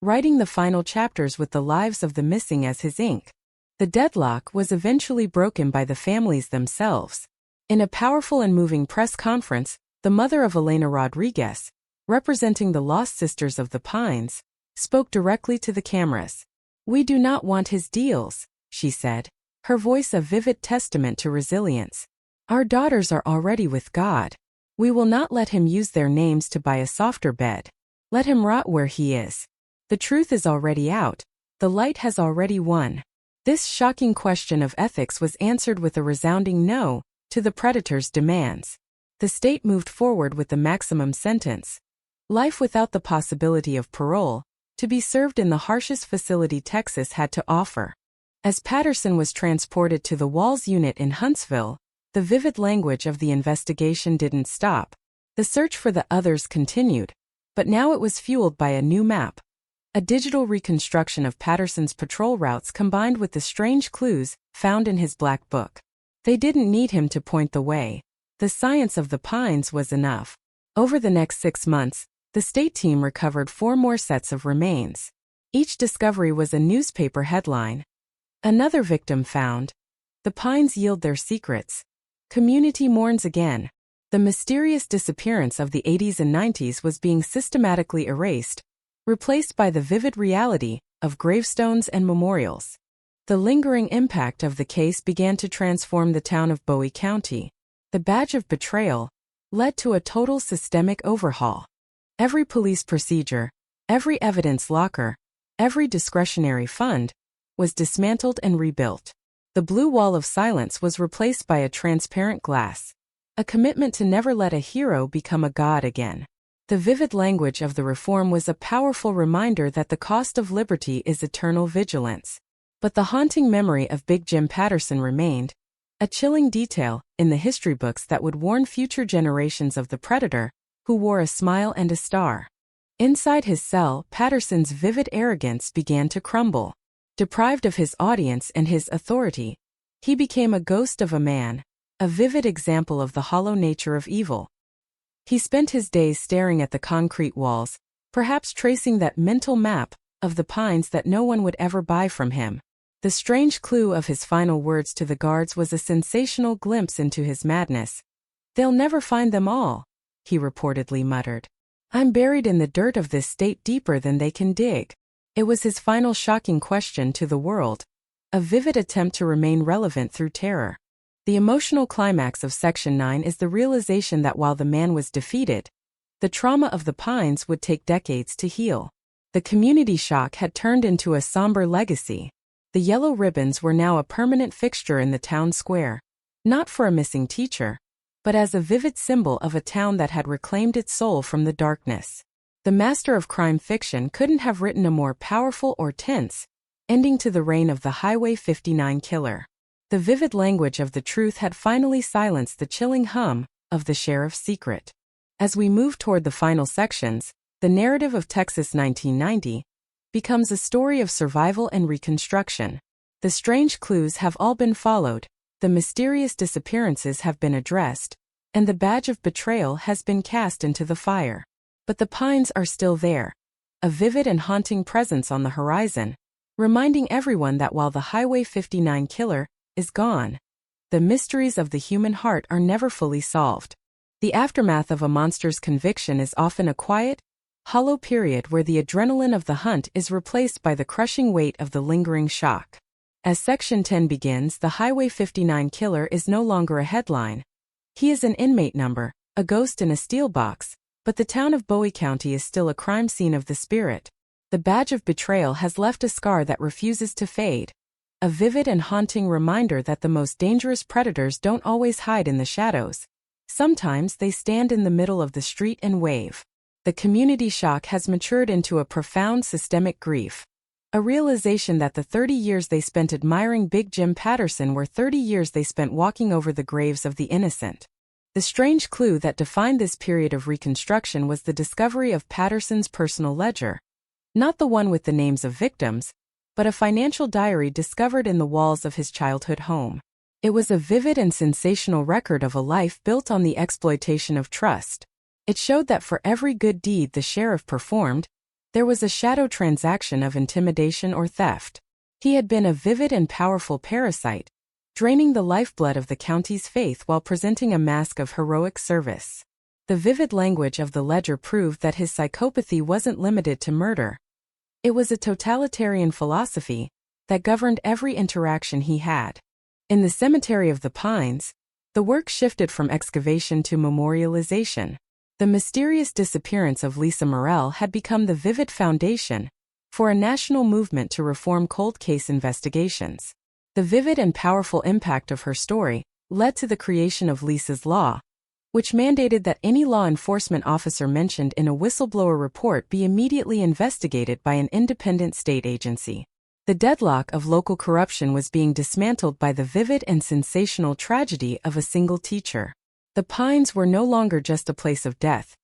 writing the final chapters with the lives of the missing as his ink. The deadlock was eventually broken by the families themselves. In a powerful and moving press conference, the mother of Elena Rodriguez, representing the lost sisters of the Pines, spoke directly to the cameras. "We do not want his deals," she said, her voice a vivid testament to resilience. "Our daughters are already with God. We will not let him use their names to buy a softer bed. Let him rot where he is. The truth is already out. The light has already won." This shocking question of ethics was answered with a resounding no to the predator's demands. The state moved forward with the maximum sentence, life without the possibility of parole, to be served in the harshest facility Texas had to offer. As Patterson was transported to the Walls unit in Huntsville, the vivid language of the investigation didn't stop. The search for the others continued, but now it was fueled by a new map. A digital reconstruction of Patterson's patrol routes combined with the strange clues found in his black book. They didn't need him to point the way. The science of the pines was enough. Over the next 6 months, the state team recovered 4 more sets of remains. Each discovery was a newspaper headline. Another victim found. The pines yield their secrets. Community mourns again. The mysterious disappearance of the 80s and 90s was being systematically erased, replaced by the vivid reality of gravestones and memorials. The lingering impact of the case began to transform the town of Bowie County. The badge of betrayal led to a total systemic overhaul. Every police procedure, every evidence locker, every discretionary fund was dismantled and rebuilt. The blue wall of silence was replaced by a transparent glass, a commitment to never let a hero become a god again. The vivid language of the reform was a powerful reminder that the cost of liberty is eternal vigilance. But the haunting memory of Big Jim Patterson remained, a chilling detail in the history books that would warn future generations of the predator, who wore a smile and a star. Inside his cell, Patterson's vivid arrogance began to crumble. Deprived of his audience and his authority, he became a ghost of a man, a vivid example of the hollow nature of evil. He spent his days staring at the concrete walls, perhaps tracing that mental map of the pines that no one would ever buy from him. The strange clue of his final words to the guards was a sensational glimpse into his madness. "They'll never find them all," he reportedly muttered. "I'm buried in the dirt of this state deeper than they can dig." It was his final shocking question to the world, a vivid attempt to remain relevant through terror. The emotional climax of Section 9 is the realization that while the man was defeated, the trauma of the pines would take decades to heal. The community shock had turned into a somber legacy. The yellow ribbons were now a permanent fixture in the town square, not for a missing teacher, but as a vivid symbol of a town that had reclaimed its soul from the darkness. The master of crime fiction couldn't have written a more powerful or tense ending to the reign of the Highway 59 killer. The vivid language of the truth had finally silenced the chilling hum of the sheriff's secret. As we move toward the final sections, the narrative of Texas 1990 becomes a story of survival and reconstruction. The strange clues have all been followed, the mysterious disappearances have been addressed, and the badge of betrayal has been cast into the fire. But the pines are still there, a vivid and haunting presence on the horizon, reminding everyone that while the Highway 59 killer is gone, the mysteries of the human heart are never fully solved. The aftermath of a monster's conviction is often a quiet, hollow period where the adrenaline of the hunt is replaced by the crushing weight of the lingering shock. As Section 10 begins, the Highway 59 killer is no longer a headline. He is an inmate number, a ghost in a steel box, but the town of Bowie County is still a crime scene of the spirit. The badge of betrayal has left a scar that refuses to fade, a vivid and haunting reminder that the most dangerous predators don't always hide in the shadows. Sometimes they stand in the middle of the street and wave. The community shock has matured into a profound systemic grief. A realization that the 30 years they spent admiring Big Jim Patterson were 30 years they spent walking over the graves of the innocent. The strange clue that defined this period of reconstruction was the discovery of Patterson's personal ledger. Not the one with the names of victims, but a financial diary discovered in the walls of his childhood home. It was a vivid and sensational record of a life built on the exploitation of trust. It showed that for every good deed the sheriff performed, there was a shadow transaction of intimidation or theft. He had been a vivid and powerful parasite, draining the lifeblood of the county's faith while presenting a mask of heroic service. The vivid language of the ledger proved that his psychopathy wasn't limited to murder. It was a totalitarian philosophy that governed every interaction he had. In the Cemetery of the Pines, the work shifted from excavation to memorialization. The mysterious disappearance of Lisa Morrell had become the vivid foundation for a national movement to reform cold case investigations. The vivid and powerful impact of her story led to the creation of Lisa's Law, which mandated that any law enforcement officer mentioned in a whistleblower report be immediately investigated by an independent state agency. The deadlock of local corruption was being dismantled by the vivid and sensational tragedy of a single teacher. The Pines were no longer just a place of death.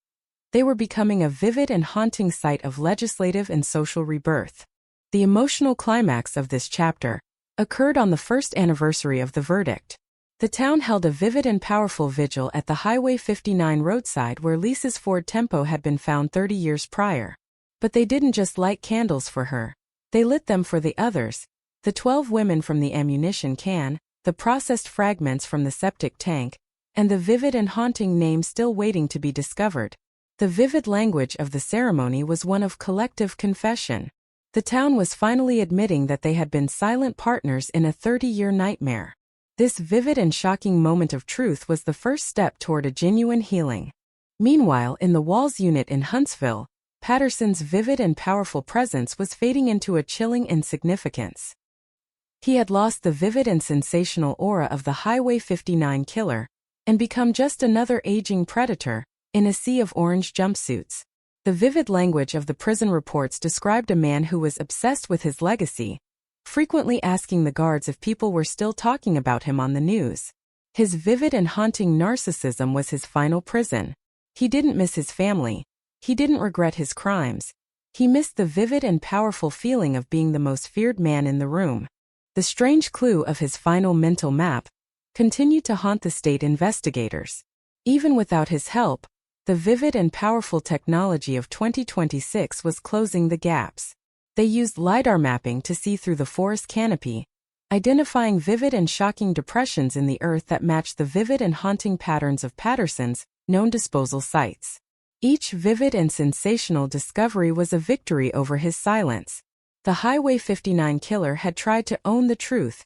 They were becoming a vivid and haunting site of legislative and social rebirth. The emotional climax of this chapter occurred on the first anniversary of the verdict. The town held a vivid and powerful vigil at the Highway 59 roadside where Lisa's Ford Tempo had been found 30 years prior. But they didn't just light candles for her. They lit them for the others, the 12 women from the ammunition can, the processed fragments from the septic tank, and the vivid and haunting name still waiting to be discovered. The vivid language of the ceremony was one of collective confession. The town was finally admitting that they had been silent partners in a 30-year nightmare. This vivid and shocking moment of truth was the first step toward a genuine healing. Meanwhile, in the Walls unit in Huntsville, Patterson's vivid and powerful presence was fading into a chilling insignificance. He had lost the vivid and sensational aura of the Highway 59 killer and become just another aging predator in a sea of orange jumpsuits. The vivid language of the prison reports described a man who was obsessed with his legacy, frequently asking the guards if people were still talking about him on the news. His vivid and haunting narcissism was his final prison. He didn't miss his family. He didn't regret his crimes. He missed the vivid and powerful feeling of being the most feared man in the room. The strange clue of his final mental map continued to haunt the state investigators. Even without his help, the vivid and powerful technology of 2026 was closing the gaps. They used LiDAR mapping to see through the forest canopy, identifying vivid and shocking depressions in the earth that matched the vivid and haunting patterns of Patterson's known disposal sites. Each vivid and sensational discovery was a victory over his silence. The Highway 59 killer had tried to own the truth,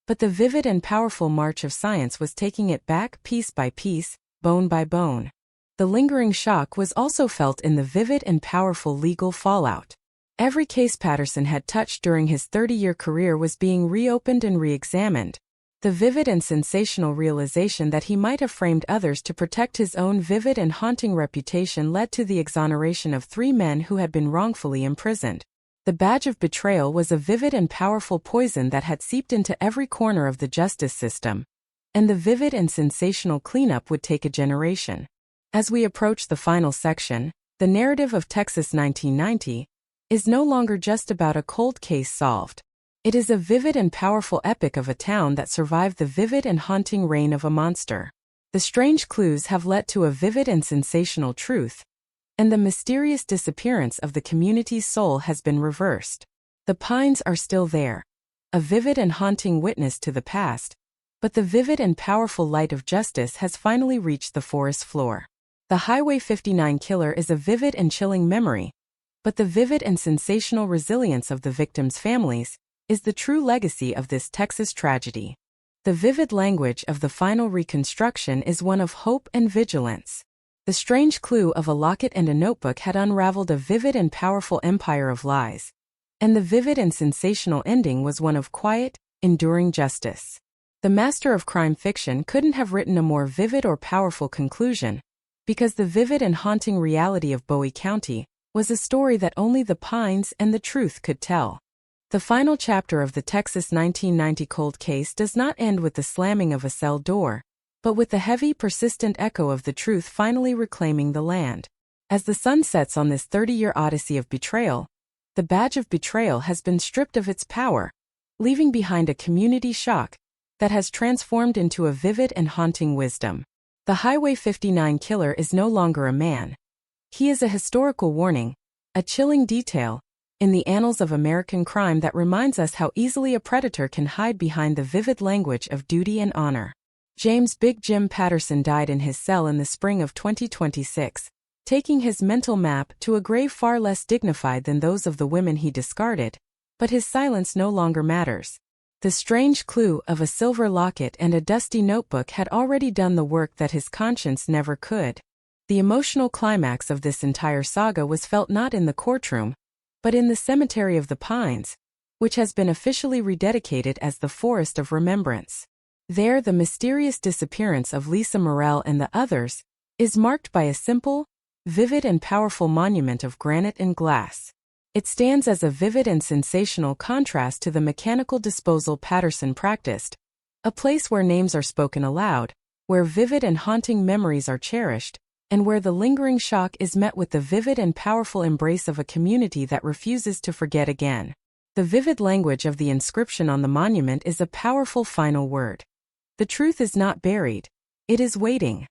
but the vivid and powerful march of science was taking it back piece by piece, bone by bone. The lingering shock was also felt in the vivid and powerful legal fallout. Every case Patterson had touched during his 30-year career was being reopened and re-examined. The vivid and sensational realization that he might have framed others to protect his own vivid and haunting reputation led to the exoneration of 3 men who had been wrongfully imprisoned. The badge of betrayal was a vivid and powerful poison that had seeped into every corner of the justice system, and the vivid and sensational cleanup would take a generation. As we approach the final section, the narrative of Texas 1990 is no longer just about a cold case solved. It is a vivid and powerful epic of a town that survived the vivid and haunting reign of a monster. The strange clues have led to a vivid and sensational truth, and the mysterious disappearance of the community's soul has been reversed. The pines are still there, a vivid and haunting witness to the past, but the vivid and powerful light of justice has finally reached the forest floor. The Highway 59 killer is a vivid and chilling memory, but the vivid and sensational resilience of the victims' families is the true legacy of this Texas tragedy. The vivid language of the final reconstruction is one of hope and vigilance. The strange clue of a locket and a notebook had unraveled a vivid and powerful empire of lies, and the vivid and sensational ending was one of quiet, enduring justice. The master of crime fiction couldn't have written a more vivid or powerful conclusion, because the vivid and haunting reality of Bowie County was a story that only the pines and the truth could tell. The final chapter of the Texas 1990 cold case does not end with the slamming of a cell door, but with the heavy, persistent echo of the truth finally reclaiming the land. As the sun sets on this 30-year odyssey of betrayal, the badge of betrayal has been stripped of its power, leaving behind a community shock that has transformed into a vivid and haunting wisdom. The Highway 59 killer is no longer a man. He is a historical warning, a chilling detail in the annals of American crime that reminds us how easily a predator can hide behind the vivid language of duty and honor. James Big Jim Patterson died in his cell in the spring of 2026, taking his mental map to a grave far less dignified than those of the women he discarded, but his silence no longer matters. The strange clue of a silver locket and a dusty notebook had already done the work that his conscience never could. The emotional climax of this entire saga was felt not in the courtroom, but in the Cemetery of the Pines, which has been officially rededicated as the Forest of Remembrance. There, the mysterious disappearance of Lisa Morrell and the others is marked by a simple, vivid and powerful monument of granite and glass. It stands as a vivid and sensational contrast to the mechanical disposal Patterson practiced, a place where names are spoken aloud, where vivid and haunting memories are cherished, and where the lingering shock is met with the vivid and powerful embrace of a community that refuses to forget again. The vivid language of the inscription on the monument is a powerful final word. The truth is not buried. It is waiting.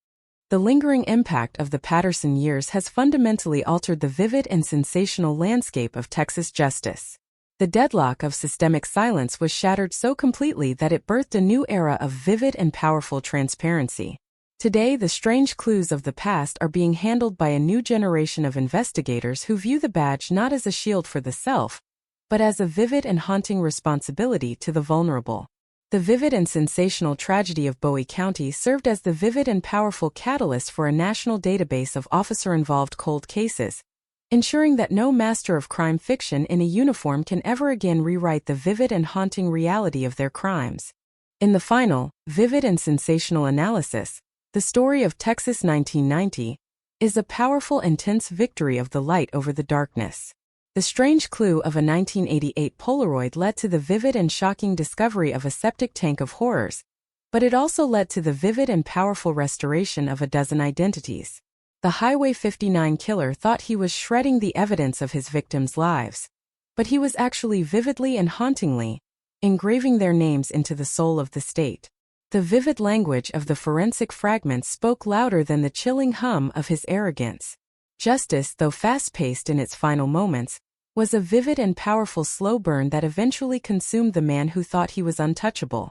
The lingering impact of the Patterson years has fundamentally altered the vivid and sensational landscape of Texas justice. The deadlock of systemic silence was shattered so completely that it birthed a new era of vivid and powerful transparency. Today, the strange clues of the past are being handled by a new generation of investigators who view the badge not as a shield for the self, but as a vivid and haunting responsibility to the vulnerable. The vivid and sensational tragedy of Bowie County served as the vivid and powerful catalyst for a national database of officer-involved cold cases, ensuring that no master of crime fiction in a uniform can ever again rewrite the vivid and haunting reality of their crimes. In the final, vivid and sensational analysis, the story of Texas 1990 is a powerful, intense victory of the light over the darkness. The strange clue of a 1988 Polaroid led to the vivid and shocking discovery of a septic tank of horrors, but it also led to the vivid and powerful restoration of a dozen identities. The Highway 59 killer thought he was shredding the evidence of his victims' lives, but he was actually vividly and hauntingly engraving their names into the soul of the state. The vivid language of the forensic fragments spoke louder than the chilling hum of his arrogance. Justice, though fast-paced in its final moments, was a vivid and powerful slow burn that eventually consumed the man who thought he was untouchable.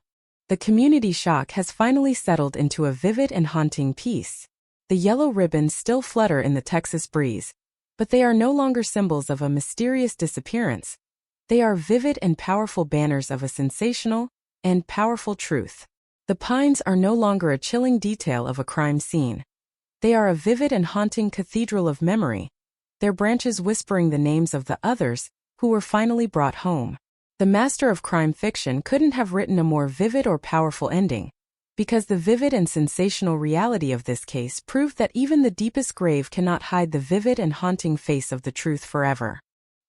The community shock has finally settled into a vivid and haunting peace. The yellow ribbons still flutter in the Texas breeze, but they are no longer symbols of a mysterious disappearance. They are vivid and powerful banners of a sensational and powerful truth. The pines are no longer a chilling detail of a crime scene. They are a vivid and haunting cathedral of memory, their branches whispering the names of the others who were finally brought home. The master of crime fiction couldn't have written a more vivid or powerful ending, because the vivid and sensational reality of this case proved that even the deepest grave cannot hide the vivid and haunting face of the truth forever.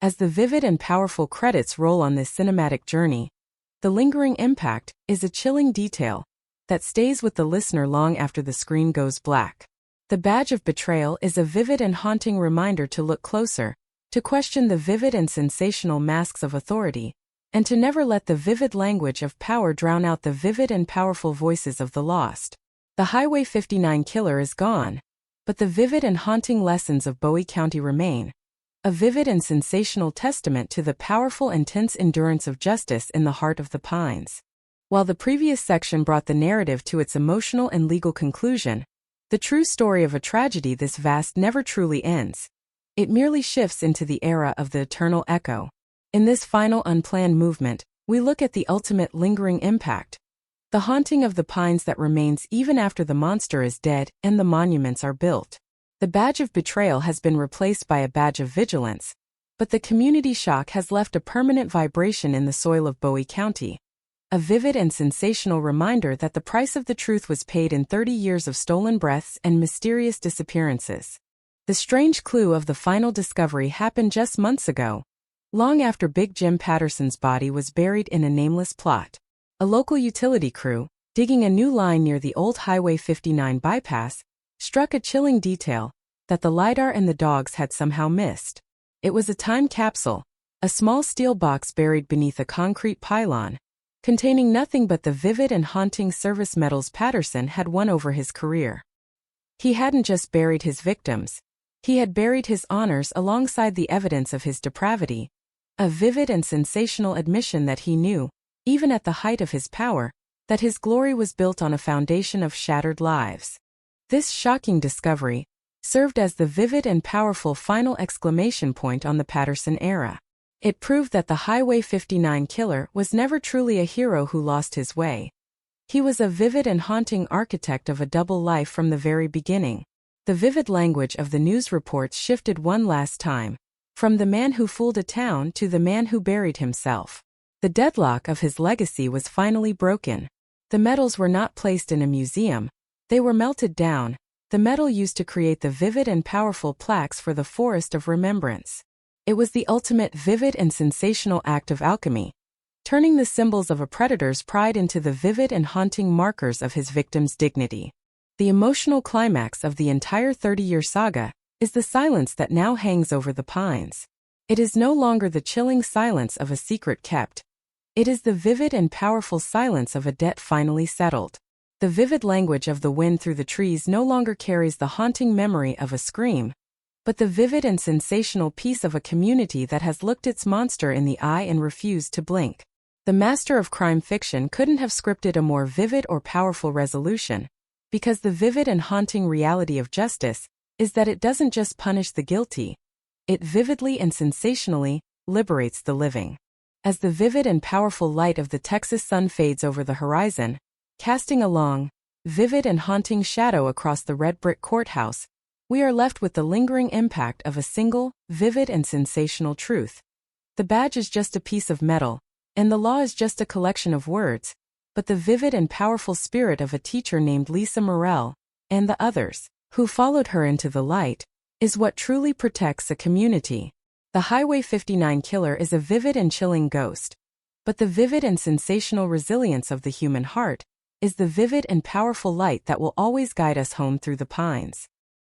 As the vivid and powerful credits roll on this cinematic journey, the lingering impact is a chilling detail that stays with the listener long after the screen goes black. The badge of betrayal is a vivid and haunting reminder to look closer, to question the vivid and sensational masks of authority, and to never let the vivid language of power drown out the vivid and powerful voices of the lost. The Highway 59 killer is gone, but the vivid and haunting lessons of Bowie County remain, a vivid and sensational testament to the powerful and tense endurance of justice in the heart of the Pines. While the previous section brought the narrative to its emotional and legal conclusion, the true story of a tragedy this vast never truly ends. It merely shifts into the era of the eternal echo. In this final unplanned movement, we look at the ultimate lingering impact, the haunting of the Pines that remains even after the monster is dead and the monuments are built. The badge of betrayal has been replaced by a badge of vigilance, but the community shock has left a permanent vibration in the soil of Bowie County, a vivid and sensational reminder that the price of the truth was paid in 30 years of stolen breaths and mysterious disappearances. The strange clue of the final discovery happened just months ago, long after Big Jim Patterson's body was buried in a nameless plot. A local utility crew, digging a new line near the old Highway 59 bypass, struck a chilling detail that the LiDAR and the dogs had somehow missed. It was a time capsule, a small steel box buried beneath a concrete pylon, containing nothing but the vivid and haunting service medals Patterson had won over his career. He hadn't just buried his victims, he had buried his honors alongside the evidence of his depravity, a vivid and sensational admission that he knew, even at the height of his power, that his glory was built on a foundation of shattered lives. This shocking discovery served as the vivid and powerful final exclamation point on the Patterson era. It proved that the Highway 59 killer was never truly a hero who lost his way. He was a vivid and haunting architect of a double life from the very beginning. The vivid language of the news reports shifted one last time, from the man who fooled a town to the man who buried himself. The deadlock of his legacy was finally broken. The medals were not placed in a museum, they were melted down, the metal used to create the vivid and powerful plaques for the Forest of Remembrance. It was the ultimate vivid and sensational act of alchemy, turning the symbols of a predator's pride into the vivid and haunting markers of his victim's dignity. The emotional climax of the entire 30-year saga is the silence that now hangs over the Pines. It is no longer the chilling silence of a secret kept. It is the vivid and powerful silence of a debt finally settled. The vivid language of the wind through the trees no longer carries the haunting memory of a scream, but the vivid and sensational peace of a community that has looked its monster in the eye and refused to blink. The master of crime fiction couldn't have scripted a more vivid or powerful resolution, because the vivid and haunting reality of justice is that it doesn't just punish the guilty, it vividly and sensationally liberates the living. As the vivid and powerful light of the Texas sun fades over the horizon, casting a long, vivid and haunting shadow across the red brick courthouse, we are left with the lingering impact of a single, vivid and sensational truth. The badge is just a piece of metal, and the law is just a collection of words, but the vivid and powerful spirit of a teacher named Lisa Morrell, and the others, who followed her into the light, is what truly protects a community. The Highway 59 killer is a vivid and chilling ghost, but the vivid and sensational resilience of the human heart is the vivid and powerful light that will always guide us home through the Pines.